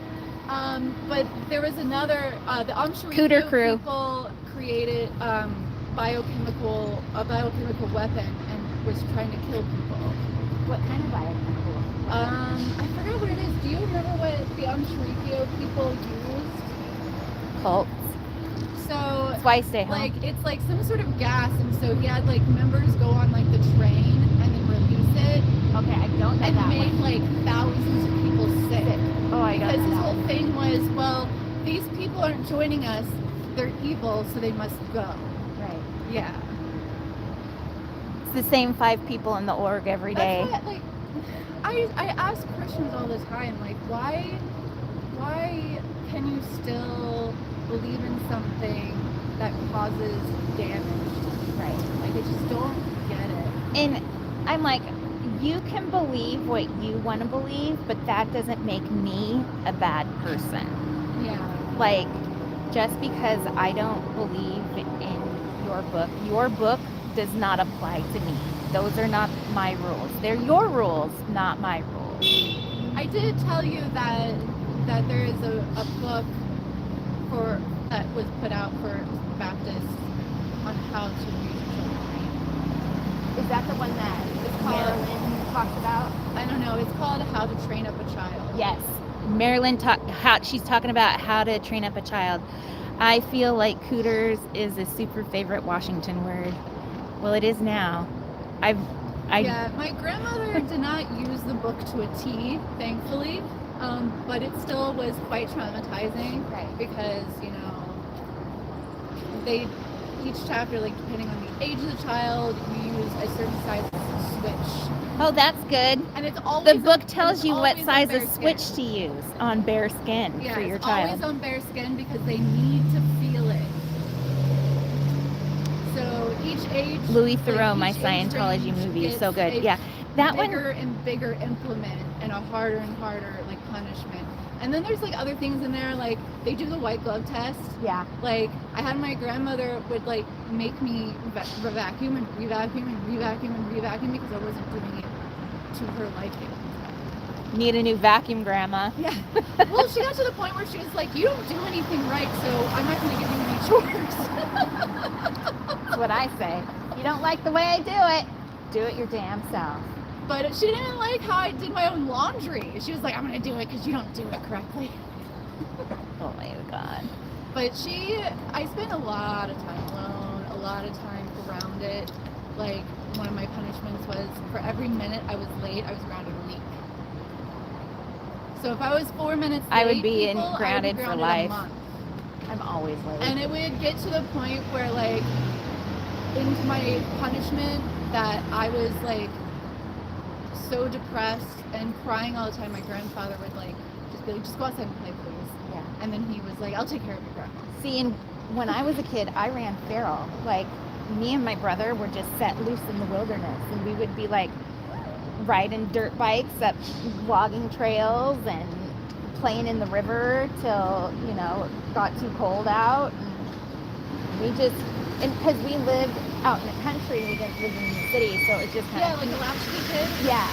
But there was another, the Cooter Shirikyo crew. people created a biochemical weapon and was trying to kill people. What kind of biochemical? I forgot what it is. Do you remember what the Shirikyo people used. Cults. So That's why I stay home. like it's like some sort of gas, and so he had like members go on like the train and then release it, Okay, I don't know and that made one. like thousands of people sick. Oh, I Because don't his know whole that one. thing was, well, these people aren't joining us, they're evil, so they must go. Right. Yeah. It's the same 5 people in the org every day. That's why, like, I ask Christians all the time, like, why can you still believe in something that causes damage? Right. Like, I just don't get it. And I'm like, you can believe what you want to believe, but that doesn't make me a bad person. Yeah. Like, just because I don't believe in your book does not apply to me. Those are not my rules. They're your rules, not my rules. I did tell you that there is a book that was put out for Baptists on how to raise children. Is that the one that Marilyn talks about? I don't know. It's called How to Train Up a Child. Yes. Marilyn she's talking about how to train up a child. I feel like cooters is a super favorite Washington word. Well, it is now. Yeah, my grandmother did not use the book to a T, thankfully, but it still was quite traumatizing. Right. Because, you know, each chapter, like, depending on the age of the child, you use a certain size switch. Oh, that's good. And it's always The book and tells it's you what always on size bare of skin. switch to use on bare skin Yeah, for your it's child. always on bare skin because they need to feel it. So each age, Louis like, Theroux, my each age Scientology range movie, is gets so good. a Yeah, that bigger one. and bigger implement and a harder and harder like punishment. And then there's like other things in there, like they do the white glove test. Yeah. Like I had my grandmother would like make me vacuum and re-vacuum and re-vacuum and re-vacuum because I wasn't doing it to her liking. Need a new vacuum, Grandma. Yeah. Well, she got to the point where she was like, "You don't do anything right, so I'm not going to give you any chores." That's what I say. You don't like the way I do it, do it your damn self. But she didn't like how I did my own laundry. She was like, "I'm going to do it because you don't do it correctly." Oh my God. But I spent a lot of time alone, a lot of time around it. Like, one of my punishments was for every minute I was late, I was grounded a week. So if I was 4 minutes late, I would be people, grounded I would be for grounded life. a month. I'm always late. And it would get to the point where, like, into my punishment that I was, like, so depressed and crying all the time. My grandfather would, like, just be like, "Just go outside and play, please." Yeah. And then he was like, "I'll take care of your grandma." See, and when I was a kid, I ran feral. Like, me and my brother were just set loose in the wilderness, and we would be like riding dirt bikes up logging trails and playing in the river till, you know, it got too cold out. And we just, and because we lived out in the country, we didn't live in the city, so it just kind Yeah, of, like a latchkey kid. yeah.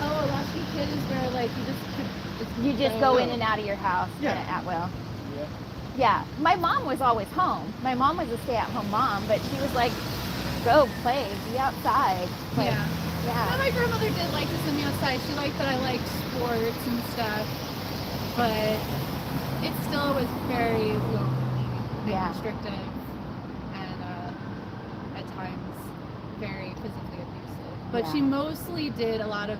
Oh, a latchkey kid is where, like, You just go in and out of your house Yeah. at will. Yeah. Yeah, my mom was always home. My mom was a stay-at-home mom, but she was like, go play, be outside. Like, Yeah. yeah. And my grandmother did like to send me outside. She liked that I liked sports and stuff, but it still was very lonely and Yeah. restrictive, and at times very physically abusive. But she Yeah. mostly did a lot of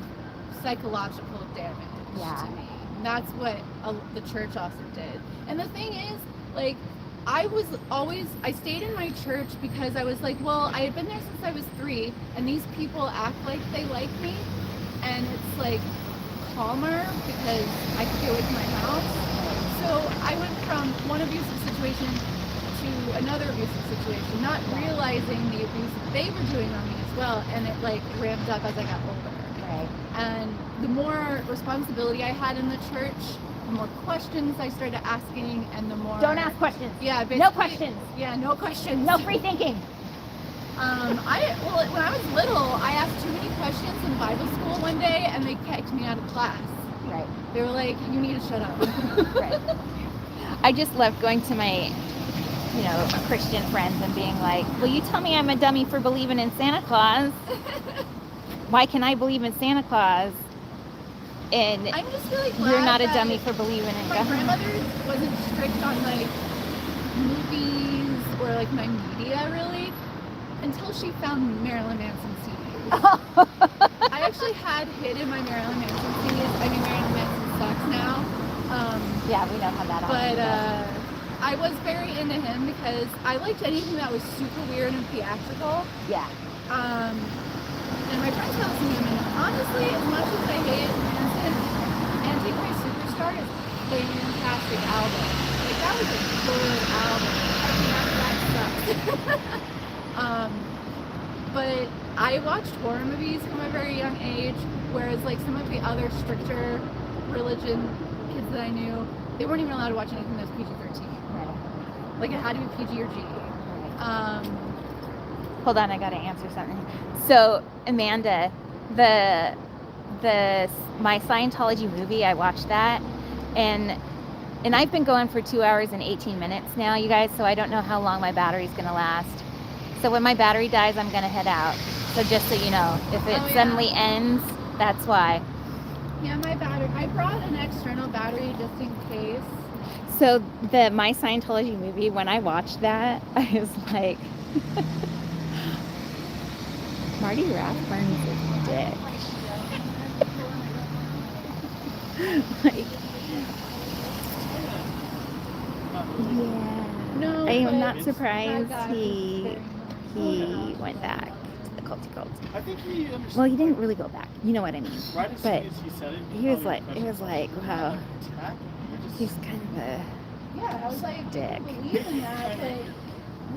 psychological damage Yeah. to me. And that's what the church also did. And the thing is, like, I stayed in my church because I was like, well, I had been there since I was 3, and these people act like they like me, and it's like calmer because I could get away from my house. So I went from one abusive situation to another abusive situation, not realizing the abuse that they were doing on me as well, and it like ramped up as I got older. Right. And the more responsibility I had in the church, the more questions I started asking, and the more... Don't ask questions. Yeah, basically. No questions. Yeah, no questions. No free thinking. When I was little, I asked too many questions in Bible school one day, and they kicked me out of class. Right. They were like, "You need to shut up." Right. I just love going to my, you know, Christian friends and being like, well, you tell me I'm a dummy for believing in Santa Claus. Why can I believe in Santa Claus? and I'm just really glad you're not a that dummy for believing in my God. grandmother wasn't strict on like movies or like my media really until she found Marilyn Manson CDs. I actually had hidden my Marilyn Manson CDs. I mean, Marilyn Manson sucks now. Yeah, we know how that But happens. I was very into him because I liked anything that was super weird and theatrical. Yeah. And my friends got listening to him, and honestly, as much as I hate Manson, Antichrist Superstar is a fantastic album. Like, that was a good album. That sucks. But I watched horror movies from a very young age, whereas like some of the other stricter religion kids that I knew, they weren't even allowed to watch anything that was PG-13. Right. Like, it had to be PG or G. Right. Hold on, I gotta answer something. So, Amanda, the my Scientology movie, I watched that, and I've been going for 2 hours and 18 minutes now, you guys. So I don't know how long my battery's gonna last. So when my battery dies, I'm gonna head out. So just so you know, if it suddenly ends, that's why. Yeah, my battery. I brought an external battery just in case. So my Scientology movie, when I watched that, I was like, Marty Rathbun's a dick. Like, yeah. No, I am but not that surprised guy he was went back to the culty cult. I think he understood. Well, he didn't really go back. You know what I mean? Right as But soon as he said it, he was probably like, it was like, wow, attack. he's kind of a. Yeah, I was like, Dick. I believe in that, but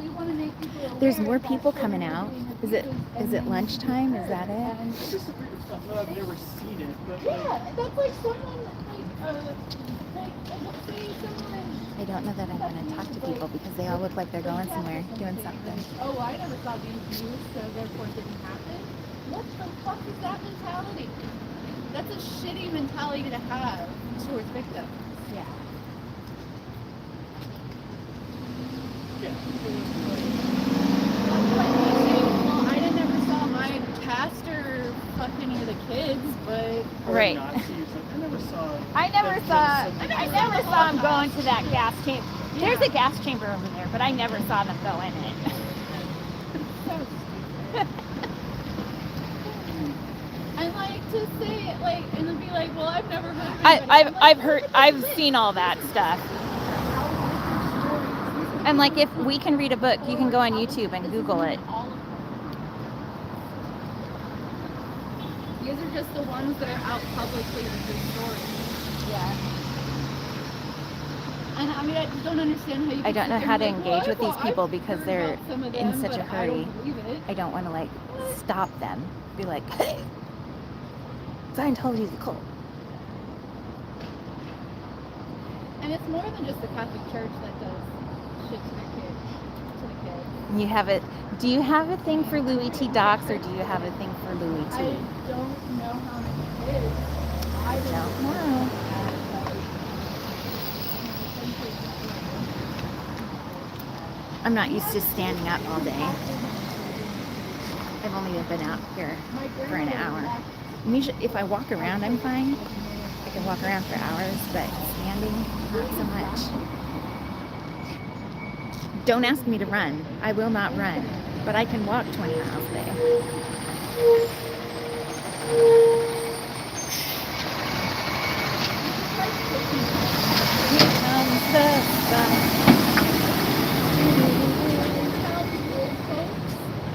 we want to make people aware There's more that people children coming are out. getting Is it abused lunchtime? Is that it? and- I disagree with that. No, I've never seen it, but Yeah, that's like someone, let's say someone. I don't know that I want to talk to people because they all look like they're going somewhere, doing something. Oh, I never saw the abuse, so therefore it didn't happen. What the fuck is that mentality? That's a shitty mentality to have towards victims. Yeah. yeah. Well, I never saw my pastor fuck any of the kids, but Right. Nazis. I never saw. I never saw him go into that gas chamber. There's Yeah. a gas chamber over there, but I never saw them go in it. I like to say it like, and then be like, well, I've never heard of anybody. I've seen all that stuff. And like, if we can read a book, you can go on YouTube and Google it. These are just the ones that are out publicly with their stories. Yeah. And I mean, I just don't understand how you. I can don't sit know there how and to be like, well, engage with these I've people because heard they're about some of in them, such a but I hurry. don't believe it. I don't want to like stop them. Be like, hey, Scientology's a cult. And it's more than just the Catholic Church that does shit to their kids, to the kids. You have a. Do you have a thing for Louis T. Docs or do you have a thing for Louis T? I don't know how many kids. I don't know. I'm not used to standing up all day. I've only been out here for an hour. Usually, if I walk around, I'm fine. I can walk around for hours, but standing, not so much. Don't ask me to run. I will not run, but I can walk 20 miles a day. Here comes the sun.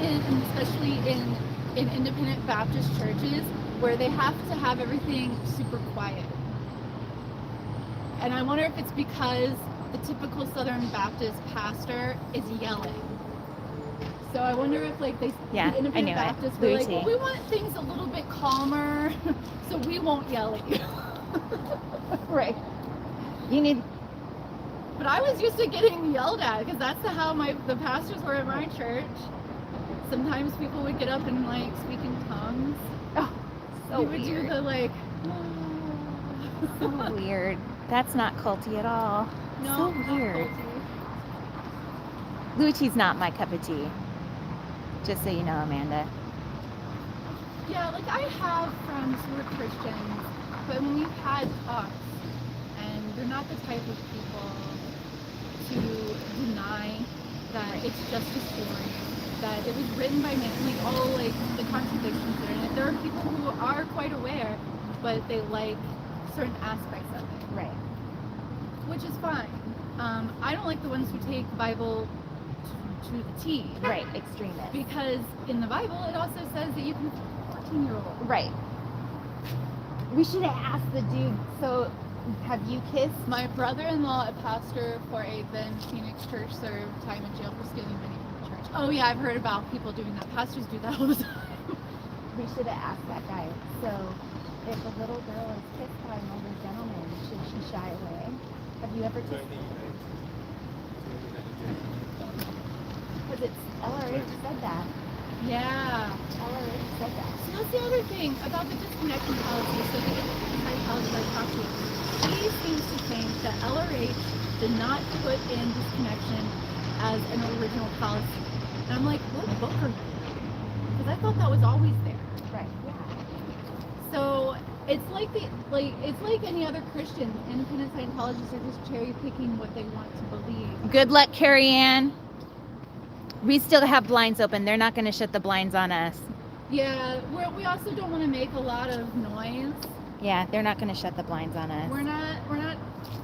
Especially in independent Baptist churches where they have to have everything super quiet. And I wonder if it's because the typical Southern Baptist pastor is yelling. So I wonder if like the independent I knew Baptists it. were Louis like, T. well, we want things a little bit calmer, so we won't yell at you. Right. You need. But I was used to getting yelled at because that's how the pastors were at my church. Sometimes people would get up and like speak in tongues. Oh, so We would do weird. the like. So weird. That's not culty at all. No, So not weird. culty. Louis T's not my cup of tea. Just so you know, Amanda. Yeah, like I have friends who are Christians, But when we've had talks, and they're not the type of people to deny that it's just a story, that it was written by men, like all like the contradictions that are in it. There are people who are quite aware, but they like certain aspects of it, Right. which is fine. I don't like the ones who take the Bible to the T. Right. Extremist. Because in the Bible, it also says that you can 14-year-old. Right. We should have asked the dude. So, have you kissed? My brother-in-law, a pastor for a then Phoenix church, served time in jail for stealing money from the church. Oh yeah, I've heard about people doing that. Pastors do that all the time. We should have asked that guy. So, if a little girl is kissed by an older gentleman, should she shy away? Have you ever kissed? Because it's LRH said that. Yeah. LRH said that. So that's the other thing about the disconnection policy. So the psychologist I talked to, he seems to think that LRH did not put in disconnection as an original policy. And I'm like, what book are you? Because I thought that was always there. Right. Yeah. So it's like it's like any other Christian. Independent Scientologists are just cherry picking what they want to believe. Good luck, Carrie Ann. We still have blinds open. They're not going to shut the blinds on us. Yeah, we also don't want to make a lot of noise. Yeah, they're not going to shut the blinds on us. We're not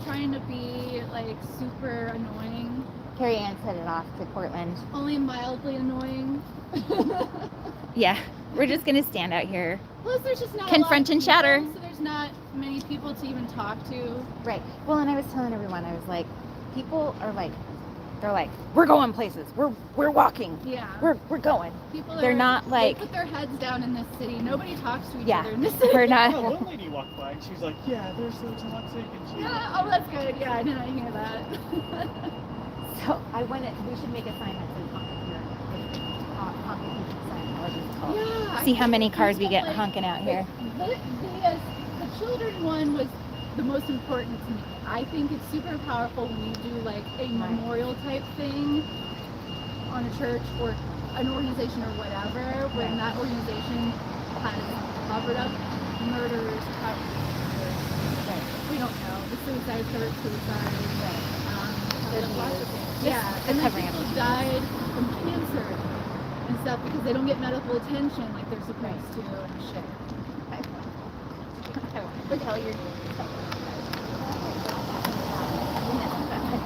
trying to be like super annoying. Carrie Ann set it off to Portland. Only mildly annoying. Yeah, we're just going to stand out here. Plus, there's just not Confront a lot and of shatter. people, so there's not many people to even talk to. Right. Well, and I was telling everyone, I was like, people are like, they're like, we're going places. We're walking. Yeah. We're going. People They're not like, they put their heads down in this city. Nobody talks to each Yeah, other in this city. we're Yeah, not. one lady walked by and she's like, yeah, they're so toxic. And she Yeah, oh, that's good. Yeah, I didn't hear that. So I went. We should make a sign that says honking sign. What is it called? Yeah. See how many cars we I get feel like honking out here. The children one was the most important to me. I think it's super powerful when you do like a memorial type thing on a church or an organization or whatever, when that organization has covered up murders, we don't know, the suicide, third suicide, there's lots of things. Yeah, and then covering people everything. died from cancer and stuff because they don't get medical attention like they're supposed to and shit. Look how you're.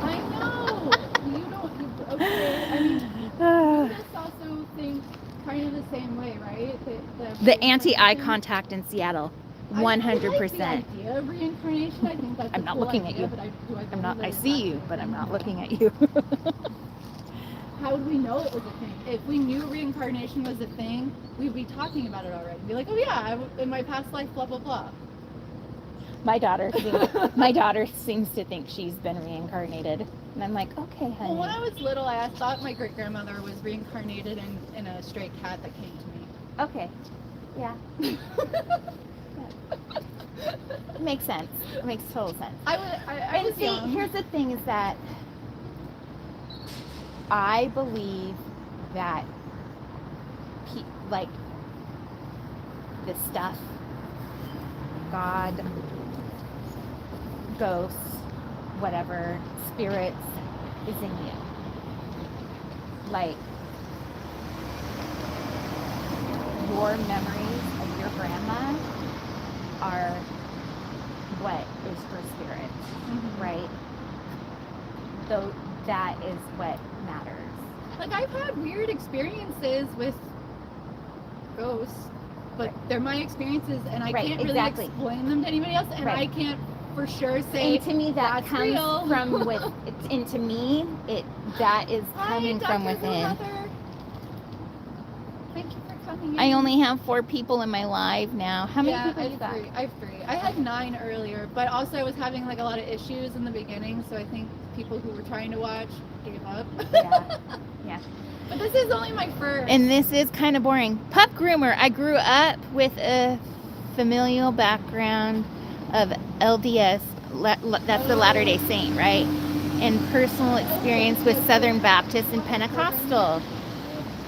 I know. You don't. Okay. I mean, you just also think kind of the same way, right? The anti-eye contact in Seattle, I like 100%. the idea of reincarnation. I think that's I'm a not cool looking at idea, you. But I I'm not. believe I that see it's you, not but I'm not true. looking at you. How would we know it was a thing? If we knew reincarnation was a thing, we'd be talking about it already. Be like, oh yeah, in my past life, blah blah blah. My daughter seems to think she's been reincarnated, and I'm like, okay, honey. Well, when I was little, I thought my great grandmother was reincarnated in a stray cat that came to me. Okay. Yeah. It makes sense. It makes total sense. I And was see, young. here's the thing: is that I believe that, like, the stuff, God, ghosts, whatever, spirits, is in you. Like, your memories of your grandma are what is her spirit, right? So that is what matters. Like, I've had weird experiences with ghosts, but they're my experiences, and I Right, can't really exactly. explain them to anybody else, and Right. I can't for sure say And to me, that that's comes real. from with. And to me, that is coming Hi, from Dr. within. Heather. Thank you for coming in. I only have 4 people in my live now. How many people I you got? have 3. I had 9 earlier, but also I was having like a lot of issues in the beginning, so I think people who were trying to watch gave up. Yeah. Yeah. But this is only my first. And this is kind of boring. Pup groomer. I grew up with a familial background of LDS. That's the Latter-day Saint, right? And personal experience with Southern Baptist and Pentecostal.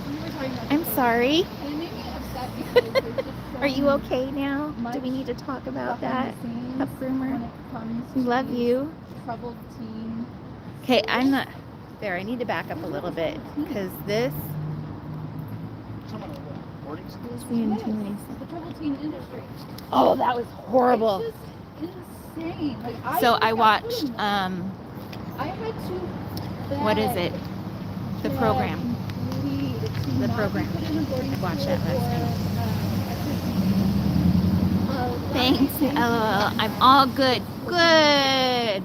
We were talking about I'm this. sorry. And it made me upset because there's just Are you okay now? Do we need to talk about that? Pup groomer? We love you. Troubled teen. Okay, I'm not there. I need to back up a little bit because this Someone at what? Boarding school? seeing too many. The troubled teen industry. Oh, that was horrible. It's just insane. Like, So just I got watched put in- I had to. what is it? The beg, program. plead to The not be program. put in a boarding I watched school that last night. for, Thanks. LOL. I'm all good. Good.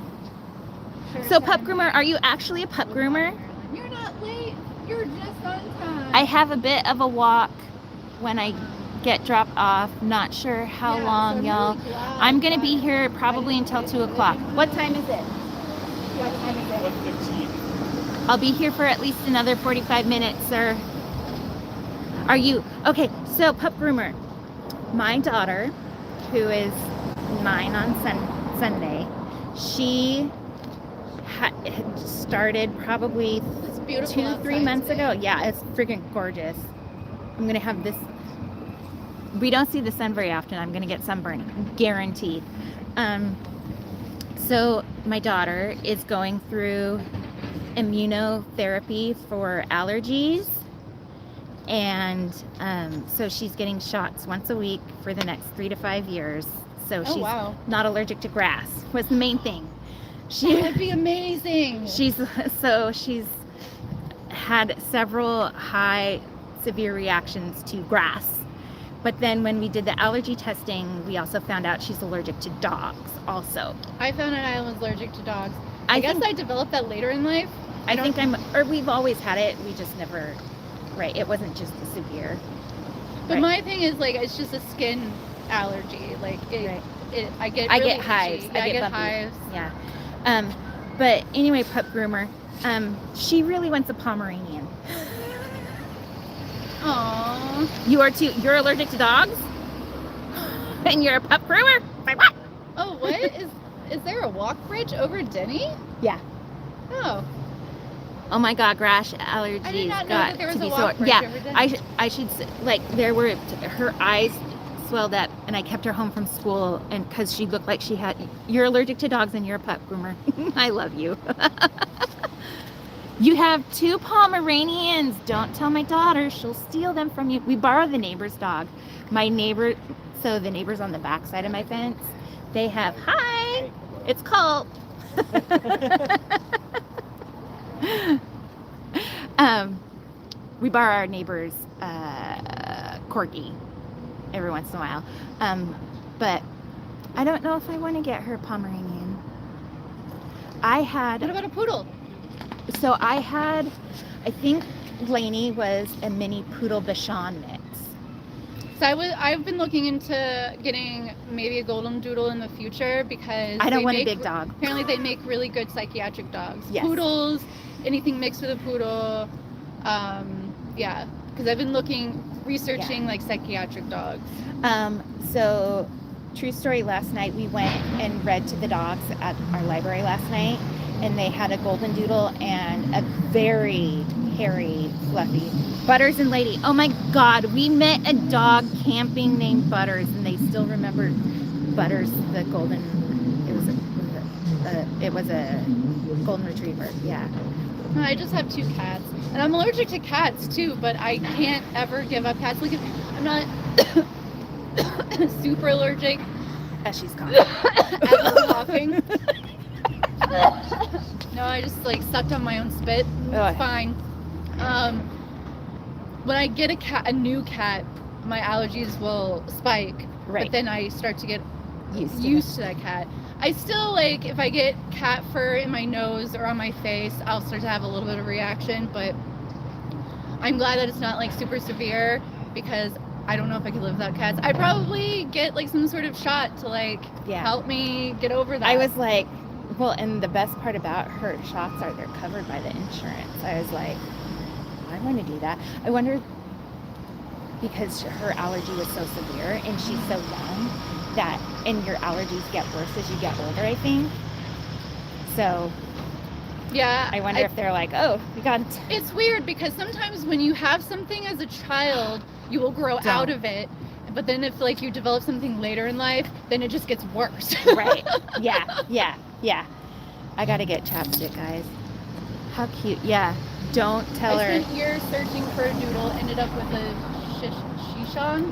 So pup groomer, are you actually a pup groomer? You're not late. You're just on time. I have a bit of a walk when I get dropped off. Not sure how Yeah, so long, I'm y'all. really glad I'm gonna that be here probably until 2 o'clock. What time is it? What time is it? 1:15. I'll be here for at least another 45 minutes, sir. Are you? Okay, so pup groomer. My daughter, who is 9 on Sunday, she started probably It's beautiful 2-3 outside months today. ago. Yeah, it's freaking gorgeous. I'm gonna have this. We don't see the sun very often. I'm gonna get sunburn, guaranteed. So my daughter is going through immunotherapy for allergies, and so she's getting shots once a week for the next 3 to 5 years. So Oh, she's wow. not allergic to grass. Was the main thing. That would be amazing. She's had several high severe reactions to grass, but then when we did the allergy testing, we also found out she's allergic to dogs also. I found out I was allergic to dogs. I guess think, I developed that later in life. we've always had it, we just never, right, it wasn't just severe. But Right. my thing is, like, it's just a skin allergy. Like, Right. I get I really get hives. itchy. Yeah, I get bumpy. hives. Yeah. But anyway, pup groomer, she really wants a Pomeranian. Aww. You are too. You're allergic to dogs, and you're a pup groomer. Like what? Oh, what? Is there a walk bridge over Denny? Yeah. Oh. Oh my God, grass allergies I did not know got that there was to a be walk so. bridge Yeah, over Denny. I should say, like there were her eyes swelled up, and I kept her home from school, and because she looked like she had. You're allergic to dogs, and you're a pup groomer. I love you. You have 2 Pomeranians. Don't tell my daughter; she'll steal them from you. We borrow the neighbor's dog. My neighbor, so the neighbors on the back side of my fence, they have hi. It's Colt. We borrow our neighbor's corgi every once in a while, but I don't know if I want to get her a Pomeranian. What about a poodle? So I think Lainey was a mini poodle Bichon mix. So I've been looking into getting maybe a golden doodle in the future because I don't they want a make- big dog. Apparently they make really good psychiatric dogs. Yes. Poodles, anything mixed with a poodle. Yeah, because I've been researching like psychiatric dogs. So true story, last night we went and read to the dogs at our library last night, and they had a golden doodle and a very hairy, fluffy Butters and Lady. Oh my God, we met a dog camping named Butters, and they still remember Butters, the golden. It was a golden retriever. Yeah. I just have 2 cats, and I'm allergic to cats too. But I can't ever give up cats. Like I'm not super allergic. As she's gone. As I'm coughing. No, I just like sucked on my own spit. It's Ugh. fine. When I get a new cat, my allergies will spike. Right. But then I start to get Used to that cat. I still like if I get cat fur in my nose or on my face, I'll start to have a little bit of reaction. But I'm glad that it's not like super severe because I don't know if I could live without cats. I'd probably get like some sort of shot to like Yeah. help me get over that. I was like, well, and the best part about her shots are they're covered by the insurance. I was like, I want to do that. I wonder, because her allergy was so severe and she's so young, that, and your allergies get worse as you get older, I think. So yeah. I wonder if they're like, oh, we got It's weird because sometimes when you have something as a child, you will grow out of it. But then if like you develop something later in life, then it just gets worse. Right. Yeah. I gotta get chapstick, guys. How cute. Yeah. Don't tell I her. spent years searching for a doodle, ended up with a Shishan.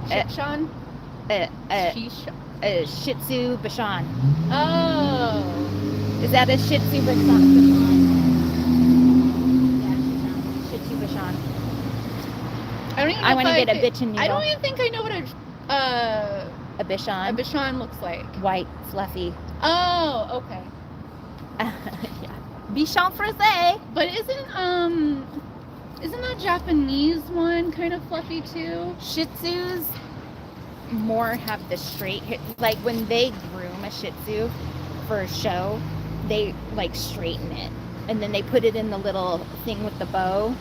Shishan? Shih Tzu Bashan. Oh. Is that a Shih Tzu Bashan? Yeah, Shih Tzu Bashan. I don't even know I if want to get a bitchin' noodle. I don't even think I know what a Bashan. Bashan looks like. White, fluffy. Oh, okay. Yeah. Bichon Frise. But isn't that Japanese one kind of fluffy too? Shih Tzus more have the straight hair. Like when they groom a Shih Tzu for a show, they like straighten it. And then they put it in the little thing with the bow.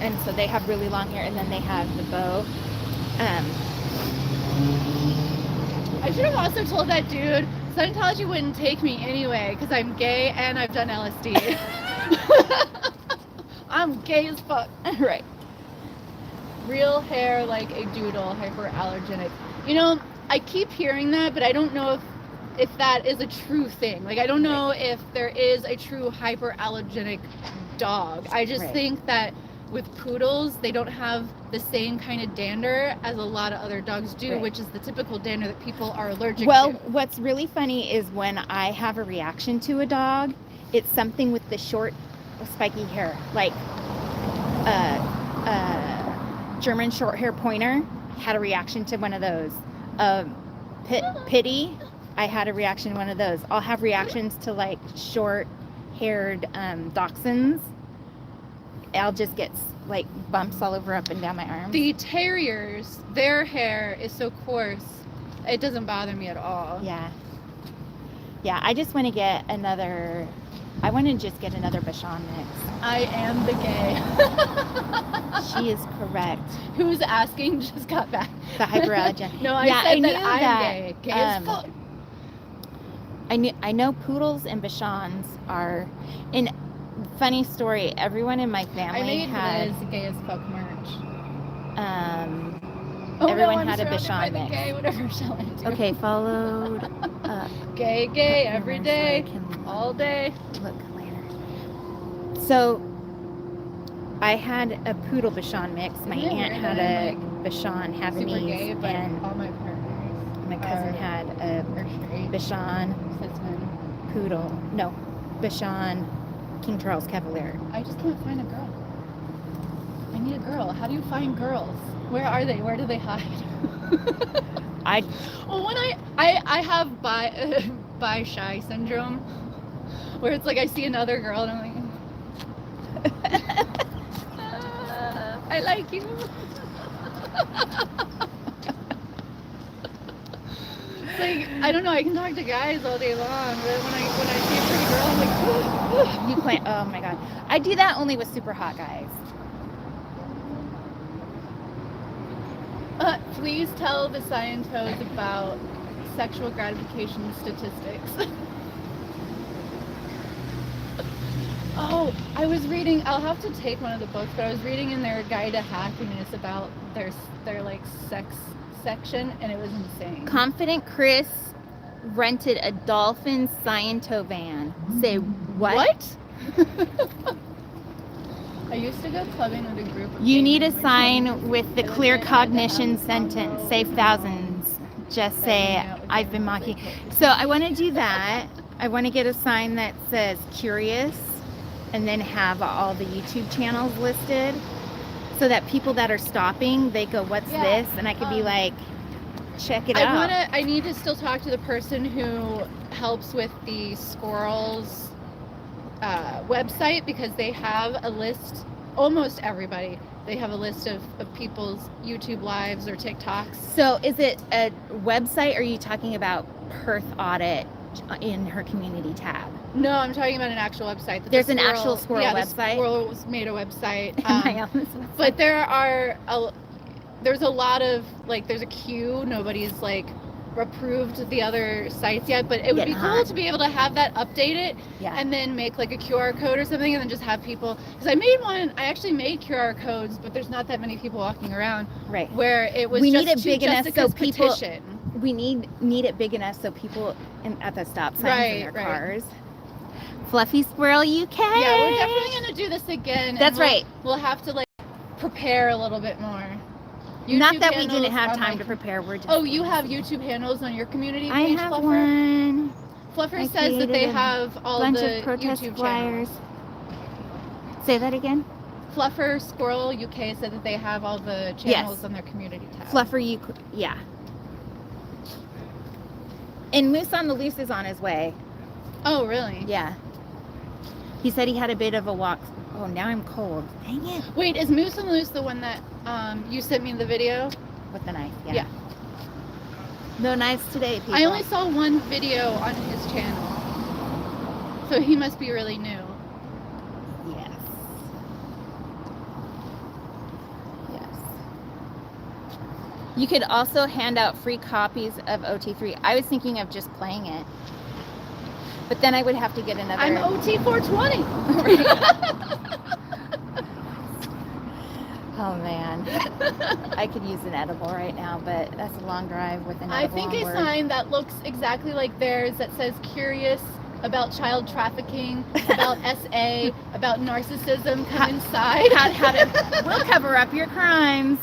And so they have really long hair and then they have the bow. I should have also told that dude Scientology wouldn't take me anyway because I'm gay and I've done LSD. I'm gay as fuck. Right. Real hair like a doodle, hyperallergenic. You know, I keep hearing that, but I don't know if that is a true thing. Like, I don't know if there is a true hyperallergenic dog. I just think that with poodles, they don't have the same kind of dander as a lot of other dogs do, which is the typical dander that people are allergic to. Well, what's really funny is when I have a reaction to a dog, it's something with the short, spiky hair. Like, German short hair pointer had a reaction to one of those. Pity, I had a reaction to one of those. I'll have reactions to like short-haired dachshunds. I'll just get like bumps all over up and down my arms. The terriers, their hair is so coarse, it doesn't bother me at all. Yeah. I just want to get another. I want to just get another Bashan mix. I am the gay. She is correct. Who's asking just got back. The hyperallergen. No, I Yeah, said I that knew I'm that, gay. Gay as fuck. I know poodles and Bashans are. In funny story, everyone in my family I made had. Liz gay as fuck merch. Everyone had a surrounded by Bashan the mix. gay, whatever shall I do? Okay, followed. Gay every day, So I can all day. look later. So I had a poodle Bashan mix. My Isn't it aunt weird had that a I'm, Bashan Super gay, Havanese, but and all my partners my cousin had a are straight. Bashan Cis men. poodle. No, Bashan King Charles Cavalier. I just can't find a girl. I need a girl. How do you find girls? Where are they? Where do they hide? Well, when I have bi shy syndrome, where it's like I see another girl and I'm like, I like you. It's like, I don't know, I can talk to guys all day long, but when I see a pretty girl, I'm like, You can't. Oh my god. I do that only with super hot guys. please tell the Scientos about sexual gratification statistics. Oh, I was reading, I'll have to take one of the books, but I was reading in their Guide to Happiness about their like sex section, and it was insane. Confident Chris rented a Dolphin Sciento van. Say what? I used to go clubbing with a group of You gay need men a in my sign 20s. with the They looked clear like I had to cognition have sentence. combo Save thousands. Just say, I've been mocking. So I want to do that. I want to get a sign that says curious and then have all the YouTube channels listed so that people that are stopping, they go, what's Yeah, this? And I could be like, check it out. I need to still talk to the person who helps with the squirrels website, because they have a list, almost everybody, they have a list of people's YouTube lives or TikToks. So is it a website or are you talking about Perth Audit in her community tab? No, I'm talking about an actual website. that the There's an actual squirrel yeah, website? The squirrels made a website. Am I on this website? But there's a lot of, like, there's a queue. Nobody's, like, approved the other sites yet, but it would Getting be cool hot. to be able to have that updated Yeah. and then make like a QR code or something and then just have people, because I actually made QR codes, but there's not that many people walking around, Right. where it was We just need it to big enough so Jessica's people- petition. We need it big enough so people at the stop signs in their Right. cars. Fluffy Squirrel UK. Yeah, we're definitely gonna do this again. and That's we'll- right. We'll have to like prepare a little bit more. Not YouTube that we didn't handles have on time my- to prepare. We're just. Oh, you have YouTube handles on your community I page, have Fluffer? one. Fluffer I says that they created a have all Bunch the of protest YouTube flyers. channels. Say that again. Fluffer Squirrel UK said that they have all the channels on their community tab. Fluffer, yeah. And Moose on the Loose is on his way. Oh, really? Yeah. He said he had a bit of a walk. Oh, now I'm cold. Dang it. Wait, is Moose and Loose the one that you sent me in the video? With the knife, yeah. Yeah. No knives today, people. I only saw one video on his channel. So he must be really new. Yes. Yes. You could also hand out free copies of OT3. I was thinking of just playing it. But then I would have to get another. I'm OT 420. Oh man. I could use an edible right now, but that's a long drive with an I edible think on a board. sign that looks exactly like theirs that says curious about child trafficking, about SA, about narcissism, come inside. How to, we'll cover up your crimes.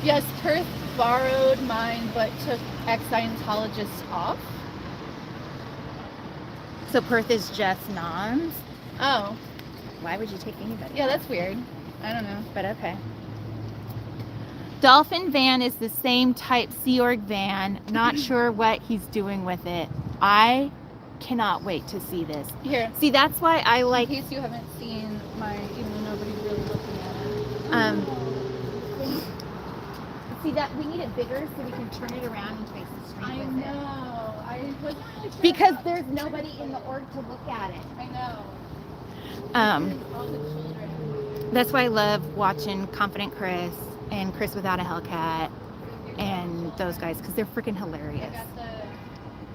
Yes, Perth borrowed mine but took ex-Scientologists off. So Perth is just noms? Oh, Why would you take anybody? yeah, that's weird. I don't know. But okay. Dolphin van is the same type Sea Org van. Not sure what he's doing with it. I cannot wait to see this. Here, See, that's why I like. in case you haven't seen my, even though nobody's really looking at it. See that we need it bigger so we can turn it around and face the street I with it. know. I wasn't really sure. Because there's nobody in the org to look at it. I know. All the children. That's why I love watching Confident Chris and Chris Without a Hellcat and those guys because they're freaking hilarious.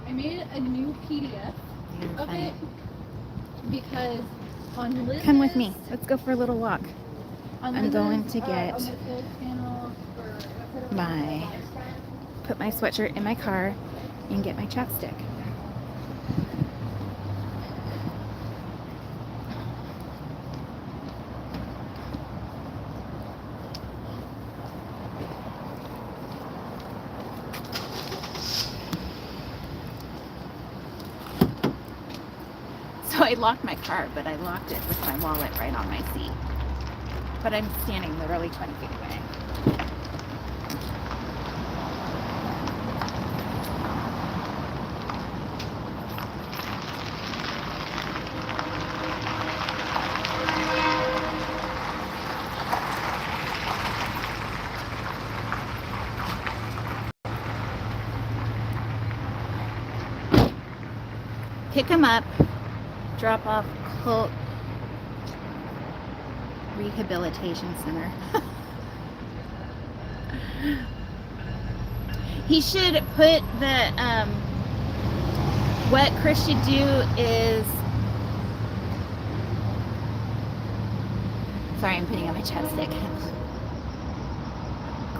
I made a new PDF They're of funny. it because on Liz's, Come with me. Let's go for a little walk. on I'm Liz's, going to get on Liz's channel for my- Put my sweatshirt in my car and get my chapstick. So I locked my car, but I locked it with my wallet right on my seat. But I'm standing literally 20 feet away. Pick him up, drop off Cult Rehabilitation Center. He should put the, what Chris should do is, sorry, I'm putting on my chapstick.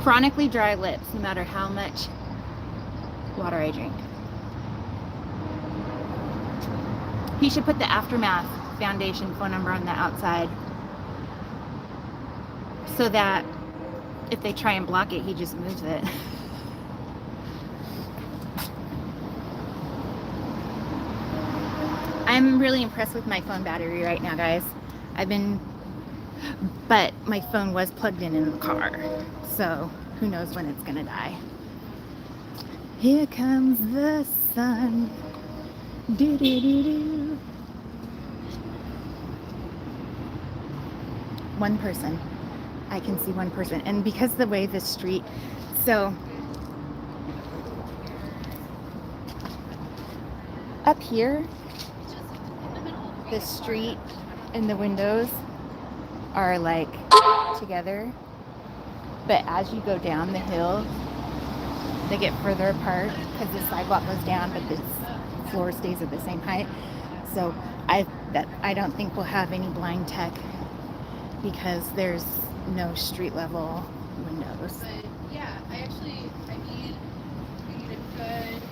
Chronically dry lips, no matter how much water I drink. He should put the Aftermath Foundation phone number on the outside so that if they try and block it, he just moves it. I'm really impressed with my phone battery right now, guys. But my phone was plugged in the car, so who knows when it's gonna die. Here comes the sun. Do do do do. One person. I can see one person, and because the way this street, so up here, the street and the windows are like together, but as you go down the hill, they get further apart because the sidewalk goes down, but the floor stays at the same height. So I don't think we'll have any blind tech because there's no street level windows. But yeah, I need a good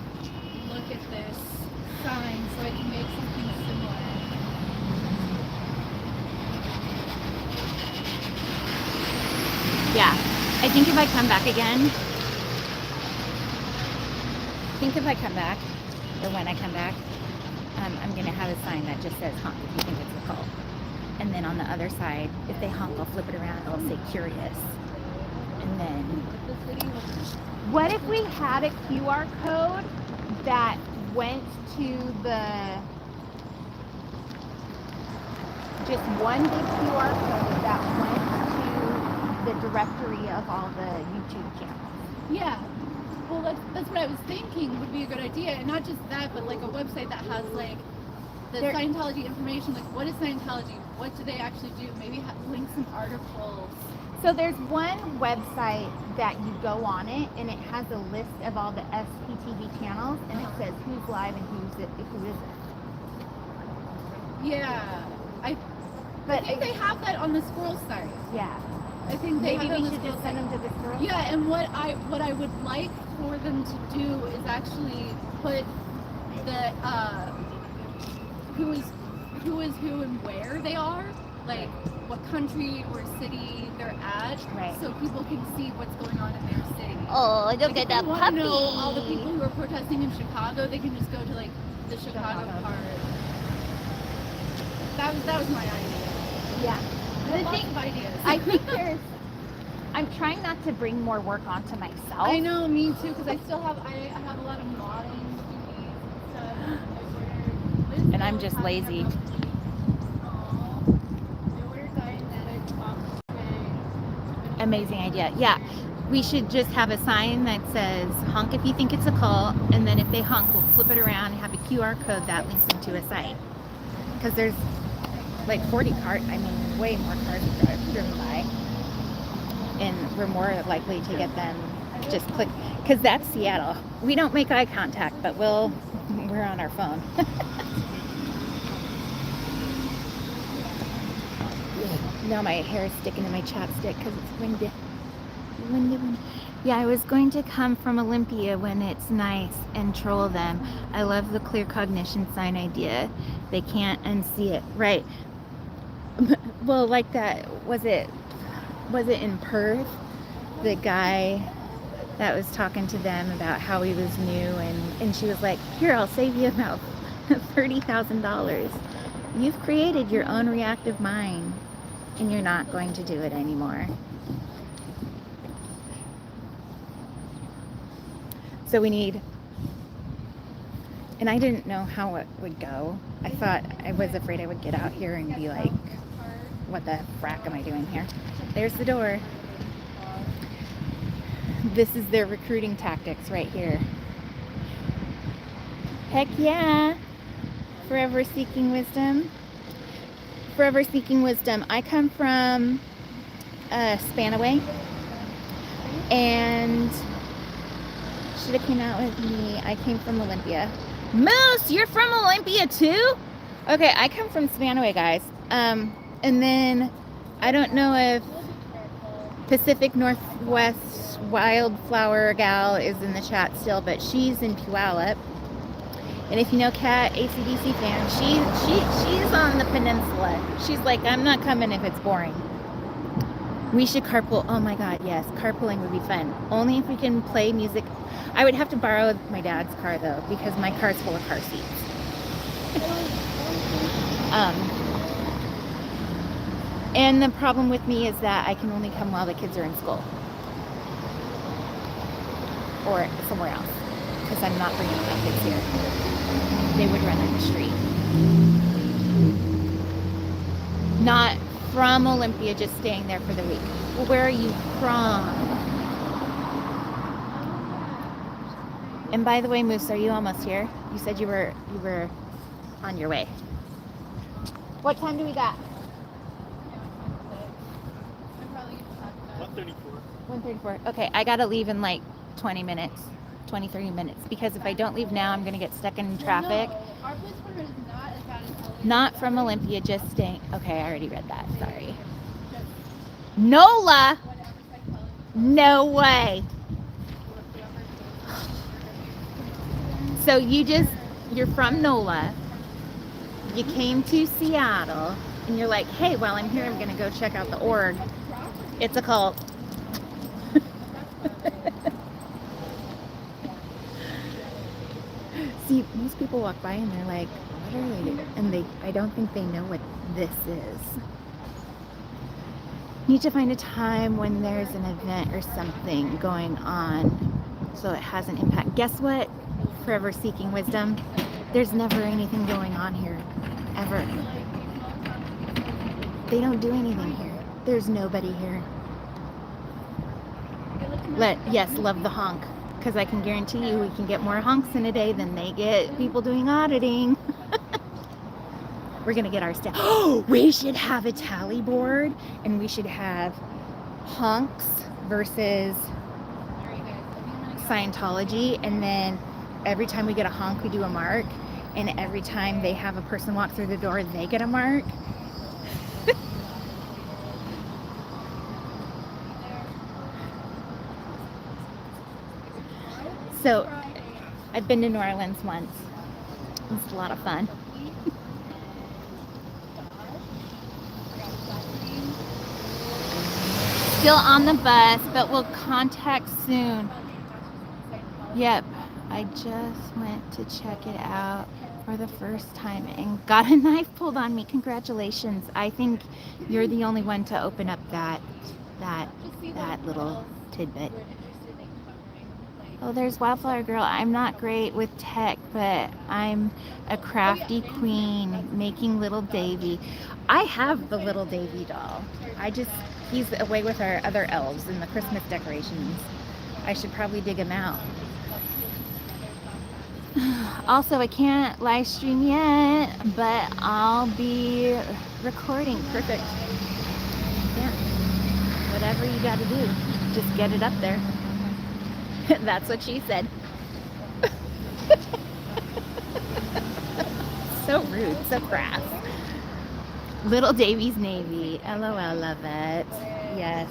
look at this sign so I can make something similar. Yeah, I think if I come back again, or when I come back, I'm gonna have a sign that just says honk if you think it's a cult. And then on the other side, if they honk, I'll flip it around, I'll say curious. And then, what if we had a QR code that went to just one big QR code that went to the directory of all the YouTube channels? Yeah. Well, that's what I was thinking would be a good idea, and not just that, but like a website that has like the Scientology information, like what is Scientology, what do they actually do, maybe link some articles. So there's one website that you go on it, and it has a list of all the SPTV channels, and it says who's live and who isn't. Yeah, I think they have that on the squirrel site. Yeah. I think they Maybe have it we on the should just squirrel send them to the squirrel. Yeah, and what I would like for them to do is actually put the who is who and where they are, like what country or city they're at, Right. so people can see what's going on in their city. Oh, look Like, at if that they want puppy. to know all the people who are protesting in Chicago, they can just go to like the Chicago part. That was my idea. Yeah. I have lots of ideas. I think I'm trying not to bring more work onto myself. I know, me too, because I have a lot of modding duties and stuff. And I'm just lazy. Amazing idea. Yeah. We should just have a sign that says honk if you think it's a cult, and then if they honk, we'll flip it around and have a QR code that links them to a site. Because there's like 40 cars, I mean, way more cars driven by. And we're more likely to get them just click, because that's Seattle. We don't make eye contact, but we're on our phone. Now my hair is sticking to my chapstick because it's windy. Yeah, I was going to come from Olympia when it's nice and troll them. I love the clear cognition sign idea. They can't unsee it. Right. Well, like that, was it in Perth? The guy that was talking to them about how he was new, and she was like, here, I'll save you about $30,000. You've created your own reactive mind, and you're not going to do it anymore. So we need, and I didn't know how it would go. I was afraid I would get out here and be like, what the frack am I doing here? There's the door. This is their recruiting tactics right here. Heck yeah. Forever seeking wisdom. Forever seeking wisdom. I come from Spanaway, and should have came out with me. I came from Olympia. Moose, you're from Olympia too? Okay, I come from Spanaway, guys. And then I don't know if Pacific Northwest Wildflower Gal is in the chat still, but she's in Puyallup. And if you know Kat, AC/DC fan, she's on the peninsula. She's like, I'm not coming if it's boring. We should carpool. Oh my God, yes, carpooling would be fun. Only if we can play music. I would have to borrow my dad's car though, because my car's full of car seats. And the problem with me is that I can only come while the kids are in school. Or somewhere else. Because I'm not bringing my kids here. They would run in the street. Not from Olympia, just staying there for the week. Well, where are you from? And by the way, Moose, are you almost here? You said you were on your way. What time do we got? 134. 1:34. Okay, I gotta leave in like 20 minutes. 20-30 minutes, because if I don't leave now, I'm going to get stuck in traffic. No, our place order is not as bad as LA. Not from Olympia, just staying. Okay, I already read that. Sorry. NOLA! No way. So you're from NOLA. You came to Seattle, and you're like, hey, while I'm here, I'm going to go check out the org. It's a cult. See, most people walk by and they're like, what are they doing? And I don't think they know what this is. Need to find a time when there's an event or something going on so it has an impact. Guess what? Forever seeking wisdom. There's never anything going on here. Ever. They don't do anything here. There's nobody here. Yes, love the honk. Because I can guarantee you we can get more honks in a day than they get people doing auditing. We're going to get our staff. Oh, we should have a tally board, and we should have honks versus Scientology, and then every time we get a honk, we do a mark, and every time they have a person walk through the door, they get a mark. So, I've been to New Orleans once. It's a lot of fun. Still on the bus, but we'll contact soon. Yep, I just went to check it out for the first time and got a knife pulled on me. Congratulations. I think you're the only one to open up that little tidbit. Oh, there's Wildflower Girl. I'm not great with tech, but I'm a crafty queen making little Davy. I have the little Davy doll. He's away with our other elves in the Christmas decorations. I should probably dig him out. Also, I can't live stream yet, but I'll be recording. Perfect. Yeah. Whatever you gotta do, just get it up there. That's what she said. So rude, so crass. Little Davy's Navy. LOL, love it. Yes.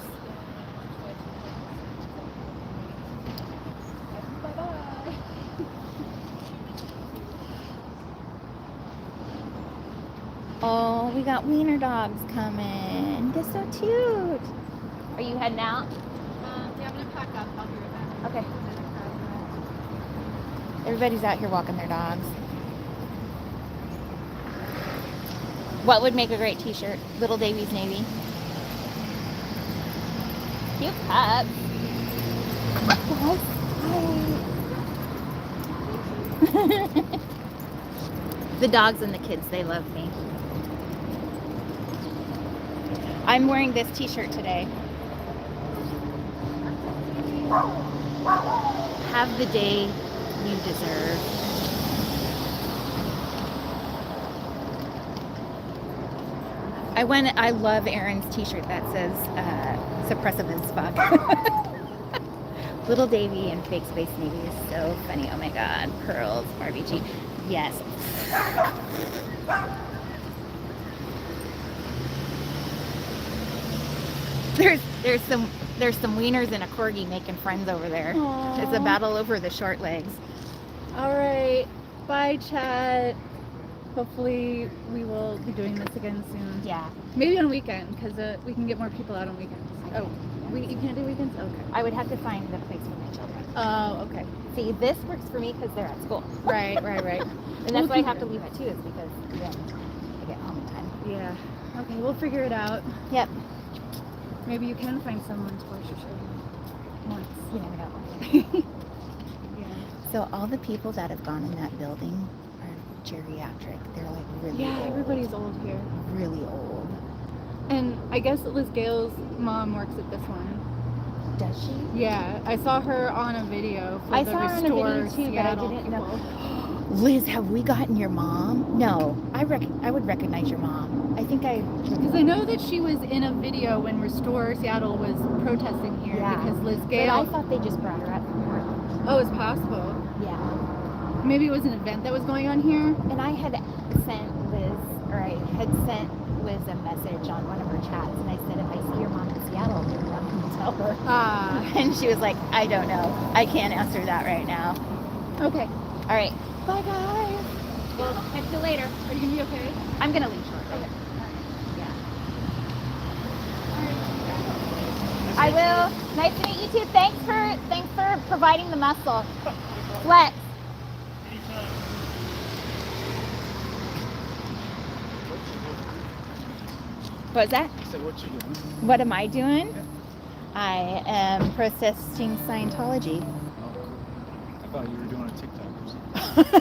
Oh, we got wiener dogs coming. They're so cute. Are you heading out? Yeah, I'm gonna pack up. I'll be right back. Okay. Everybody's out here walking their dogs. What would make a great t-shirt? Little Davy's Navy. Cute pup. The dogs and the kids, they love me. I'm wearing this t-shirt today. Have the day you deserve. I love Erin's t-shirt that says suppressive as fuck. Little Davy and Fake Space Navy is so funny. Oh my god. Pearls, RBG. Yes. There's some wieners and a corgi making friends over there. Aww. It's a battle over the short legs. All right. Bye, chat. Hopefully we will be doing this again soon. Yeah. Maybe on a weekend, because we can get more people out on weekends. Oh, you can't do weekends? Okay. I would have to find the place for my children. Oh, okay. See, this works for me because they're at school. Right. And that's why I have to leave at 2 is because then I get home in time. Yeah. Okay, we'll figure it out. Yep. Maybe you can find someone to watch your show once. You never know. Yeah. So all the people that have gone in that building are geriatric. They're like really Yeah, old. everybody's old here. Really old. And I guess Liz Gale's mom works at this one. Does she? Yeah, I saw her on a video for I the saw her on a Restore video too, but I Seattle didn't know. people. Liz, have we gotten your mom? No, I would recognize your mom. I think Because I know that she was in a video when Restore Seattle was protesting here Yeah. because Liz But I Gale. thought they just brought her up from Portland. Oh, it's possible. Yeah. Maybe it was an event that was going on here. And I had sent Liz a message on one of her chats, and I said, if I see your mom in Seattle, maybe I can tell her. And she was like, I don't know. I can't answer that right now. Okay. All right. Bye, guys. Well, catch you later. Are you gonna be okay? I'm going to leave shortly. Okay. Yeah. I will. Nice to meet you too. Thanks for providing the muscle. Flex. Anytime. What was that? I said, what you doing? What am I doing? I am protesting Scientology. Oh, I thought you were doing a TikTok or something.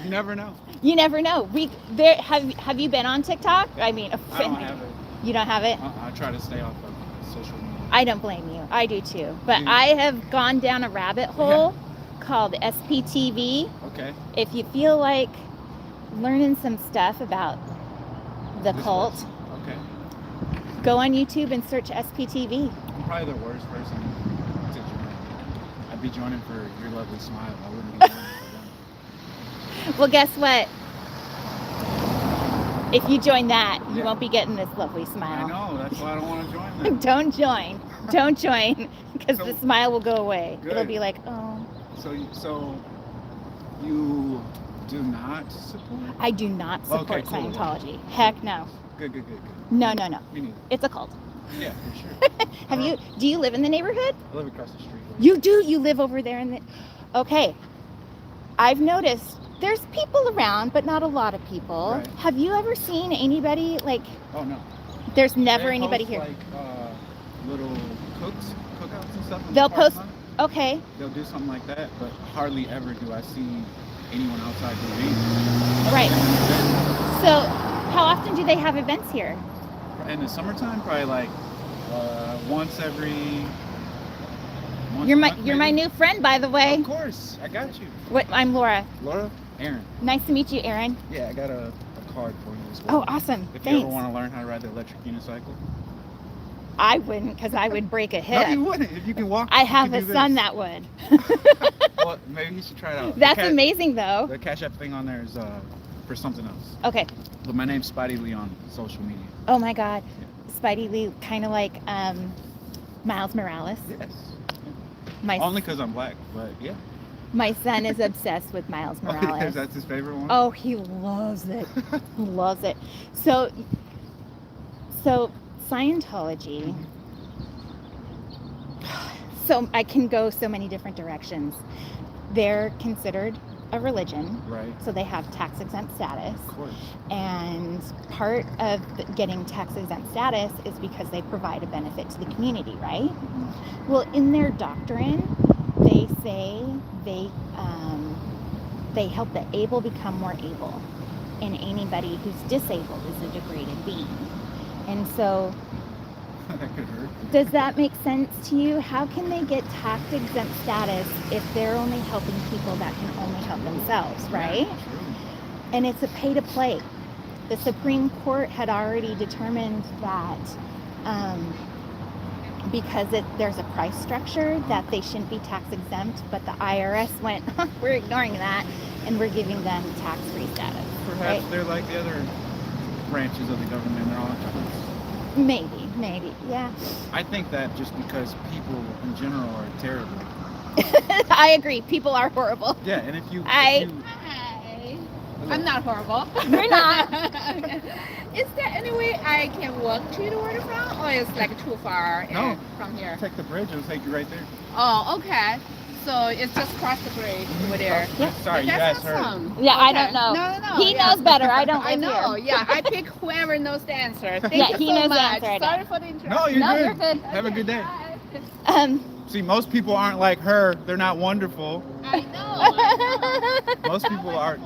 You never know. You never know. Have you been on TikTok? I mean, I don't have it. You don't have it? I try to stay off of social media. I don't blame you. I do too. But Yeah. I have gone down a rabbit hole called SPTV. Okay. If you feel like learning some stuff about the This cult, works. Okay. go on YouTube and search SPTV. I'm probably the worst person to join. I'd be joining for your lovely smile. I wouldn't be joining for them. Well, guess what? If you join that, you Yeah. won't be getting this lovely I smile. know. That's why I don't want to join them. Don't join. Don't join, because So- the smile will go away. It'll Good. be like, oh. So you do not support? I do not support Okay, cool. Scientology. Heck no. Good. No. Me neither. It's a cult. Yeah, for sure. Do you live in the neighborhood? I live across the street. You do? You live over there in the... Okay. I've noticed there's people around, but not a lot of people. Right. Have you ever seen anybody, like, Oh no. there's never They anybody host, here? Like little cookouts and stuff. in the They'll parking post- lot. Okay. They'll do something like that, but hardly ever do I see anyone outside the game. Right. So how often do they have events here? In the summertime, probably like once every. Once You're a my month, you're my maybe. new friend, by the way. Of course, I got you. What? I'm Laura. Laura, Aaron. Nice to meet you, Aaron. Yeah, I got a card for you as well. Oh, awesome. If Thanks. you ever want to learn how to ride the electric unicycle. I wouldn't, because I would break a No, hip. you wouldn't. If you can walk. I you have can a do son this. that would. Well, maybe you should try it out. That's amazing, though. The Cash App thing on there is for something else. Okay. But my name's Spidey Lee on social media. Oh my God. Spidey Lee, kind of like Miles Morales. Yes. My Only because I'm black, but yeah. my son is obsessed with Miles Morales. That's his favorite one? Oh, he loves it. He loves it. So Scientology. So I can go so many different directions. They're considered a religion, Right. so they have tax exempt status. Of course. And part of getting tax exempt status is because they provide a benefit to the community, right? Well, in their doctrine, they say they help the able become more able, and anybody who's disabled is a degraded being. And so, That could hurt. does that make sense to you? How can they get tax exempt status if they're only helping people that can only help themselves, right? Yeah, true. And it's a pay to play. The Supreme Court had already determined that because there's a price structure that they shouldn't be tax exempt, but the IRS went, we're ignoring that, and we're giving them tax-free status. Perhaps Right? they're like the other branches of the government. They're all accountants. Maybe, yeah. I think that just because people in general are terrible. I agree. People are horrible. Yeah, and if you Hi. I'm not horrible. You're not. Is there any way I can walk to the waterfront, or is like too far No. from here? take the bridge, it'll take you right there. Oh, okay. So it's just cross the bridge over there. Yeah. Sorry, you That's guys heard. awesome. Yeah, I Okay. don't know. No. He yeah. knows better. I don't I live know. here. Yeah, I pick whoever knows the answer. Thank Yeah, you he so knows the much. answer, I Sorry don't. for the interruption. No, you're No, good. you're good. Have a good day. Um, See, most people aren't like her. They're not wonderful. I know. Most people are.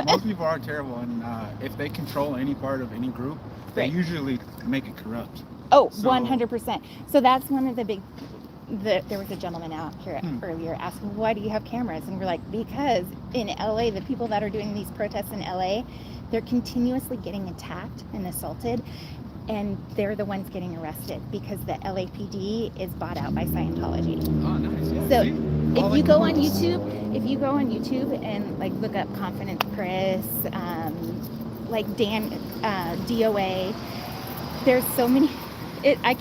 Most people are terrible, and if they control any part of any group, they Right. usually make it corrupt. Oh, So- 100%. So that's one of the big. There was a gentleman out here earlier asking, why do you have cameras? And we're like, because in LA, the people that are doing these protests in LA, they're continuously getting attacked and assaulted. and they're the ones getting arrested because the LAPD is bought out by Scientology. Oh, nice. Yeah. So, see? If All you like go the on roots. YouTube and like look up Confident Chris, like Dan, DOA, there's so many. I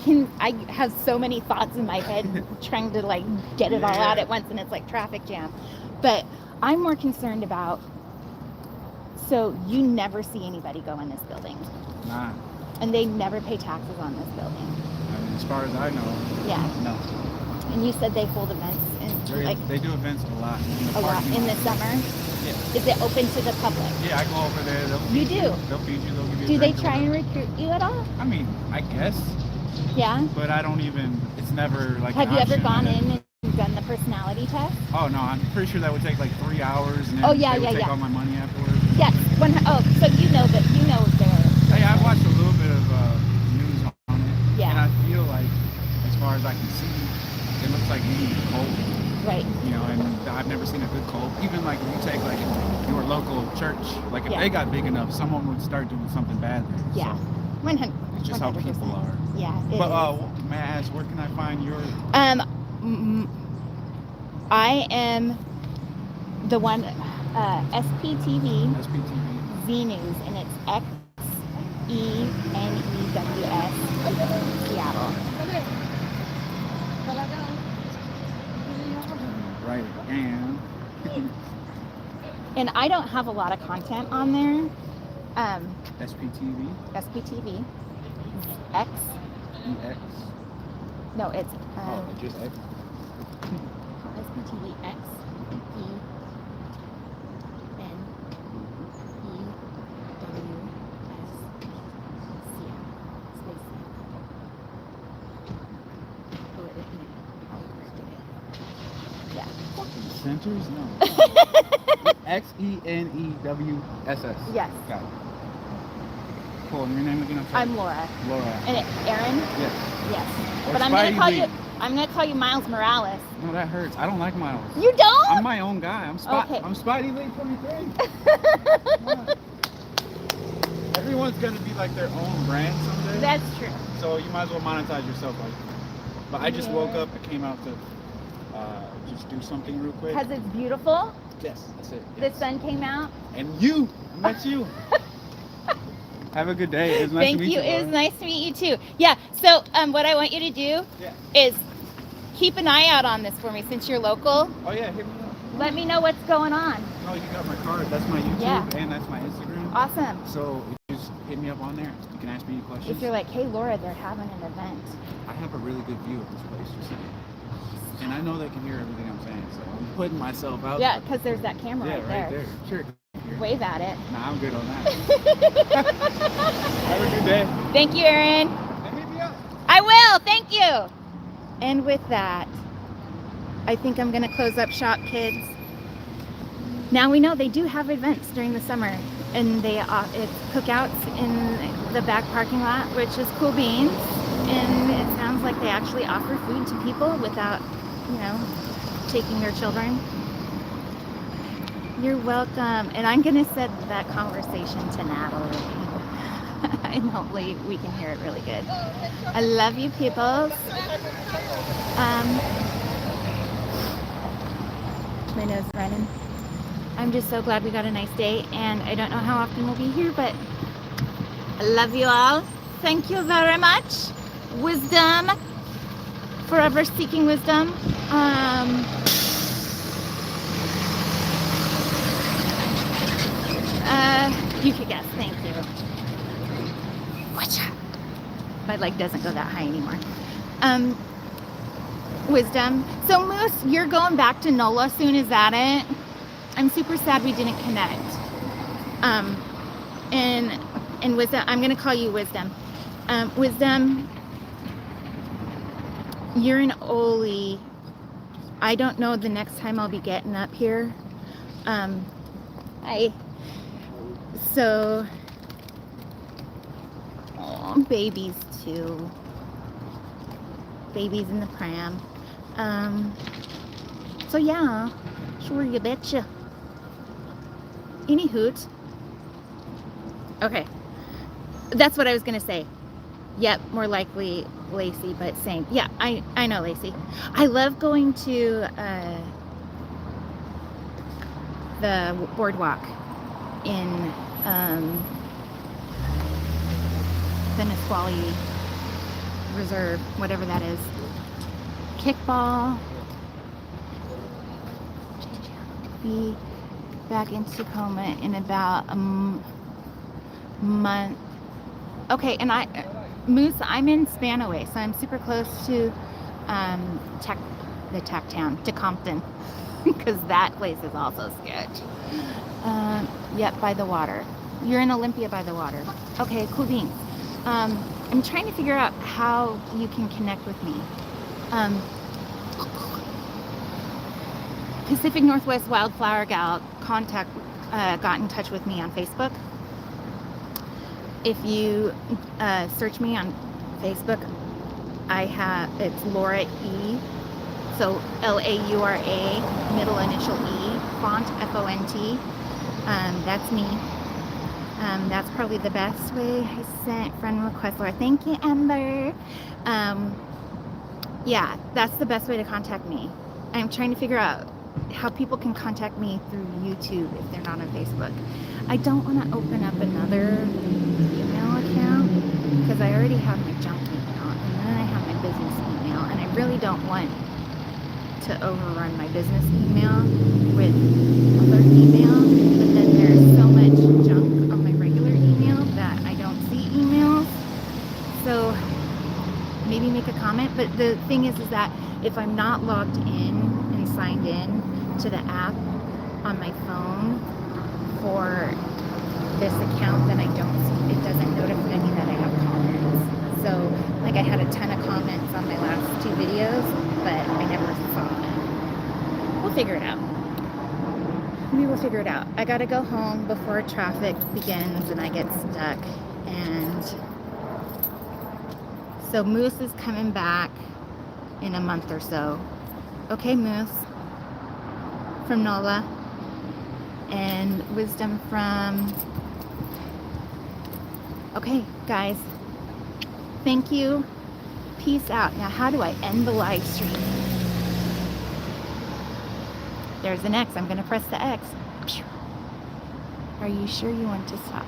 have so many thoughts in my head trying to like get it all out at once, and it's like traffic jam. But I'm more concerned about. So you never see anybody go in this building, Nah. and they never pay taxes on this building. I mean, as far as I know, Yeah. no. And you said they hold events and like They do events a lot. In the a lot parking in the lot. summer. Yeah. Is it open to the public? Yeah, I go over there. You do? They'll feed you. They'll give you a Do they drink or try and whatever. recruit you at all? I mean, I guess, Yeah. but I don't even. It's never like. Have an you ever option. gone in and done the personality test? Oh no, I'm pretty sure that would take like 3 hours, and then Oh, yeah, they would yeah, take yeah. all my money afterwards. Yes. So you know they're. Hey, I've watched a little bit of news on it, Yeah. and I feel like, as far as I can see, it looks like we need a cult. Right. You know, and I've never seen a good cult. Even like if you take like your local church, like if Yeah. they got big enough, someone would start doing something bad there. Yeah. So 100. it's just how people are. Yeah. It But is. may I ask, where can I find your? I am the one SPTV SPTV. XENEWS, and it's XENEWS Seattle. Right. And And I don't have a lot of content on there. SPTV. SPTV X. EX. No, it's Oh, just X. SPTV X E N E W S Seattle. Space Seattle. Oh, I corrected it. Yeah. Fucking centers? No. XENEWSS. Yes. Got it. Cool. And your name again? I'm sorry. I'm Laura. Laura. And Aaron? Yes. Yes. Or But I'm gonna Spidey call Lee. you. I'm gonna call you Miles Morales. No, that hurts. I don't like Miles. You don't? I'm my own guy. I'm Okay. I'm Spidey Lee 23. Come on. Everyone's gonna be like their own brand someday. That's true. So you might as well monetize yourself like that. But I just woke up. I came out to just do something real quick. Because it's beautiful. Yes, that's it. The Yes. sun came out. And you, I met you. Have a good day. It was nice Thank to meet you. you. It was Laura. nice to meet you too. Yeah. So what I want you to do Yeah. is keep an eye out on this for me since you're local. Oh yeah, hit me up. Let me know what's going on. Oh, you got my card. That's my YouTube Yeah. and that's my Instagram. Awesome. So you just hit me up on there. You can ask me any questions. If you're like, hey Laura, they're having an event. I have a really good view of this place, just saying. And I know they can hear everything I'm saying, so I'm putting myself out Yeah, there. because there's that camera Yeah, right there. Sure. Wave at it. Nah, I'm good on that. Have a good day. Thank you, Aaron. And hit me up. I will. Thank you. And with that, I think I'm going to close up shop, kids. Now we know they do have events during the summer, and it's cookouts in the back parking lot, which is cool beans. And it sounds like they actually offer food to people without, taking their children. You're welcome. And I'm going to send that conversation to Natalie. And hopefully we can hear it really good. I love you, peoples. My nose is running. I'm just so glad we got a nice day, and I don't know how often we'll be here, but I love you all. Thank you very much. Wisdom. Forever seeking wisdom. You could guess. Thank you. My leg doesn't go that high anymore. Wisdom. So Moose, you're going back to NOLA soon, is that it? I'm super sad we didn't connect. And Wisdom, I'm gonna call you Wisdom. Wisdom, you're an Oli. I don't know the next time I'll be getting up here. So, babies too. Babies in the pram. So yeah, sure you betcha. Any hoot. Okay, that's what I was gonna say. Yep, more likely Lacey, but same. Yeah, I know Lacey. I love going to the boardwalk in the Nisqually Reserve, whatever that is. Kickball. Be back in Tacoma in about a month. Okay, and Moose, I'm in Spanaway, so I'm super close to the tech town, to Compton, because that place is also sketch. Yep, by the water. You're in Olympia by the water. Okay, cool beans. I'm trying to figure out how you can connect with me. Pacific Northwest Wildflower Gal got in touch with me on Facebook. If you search me on Facebook, it's Laura E. So Laura, middle initial E, font Font. That's me. That's probably the best way. I sent friend request, Laura. Thank you, Amber. Yeah, that's the best way to contact me. I'm trying to figure out how people can contact me through YouTube if they're not on Facebook. I don't want to open up another email account because I already have my junk email and then I have my business email, and I really don't want to overrun my business email with other email, but then there's so much junk on my regular email that I don't see emails. So maybe make a comment, but the thing is that if I'm not logged in and signed in to the app on my phone for this account, then it doesn't notify me that I have comments. So like I had a ton of comments on my last 2 videos, but I never saw them. We'll figure it out. We will figure it out. I gotta go home before traffic begins and I get stuck. And so Moose is coming back in a month or so. Okay, Moose. From Nola. And wisdom from... Okay, guys. Thank you. Peace out. Now, how do I end the live stream? There's an X. I'm going to press the X. Are you sure you want to stop?